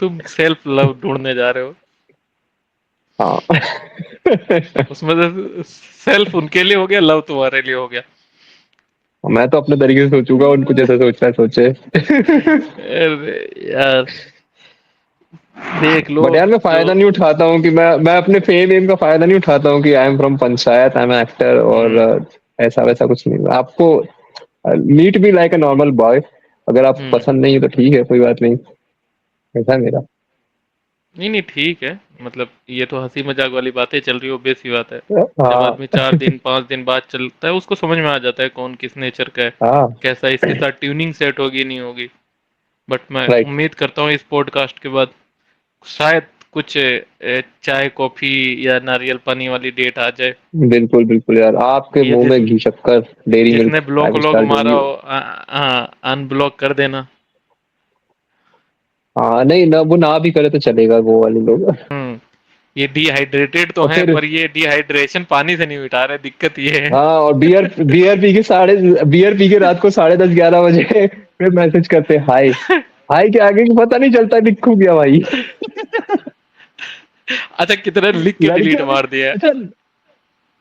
तुम सेल्फ लव ढूंढने जा रहे हो? हाँ। उसमें तो सेल्फ उनके लिए हो गया, लव तुम्हारे लिए हो गया। मैं तो अपने तरीके से सोचूंगा, उनको जैसा सोचना है सोचे। अरे यार, देख लो बट यार मैं जो। फायदा नहीं उठाता हूँ कि मैं अपने फेम वेम का फायदा नहीं उठाता हूँ कि I am from Panchayat, I am actor, और हम्म। ऐसा वैसा कुछ नहीं। आपको meet be like a normal boy, अगर आप हम्म। पसंद नहीं है तो ठीक है, कोई बात नहीं। ऐसा है मेरा। नहीं नहीं, ठीक है। मतलब ये तो हंसी मजाक वाली बातें चल रही हो, बेस की बात है। जब हाँ आदमी 4 दिन 5 दिन बाद चलता है, उसको समझ में आ जाता है कौन किस नेचर का है, हाँ। कैसा इसके साथ ट्यूनिंग सेट होगी नहीं होगी। बट मैं राइट। उम्मीद करता हूँ इस पॉडकास्ट के बाद शायद कुछ चाय कॉफी या नारियल पानी वाली डेट आ जाए। बिल्कुल बिल्कुल यार, आपके ये मुंह में घी शक्कर, डेयरी जिसने milk block five block star जो मारा भी हो। हो, अनब्लॉक कर देना। हाँ नहीं ना, वो ना भी करे तो चलेगा, वो वाले लोग। हम्म। ये डिहाइड्रेटेड तो और है, फिर पर ये डिहाइड्रेशन पानी से नहीं मिटा रहे, दिक्कत ये है। हाँ, और बियर पी के रात को 10:30 11 बजे फिर मैसेज करते हाय। हाय के आगे की पता नहीं चलता, लिखू गया भाई। अच्छा, कितने लिख के डिलीट लड़कियां भी, मार दिया है। अच्छा,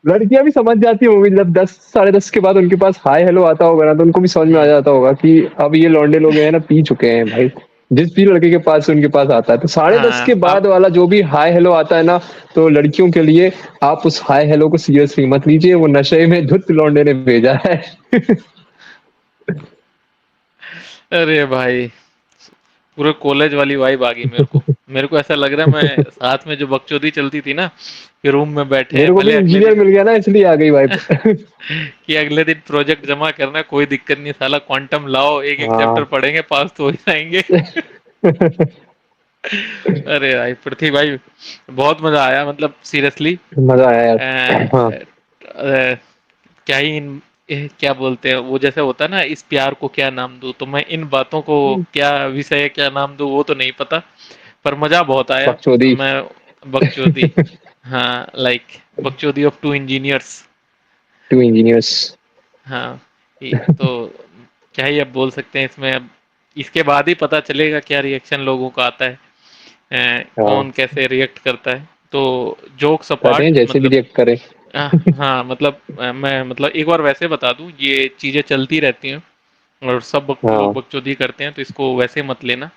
लड़कियां भी समझ जाती होंगी, जब 10 साढ़े 10 के बाद उनके पास हाय हेलो आता होगा ना, तो उनको भी समझ में आ हम्म। जाता होगा कि अब ये लौंडे लोग हैं ना, पी चुके हैं भाई। जिस भी लड़के के पास से उनके पास आता है, तो 10:30 के हाँ बाद अब। वाला जो भी हाय हेलो आता है ना, तो लड़कियों के लिए आप उस हाय हेलो को सीरियसली मत लीजिए, वो नशे में धुत लौंडे ने भेजा है। अरे भाई, पूरे कॉलेज वाली वाइब आ गई मेरे को। मेरे को ऐसा लग रहा है मैं साथ में जो बकचोदी चलती थी ना, कि रूम में बैठे हैं, मेरे को भी भले अगले इंजीनियर दिन मिल गया ना, इसलिए आ गई वाइब। कि अगले दिन प्रोजेक्ट जमा करना है, कोई दिक्कत नहीं, साला क्वांटम लाओ, एक एक चैप्टर हाँ। पढ़ेंगे, पास तो हो ही जाएंगे। अरे भाई पृथ्वी भाई, बहुत मजा आया, मतलब सीरियसली। मजा आया यार। हाँ क्या ही क्या बोलते हैं वो, जैसे होता है ना, इस प्यार को क्या नाम दूं, तो मैं इन बातों को क्या विषय क्या नाम दूं वो तो नहीं पता, पर मजा बहुत आया। बकचोदी। मैं बकचोदी, हाँ लाइक बकचोदी of two engineers. Two engineers. हाँ, तो क्या ही अब बोल सकते हैं इसमें। अब इसके बाद ही पता चलेगा क्या रिएक्शन लोगों का आता है, हाँ कौन कैसे रिएक्ट करता है। तो जोक्स करें, अपार्ट, जैसे भी मतलब रिएक्ट करें। हाँ मतलब मैं मतलब एक बार वैसे बता दूं, ये चीजें चलती रहती हैं और सब लोग हाँ बकचोदी करते हैं, तो इसको वैसे मत लेना।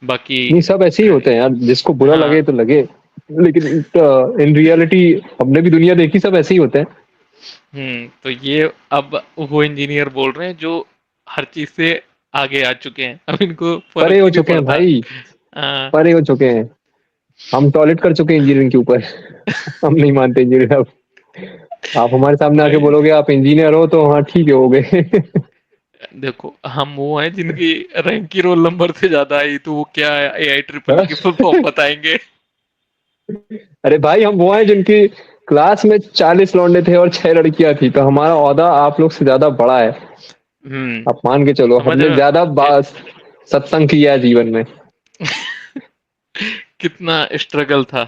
बाकी नहीं, सब ऐसे ही होते हैं यार, जिसको बुरा लगे हाँ। तो लगे। लेकिन इन रियलिटी हमने भी दुनिया देखी, सब ऐसे ही होते हैं। तो ये अब वो इंजीनियर बोल रहे हैं जो हर चीज से आगे आ चुके हैं, अब इनको परे फर्क हो ही नहीं चुके हैं पड़ता। भाई, हाँ। परे हो चुके हैं। हम टॉयलेट कर चुके हैं इंजीनियरिंग के ऊपर। हम नहीं मानते इंजीनियर अब। आप हमारे सामने आके भाई बोलोगे आप इंजीनियर हो, तो हाँ ठीक है, हो गए। देखो, हम वो हैं जिनकी रैंक की रोल नंबर से ज्यादा आई, तो वो क्या है, AI ट्रिपल की फुल फॉर्म बताएंगे। अरे भाई, हम वो हैं जिनकी क्लास में 40 लौंडे थे और 6 लड़कियां थी, तो हमारा ओहदा आप लोग से ज्यादा बड़ा है। हम्म। आप मान के चलो, समझ हमने रहे हो ज्यादा सत्संग किया है जीवन में। कितना स्ट्रगल था।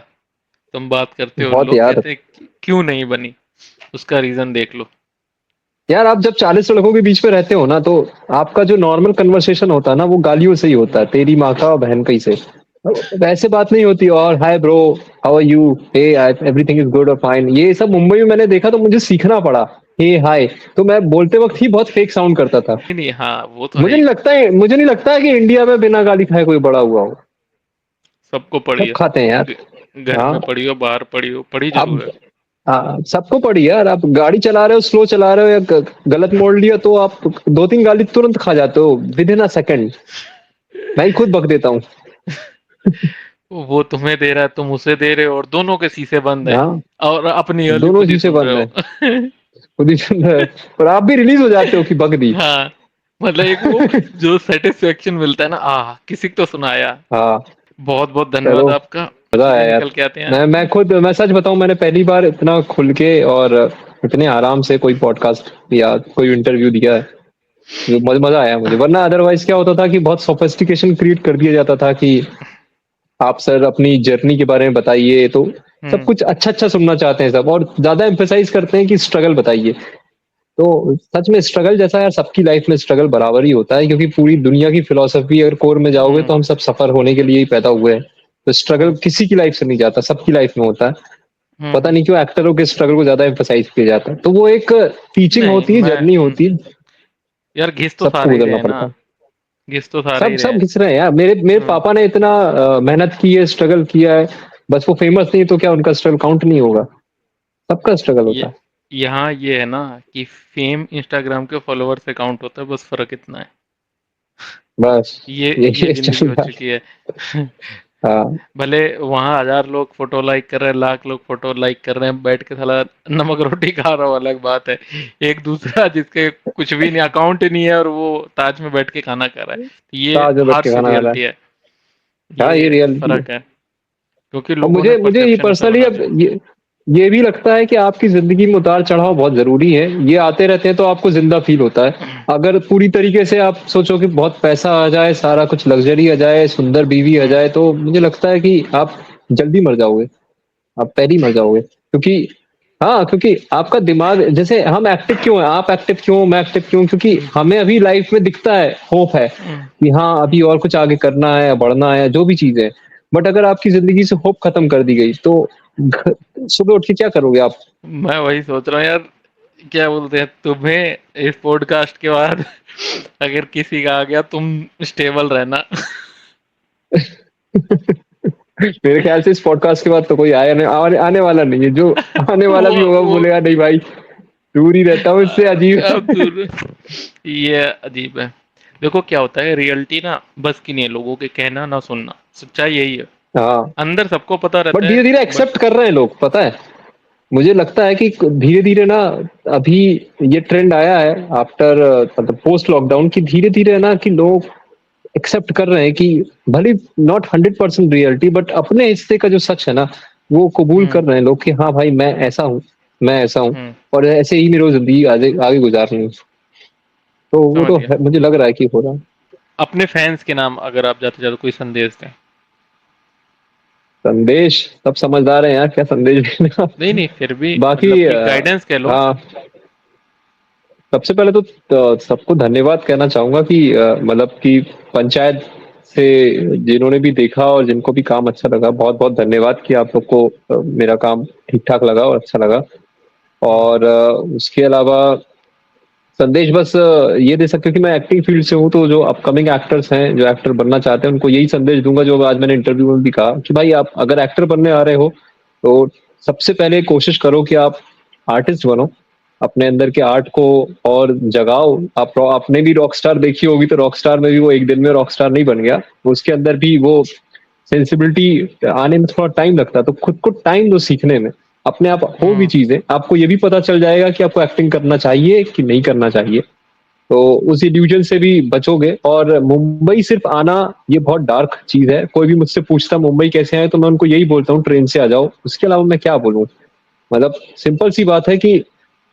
तुम बात करते हो, बहुत लोग यार। कहते हैं क्यों नहीं बनी, उसका रीजन देख लो। यार आप जब 40 लड़कों के बीच में रहते हो ना, तो आपका जो नॉर्मल कन्वर्सेशन होता है ना, वो गालियों से ही होता है, तेरी माँ का और बहन का ही से। वैसे बात नहीं होती, और hi bro, how are you, hey everything is good और फाइन, ये सब मुंबई में मैंने देखा, तो मुझे सीखना पड़ा। हे हाय, तो मैं बोलते वक्त ही बहुत फेक साउंड करता था। नहीं नहीं, हाँ वो तो है ही। मुझे नहीं लगता है कि इंडिया में बिना गाली खाए कोई बड़ा हुआ हो। सबको पड़ी सब है। खाते हैं यार। घर हाँ। में पड़ी हो, बाहर पड़ी हो, पड़ी आप, जरूर है। हाँ, सबको पड़ी यार। आप गाड़ी चला रहे हो, स्लो चला रहे हो, या गलत मोड़ लिया, तो आप 2 3 गाली तुरंत खा जाते हो, विद इन अ सेकंड। मैं ही खुद बक देता हूँ। वो तुम्हें दे रहा है, तुम उसे दे रहे हो, और दोनों के शीशे बंद है, हाँ, और अपनी गाली दोनों खुद ही शीशे सुन रहे बंद है, हो। खुद ही सुन रहे हो। और आप भी रिलीज हो जाते हो कि बक दी। हाँ, मतलब एक वो जो सेटिस्फेक्शन मिलता है ना, किसी को तो सुनाया। हाँ। बहुत बहुत चलो, धन्यवाद आपका। मजा चलिए आया यार। निकल के आते हैं। मैं सच बताऊं, मैंने पहली बार इतना खुल के और इतने आराम से कोई पॉडकास्ट या कोई इंटरव्यू दिया है, जो मजा आया मुझे। वरना अदरवाइज क्या होता था कि बहुत सोफिस्टिकेशन क्रिएट कर दिया जाता था कि आप सर अपनी जर्नी के बारे में बताइए, तो सब हम्म। कुछ अच्छा अच्छा सुनना चाहते हैं सब, और ज्यादा एम्फेसाइज करते हैं कि स्ट्रगल बताइए। तो सच में स्ट्रगल जैसा यार, सबकी लाइफ में स्ट्रगल बराबर ही होता है, क्योंकि पूरी दुनिया की फिलोसफी अगर कोर में जाओगे, तो हम्म। हम सब सफर होने के लिए ही पैदा हुए हैं। तो स्ट्रगल हम्म। किसी की लाइफ से नहीं जाता, सबकी लाइफ में होता है। पता नहीं क्यों एक्टरों के स्ट्रगल को ज्यादा एम्फसाइज किया जाता है। तो वो एक टीचिंग नहीं होती है, मैं जर्नी होती है, यार घिस तो सबको सारे ही गुजरना रहे ना, पड़ता है। घिस तो सारे ही सब रहे सब हैं। घिस रहे हैं यार। मेरे मेरे हम्म, पापा ने इतना मेहनत की है, स्ट्रगल किया है, बस वो फेमस नहीं तो क्या उनका स्ट्रगल काउंट नहीं होगा? सबका स्ट्रगल होता ये है। यहाँ ये है ना कि फेम इंस्टाग्राम के फॉलोवर से काउंट होता है, बस फर्क इतना है। बस ये यही जिंदगी चल हो रहा चुकी है। है। हाँ। भले वहां 1,000 लोग फोटो लाइक कर रहे हैं, लाख लोग फोटो लाइक कर रहे हैं, बैठ के साला नमक रोटी खा रहा हो अलग बात है। एक दूसरा जिसके कुछ भी नहीं, अकाउंट ही नहीं है, और वो ताज में बैठ के खाना खा रहा है। तो ये ताज में बैठ के हार्श खाना खा रहा रियलिटी है। है। हाँ, ये ये रियलिटी है। फर्क है, क्योंकि और लोगों ने मुझे मुझे ये परसेप्शन ऐसा पर्सनली बना अब दिया। ये भी लगता है कि आपकी जिंदगी में उतार चढ़ाव बहुत जरूरी है। ये आते रहते हैं तो आपको जिंदा फील होता है। अगर पूरी तरीके से आप सोचो कि बहुत पैसा आ जाए, सारा कुछ लग्जरी आ जाए, सुंदर बीवी आ हम्म, जाए, तो मुझे लगता है कि आप जल्दी मर जाओगे। आप पहले ही मर जाओगे, क्योंकि हाँ, क्योंकि आपका दिमाग, जैसे हम एक्टिव क्यों हैं, आप एक्टिव क्यों हो, मैं एक्टिव क्यों हूं? क्योंकि हमें अभी लाइफ में दिखता है, होप है हम्म, कि हाँ अभी और कुछ आगे करना है, बढ़ना है, जो भी चीज है। बट अगर आपकी जिंदगी से होप खत्म कर दी गई तो सुबह उठ के क्या करोगे आप? मैं वही सोच रहा हूँ यार, क्या बोलते हैं तुम्हें इस पॉडकास्ट के बाद अगर किसी का आ गया, तुम स्टेबल रहना। मेरे ख्याल से इस पॉडकास्ट के बाद तो कोई आने वाला नहीं है। जो आने वाला वो भी होगा वो वो बोलेगा नहीं भाई, दूर ही रहता हूँ इससे, अजीब अब है। दूर, ये अजीब है। देखो क्या होता है, रियलिटी ना बस की नहीं है लोगों के कहना ना सुनना, सच्चाई यही है। हाँ, अंदर सबको पता बट रहता धीरे है, धीरे बट एक्सेप्ट कर रहे हैं लोग, पता है। मुझे लगता है कि धीरे धीरे ना, अभी ये ट्रेंड आया है आफ्टर, मतलब पोस्ट लॉकडाउन, की धीरे धीरे ना कि लोग एक्सेप्ट कर रहे हैं कि भले नॉट 100% रियलिटी, बट अपने हिस्से का जो सच है ना, वो कबूल हम्म, कर रहे हैं लोग कि हाँ भाई मैं ऐसा हूँ, मैं ऐसा हूँ, हम्म, और ऐसे ही मेरी जिंदगी आगे आगे गुजारनी है। तो वो समझ तो गया। मुझे लग रहा है कि हो रहा है। अपने फैंस के नाम अगर आप जाते जाते कोई संदेश दें। संदेश, सब समझदार हैं यार, क्या संदेश देना। नहीं नहीं, फिर भी बाकी मतलब कि गाइडेंस कह लो। हाँ, सबसे पहले तो सबको धन्यवाद कहना चाहूंगा कि मतलब कि पंचायत से जिन्होंने भी देखा और जिनको भी काम अच्छा लगा, बहुत बहुत धन्यवाद कि आप लोग को मेरा काम ठीक ठाक लगा और अच्छा लगा। हम्म, और उसके अलावा संदेश बस ये दे सकते हो कि मैं एक्टिंग फील्ड से हूँ, तो जो अपकमिंग एक्टर्स हैं, जो एक्टर बनना चाहते हैं, उनको यही संदेश दूंगा जो आज मैंने इंटरव्यू में भी कहा कि भाई आप अगर एक्टर बनने आ रहे हो तो सबसे पहले कोशिश करो कि आप आर्टिस्ट बनो, अपने अंदर के आर्ट को और जगाओ। आप आपने भी रॉकस्टार देखी होगी, तो रॉकस्टार में भी वो एक दिन में रॉकस्टार नहीं बन गया, उसके अंदर भी वो सेंसिबिलिटी आने में थोड़ा टाइम लगता है। तो खुद को टाइम दो सीखने में, अपने आप हो भी हम्म, चीजें, आपको ये भी पता चल जाएगा कि आपको एक्टिंग करना चाहिए कि नहीं करना चाहिए। तो उस इल्यूजन से भी बचोगे। और मुंबई सिर्फ आना, ये बहुत डार्क चीज है। कोई भी मुझसे पूछता मुंबई कैसे आए, तो मैं उनको यही बोलता हूँ ट्रेन से आ जाओ, उसके अलावा मैं क्या बोलूँ। मतलब सिंपल सी बात है कि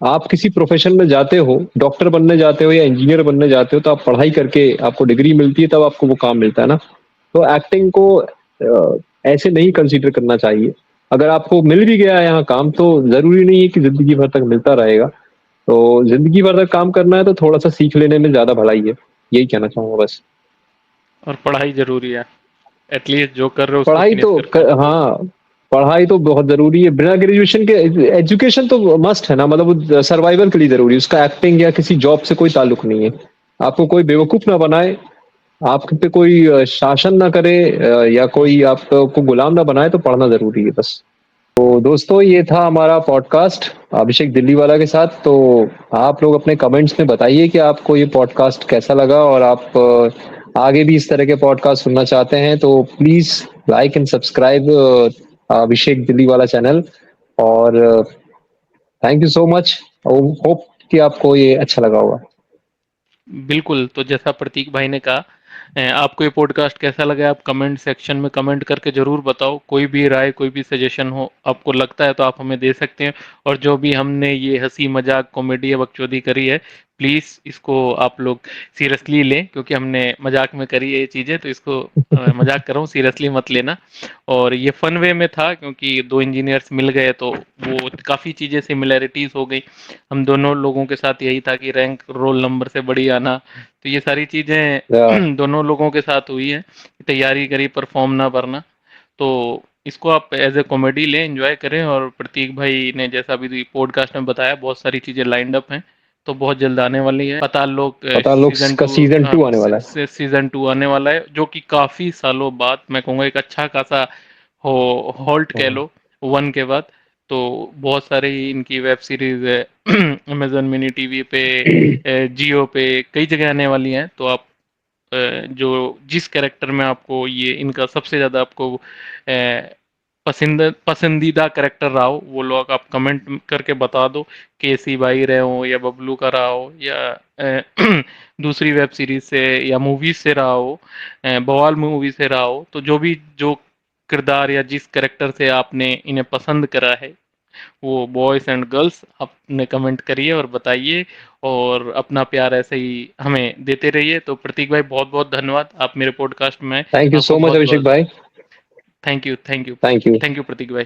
आप किसी प्रोफेशन में जाते हो, डॉक्टर बनने जाते हो या इंजीनियर बनने जाते हो, तो आप पढ़ाई करके आपको डिग्री मिलती है, तब आपको वो काम मिलता है ना। तो एक्टिंग को ऐसे नहीं कंसीडर करना चाहिए। अगर आपको मिल भी गया है यहाँ काम, तो जरूरी नहीं है कि जिंदगी भर तक मिलता रहेगा। तो जिंदगी भर तक काम करना है तो थोड़ा सा सीख लेने में ज्यादा भलाई है। यही कहना चाहूंगा बस। और पढ़ाई जरूरी है, एटलीस्ट जो कर रहे हो उसको पढ़ाई फिनिश करके आना। हाँ, पढ़ाई तो बहुत जरूरी है। बिना ग्रेजुएशन के एजुकेशन तो मस्ट है ना, मतलब सर्वाइवल के लिए जरूरी है। उसका एक्टिंग या किसी जॉब से कोई ताल्लुक नहीं है। आपको कोई बेवकूफ ना बनाए, आप पे कोई शासन ना करे, या हम्म, कोई आपको गुलाम ना बनाए, तो पढ़ना जरूरी है बस। तो दोस्तों, ये था हमारा पॉडकास्ट अभिषेक दिल्ली वाला के साथ। तो आप लोग अपने कमेंट्स में बताइए कि आपको ये पॉडकास्ट कैसा लगा, और आप आगे भी इस तरह के पॉडकास्ट सुनना चाहते हैं तो प्लीज लाइक एंड सब्सक्राइब अभिषेक दिल्ली वाला चैनल। और thank you so much. Hope कि आपको ये अच्छा लगा होगा। बिल्कुल। तो जैसा प्रतीक भाई ने कहा, आपको ये पॉडकास्ट कैसा लगा, आप कमेंट सेक्शन में कमेंट करके ज़रूर बताओ। कोई भी राय, कोई भी सजेशन हो आपको लगता है तो आप हमें दे सकते हैं। और जो भी हमने ये हंसी मजाक कॉमेडी या बकचोदी करी है, प्लीज़ इसको आप लोग सीरियसली लें, क्योंकि हमने मजाक में करी है ये चीज़ें, तो इसको मजाक कर रहा हूँ, सीरियसली मत लेना। और ये फन वे में था, क्योंकि दो इंजीनियर्स मिल गए तो वो काफ़ी चीज़ें सिमिलैरिटीज़ हो गई। हम दोनों लोगों के साथ यही था कि रैंक रोल नंबर से बड़ी आना। तो ये सारी चीज़ें या, दोनों लोगों के साथ हुई है, तैयारी करी परफॉर्म ना करना। तो इसको आप एज ए कॉमेडी लें, एंजॉय करें। और प्रतीक भाई ने जैसा अभी पॉडकास्ट में बताया, बहुत सारी चीजें लाइंड अप हैं, तो बहुत जल्द आने वाली है। पाताल लोक पता लोग सीजन का टू, सीजन 2 आने वाला है। सीजन 2 आने वाला है, जो कि काफी सालों बाद, मैं कहूँगा एक अच्छा खासा हो हॉल्ट कह हाँ। लो वन के बाद। तो बहुत सारी इनकी वेब सीरीज है अमेजन मिनी टीवी पे, जियो पे, कई जगह आने वाली हैं। तो आप जो जिस कैरेक्टर में आपको ये इनका सबसे ज्यादा आपको पसंदीदा कैरेक्टर रहा हो, वो लोग आप कमेंट करके बता दो। केसी भाई रहे हो या बबलू का रहा हो, या दूसरी वेब सीरीज से या मूवीज से रहा हो, बवाल मूवी से रहा हो, तो जो किरदार या जिस कैरेक्टर से आपने इन्हें पसंद करा है, वो बॉयज एंड गर्ल्स अपने कमेंट करिए और बताइए, और अपना प्यार ऐसे ही हमें देते रहिए। तो प्रतीक भाई बहुत बहुत धन्यवाद, आप मेरे पॉडकास्ट में, थैंक यू आपको सो मच बहुत अभिषेक बहुत भाई। Thank you, thank you, thank you. Thank you Prateek भाई।